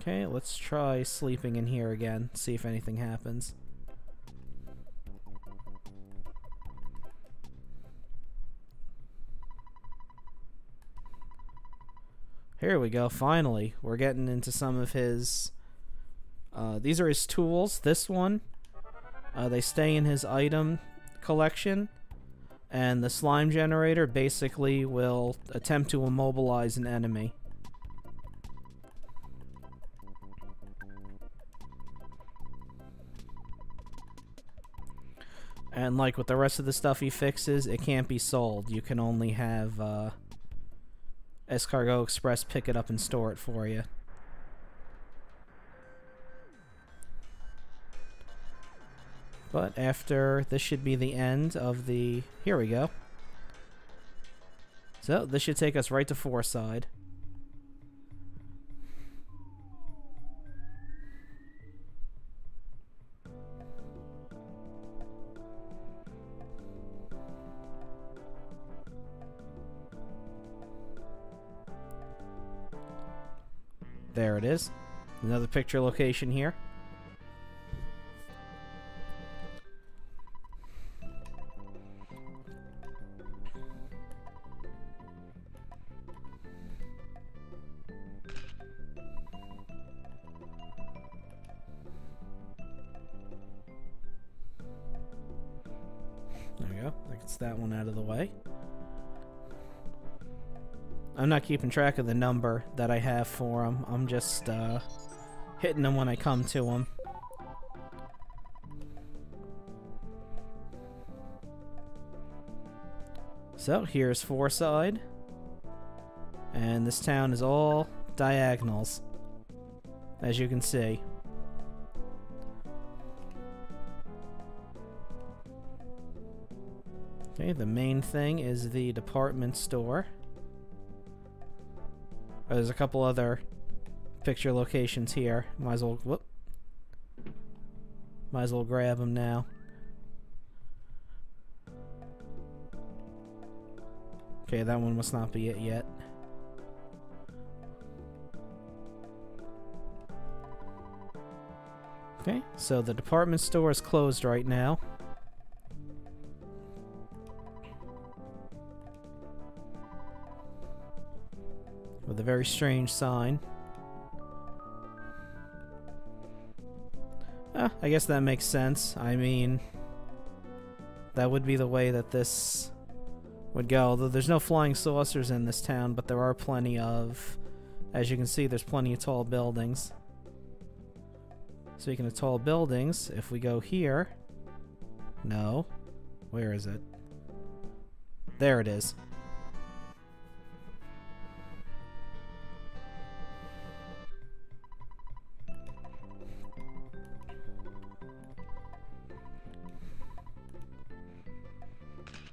A: Okay, let's try sleeping in here again. See if anything happens. Here we go, finally. We're getting into some of his... these are his tools. This one, they stay in his item collection. And the slime generator basically will attempt to immobilize an enemy. And like with the rest of the stuff he fixes, it can't be sold. You can only have Escargot Express pick it up and store it for you. But after, this should be the end of the... Here we go. So, this should take us right to Fourside. There it is. Another picture location here. There we go. That gets that one out of the way. I'm not keeping track of the number that I have for them. I'm just hitting them when I come to them. So here's Fourside. And this town is all diagonals, as you can see. Okay, the main thing is the department store. Oh, there's a couple other picture locations here. Might as well, might as well grab them now. Okay, that one must not be it yet. Okay, so the department store is closed right now. With a very strange sign. I guess that makes sense. I mean, that would be the way that this would go. Although there's no flying saucers in this town, but there are plenty of, as you can see, there's plenty of tall buildings. Speaking of tall buildings, if we go here... No. Where is it? There it is.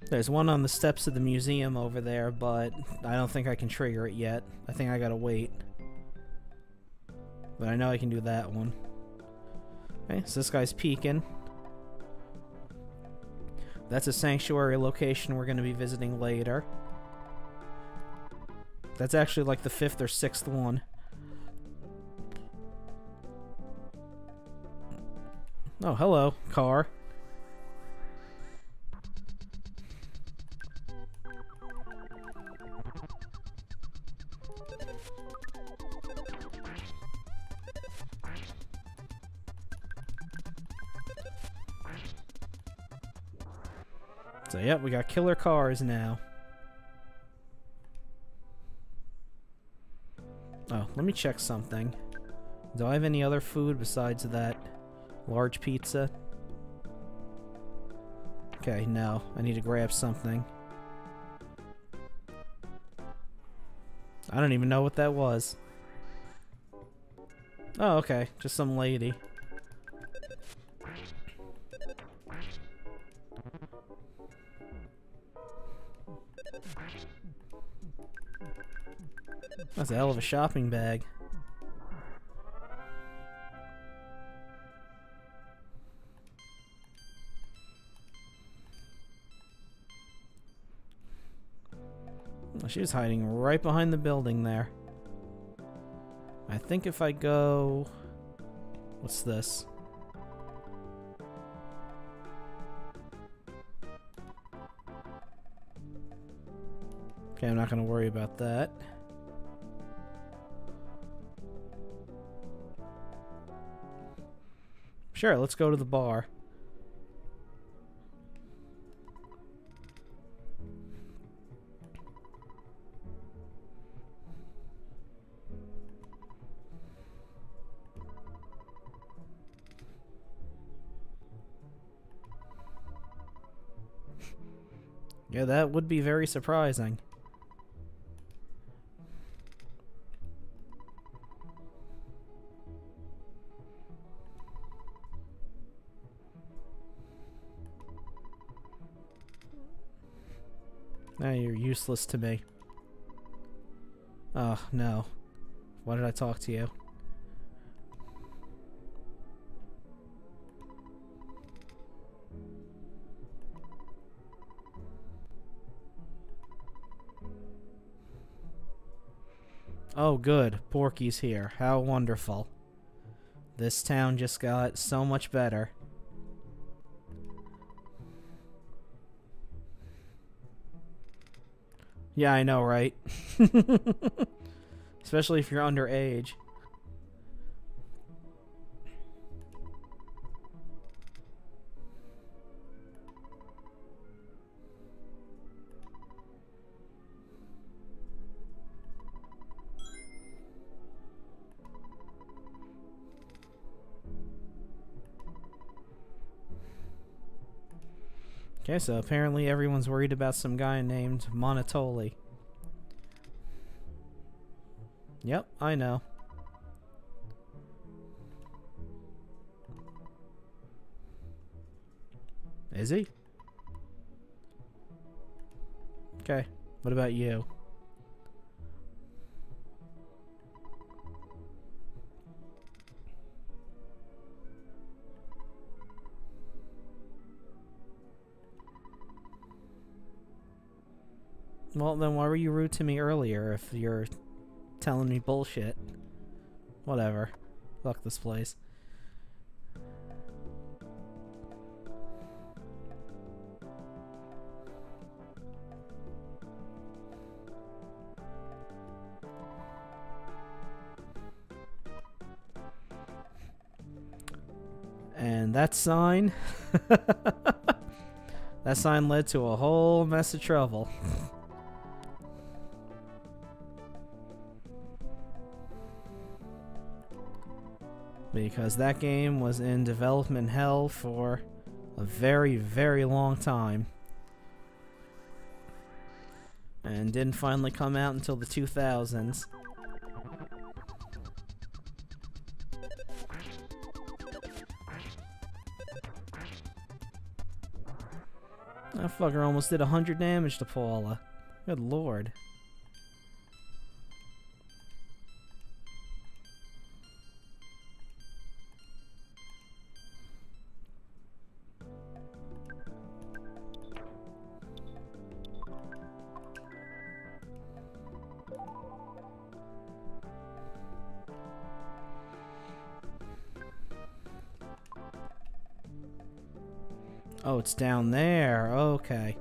A: There's one on the steps of the museum over there, but I don't think I can trigger it yet. I think I gotta wait. But I know I can do that one. Okay, so this guy's peeking. That's a sanctuary location we're gonna be visiting later. That's actually like the 5th or 6th one. Oh, hello, car. So, yep, we got killer cars now. Oh, let me check something. Do I have any other food besides that large pizza? Okay, no. I need to grab something. I don't even know what that was. Oh, okay. Just some lady. That's a hell of a shopping bag. Oh, she was hiding right behind the building there. I think if I go... What's this? Okay, I'm not going to worry about that. Sure, let's go to the bar. Yeah, that would be very surprising. Now you're useless to me. Oh, no. Why did I talk to you? Oh, good. Porky's here. How wonderful. This town just got so much better. Yeah, I know, right? Especially if you're underage. Okay, so apparently everyone's worried about some guy named Monotoli. Yep, I know. Is he? Okay, what about you? Well, then why were you rude to me earlier if you're telling me bullshit? Whatever. Fuck this place. And that sign... that sign led to a whole mess of trouble. Because that game was in development hell for a very, very long time. And didn't finally come out until the 2000s. That fucker almost did 100 damage to Paula. Good lord. Oh, it's down there. Okay.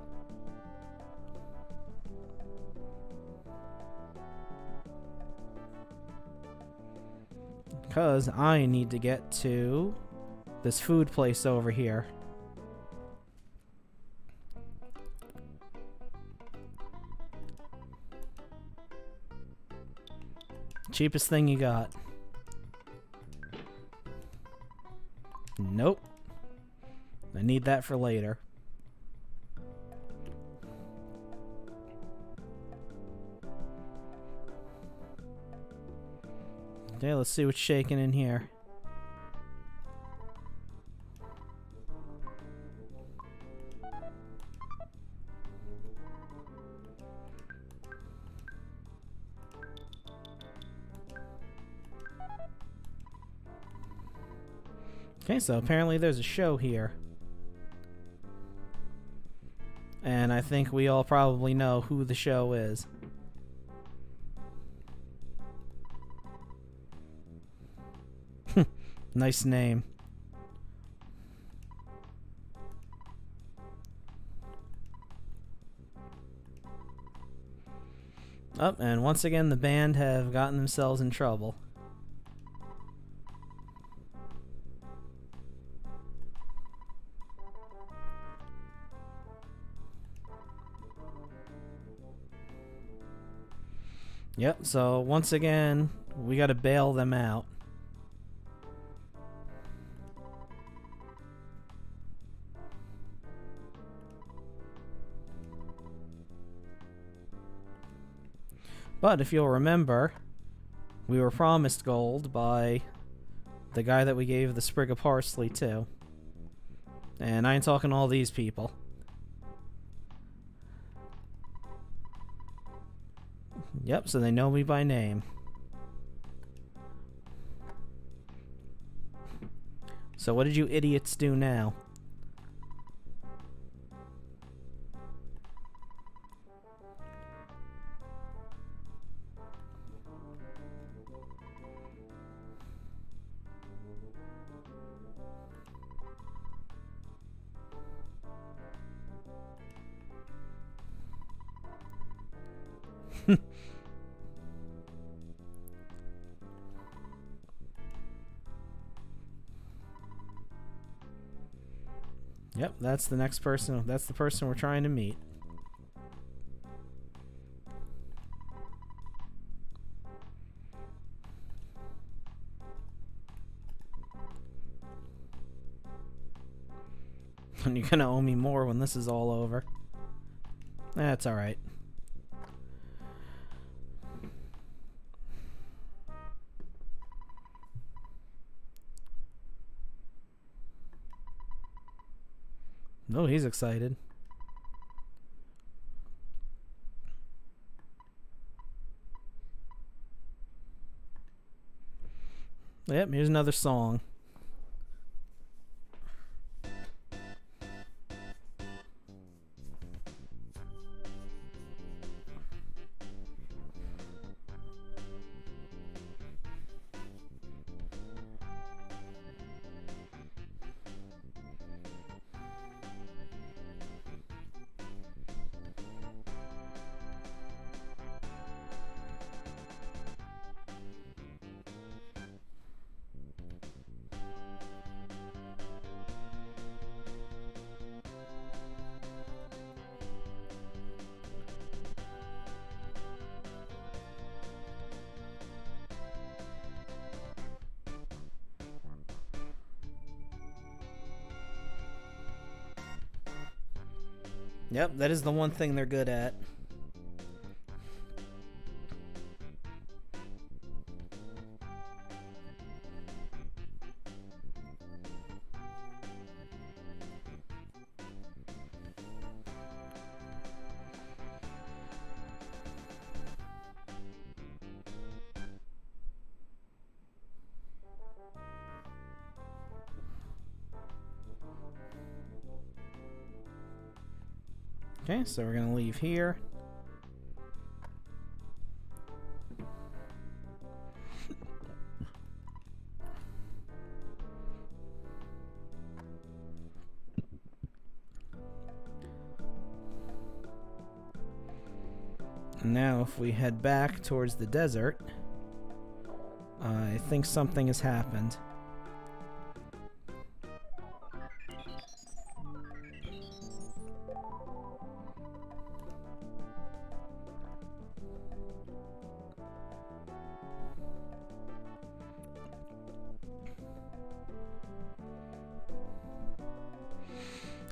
A: Because I need to get to this food place over here. Cheapest thing you got. Nope. I need that for later. Okay, let's see what's shaking in here. Okay, so apparently there's a show here. And I think we all probably know who the show is. Nice name. Oh, and once again the band have gotten themselves in trouble. Yep, so once again, we gotta bail them out. But if you'll remember, we were promised gold by the guy that we gave the sprig of parsley to. And I ain't talking all these people. Yep, so they know me by name. So what did you idiots do now? Yep, that's the next person. That's the person we're trying to meet. And you're gonna owe me more when this is all over. That's alright. Oh, he's excited. Yep, here's another song. Yep, that is the one thing they're good at. Okay, so we're gonna leave here. Now if we head back towards the desert, I think something has happened.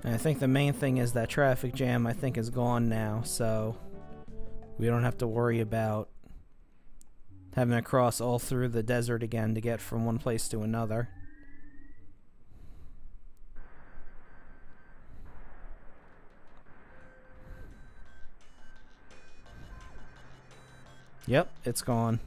A: And I think the main thing is that traffic jam, I think, is gone now, so we don't have to worry about having to cross all through the desert again to get from one place to another. Yep, it's gone.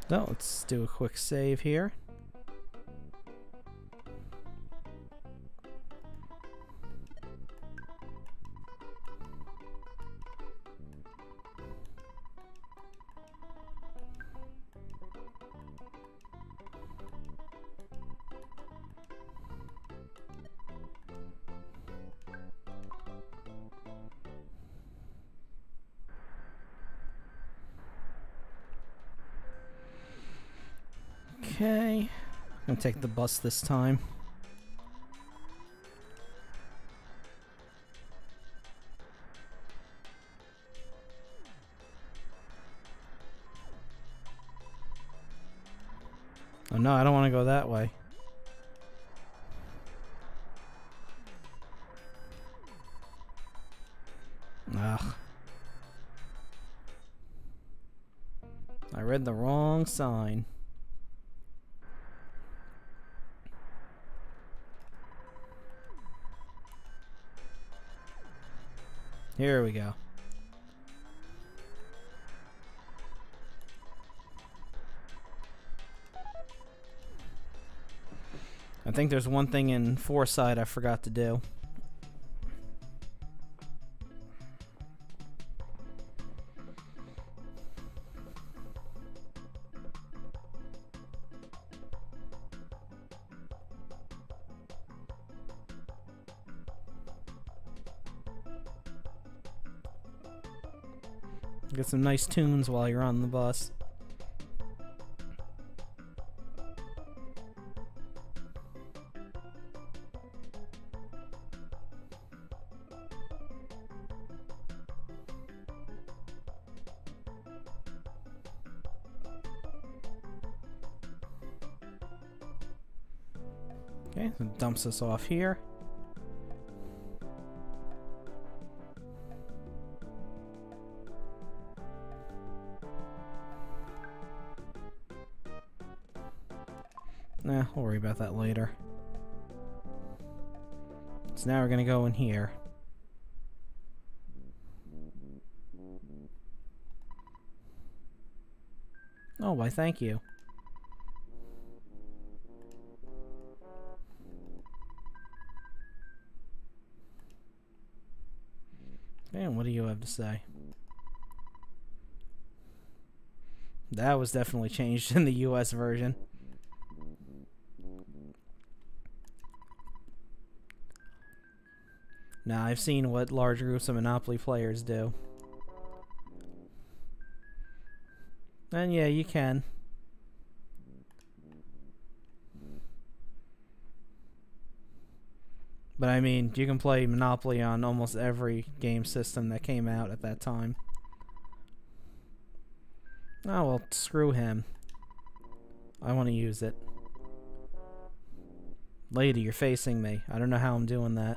A: So let's do a quick save here. Okay, I'm gonna take the bus this time. Oh no, I don't want to go that way. Ugh. I read the wrong sign. Here we go. I think there's one thing in Foresight I forgot to do. Get some nice tunes while you're on the bus. Okay, so it dumps us off here. Nah, we'll worry about that later. So now we're gonna go in here. Oh, why thank you. And what do you have to say? That was definitely changed in the US version. Now, I've seen what large groups of Monopoly players do. And yeah, you can. But I mean, you can play Monopoly on almost every game system that came out at that time. Oh, well, screw him. I want to use it. Lady, you're facing me. I don't know how I'm doing that.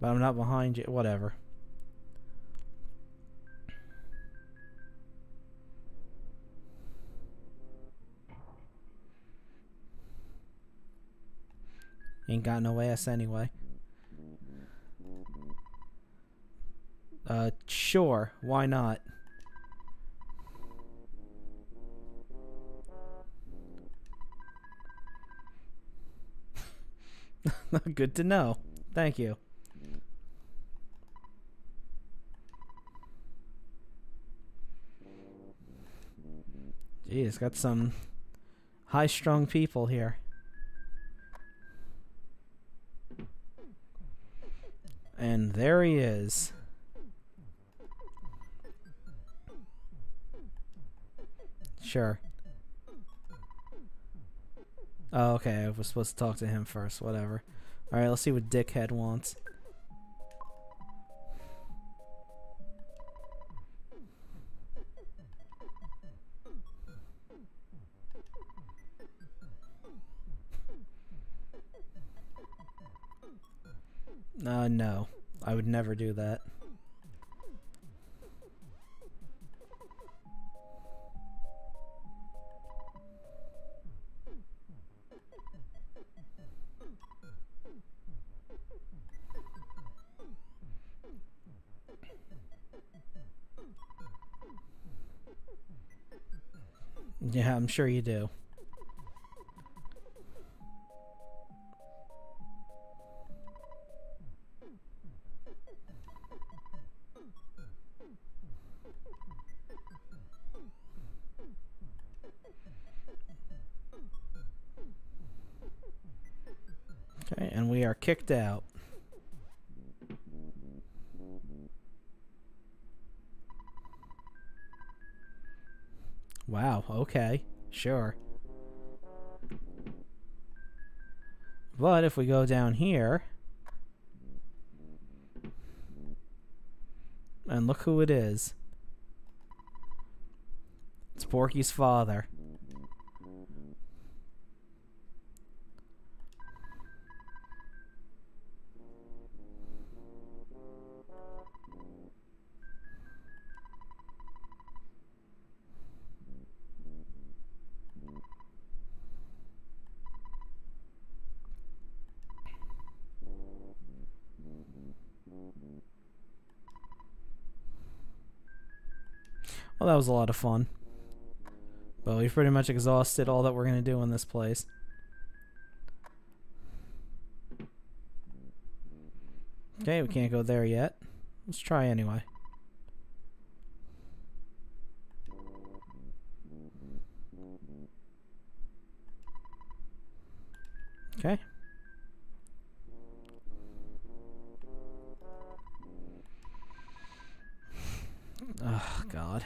A: But I'm not behind you. Whatever. Ain't got no ass anyway. Sure. Why not? Good to know. Thank you. Gee, it's got some high-strung people here. And there he is. Sure. Oh, okay. I was supposed to talk to him first. Whatever. Alright, let's see what Dickhead wants. No. I would never do that. Yeah, I'm sure you do. Okay, and we are kicked out. Wow, okay, sure. But if we go down here, and look who it is. It's Porky's father. Well, that was a lot of fun. But we've pretty much exhausted all that we're going to do in this place. Okay, we can't go there yet. Let's try anyway. Okay. Oh, God.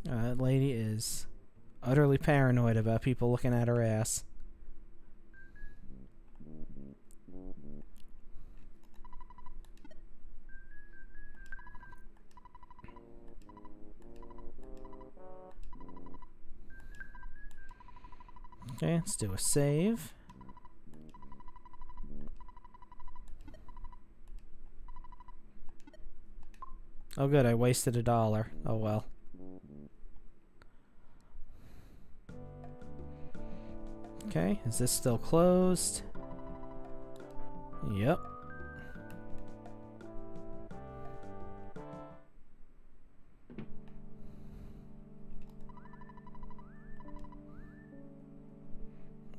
A: That lady is utterly paranoid about people looking at her ass. Okay, let's do a save. Oh good, I wasted $1. Oh well. Okay, is this still closed? Yep.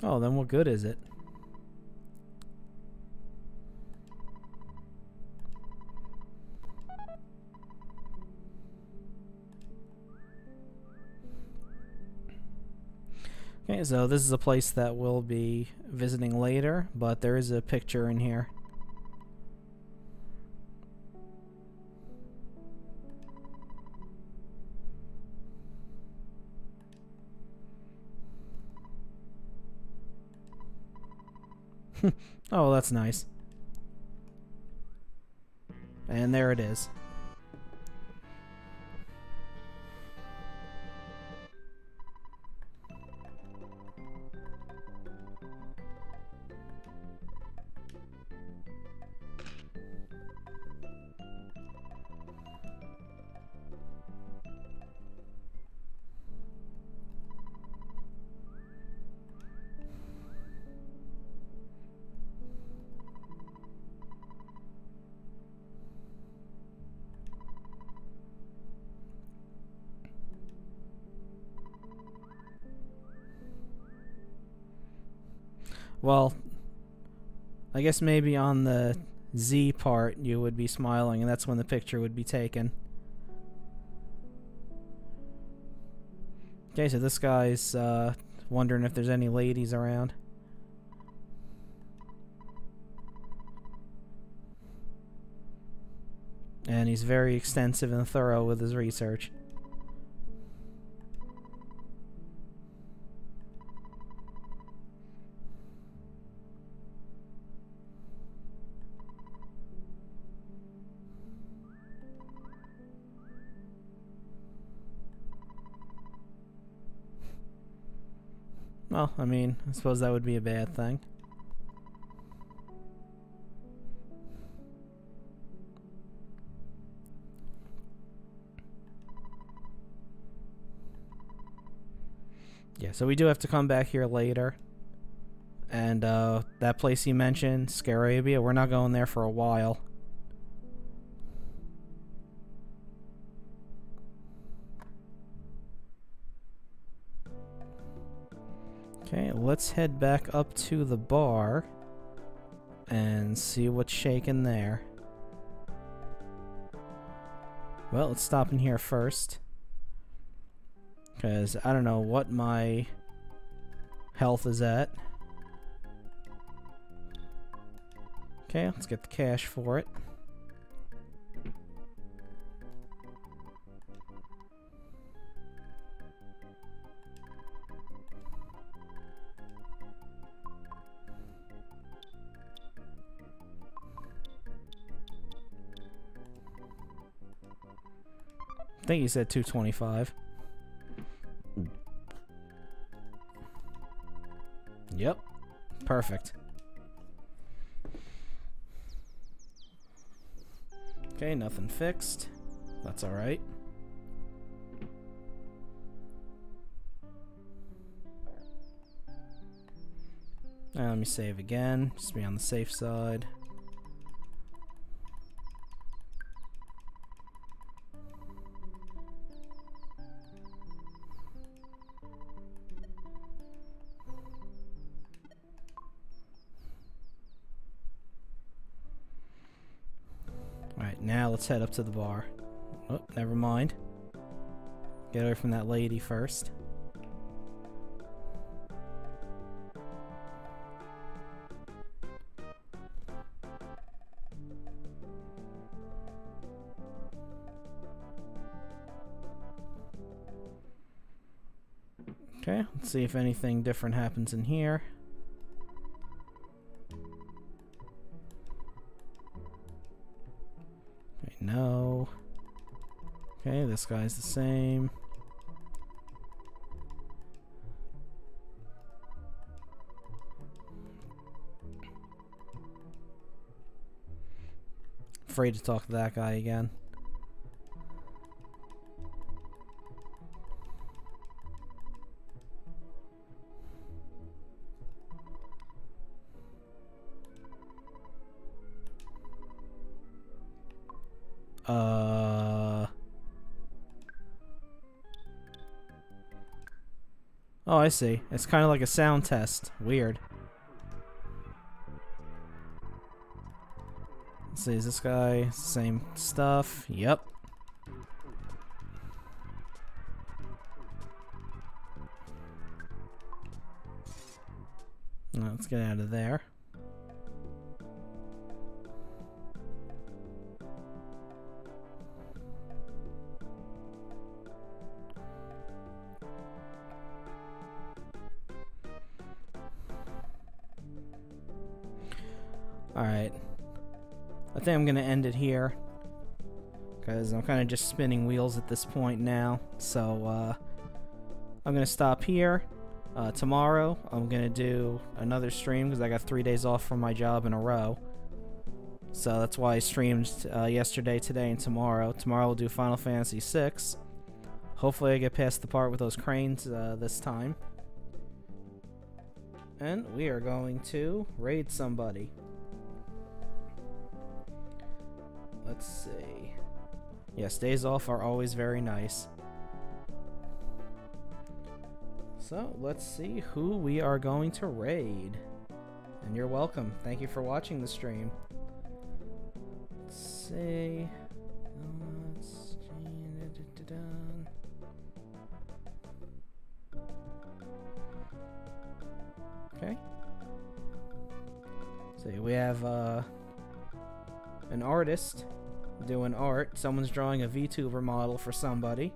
A: Oh, then what good is it? Okay, so this is a place that we'll be visiting later, but there is a picture in here. Oh, that's nice. And there it is. Well, I guess maybe on the Z part you would be smiling, and that's when the picture would be taken. Okay, so this guy's wondering if there's any ladies around. And he's very extensive and thorough with his research. Well, I mean, I suppose that would be a bad thing. Yeah, so we do have to come back here later. And that place you mentioned, Scarabia, we're not going there for a while. Okay, let's head back up to the bar and see what's shaking there. Well, let's stop in here first, because I don't know what my health is at. Okay, let's get the cash for it. I think he said 225. Yep. Perfect. Okay, nothing fixed. That's alright. Let me save again, just to be on the safe side. Alright, now let's head up to the bar. Oh, never mind. Get away from that lady first. Okay, let's see if anything different happens in here. Okay, no. Okay, this guy's the same. Afraid to talk to that guy again. Oh, I see. It's kind of like a sound test. Weird. Let's see, is this guy same stuff? Yep. Let's get out of there. Alright. I think I'm going to end it here, because I'm kind of just spinning wheels at this point now. So, I'm going to stop here. Tomorrow, I'm going to do another stream, because I got 3 days off from my job in a row. So that's why I streamed yesterday, today, and tomorrow. Tomorrow we'll do Final Fantasy VI. Hopefully I get past the part with those cranes this time. And we are going to raid somebody. Let's see. Yes, days off are always very nice. So, let's see who we are going to raid. And you're welcome. Thank you for watching the stream. Let's see. Okay. So we have an artist doing art. Someone's drawing a Vtuber model for somebody.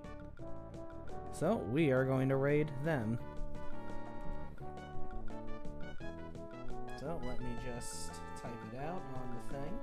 A: So we are going to raid them. So let me just type it out on the thing.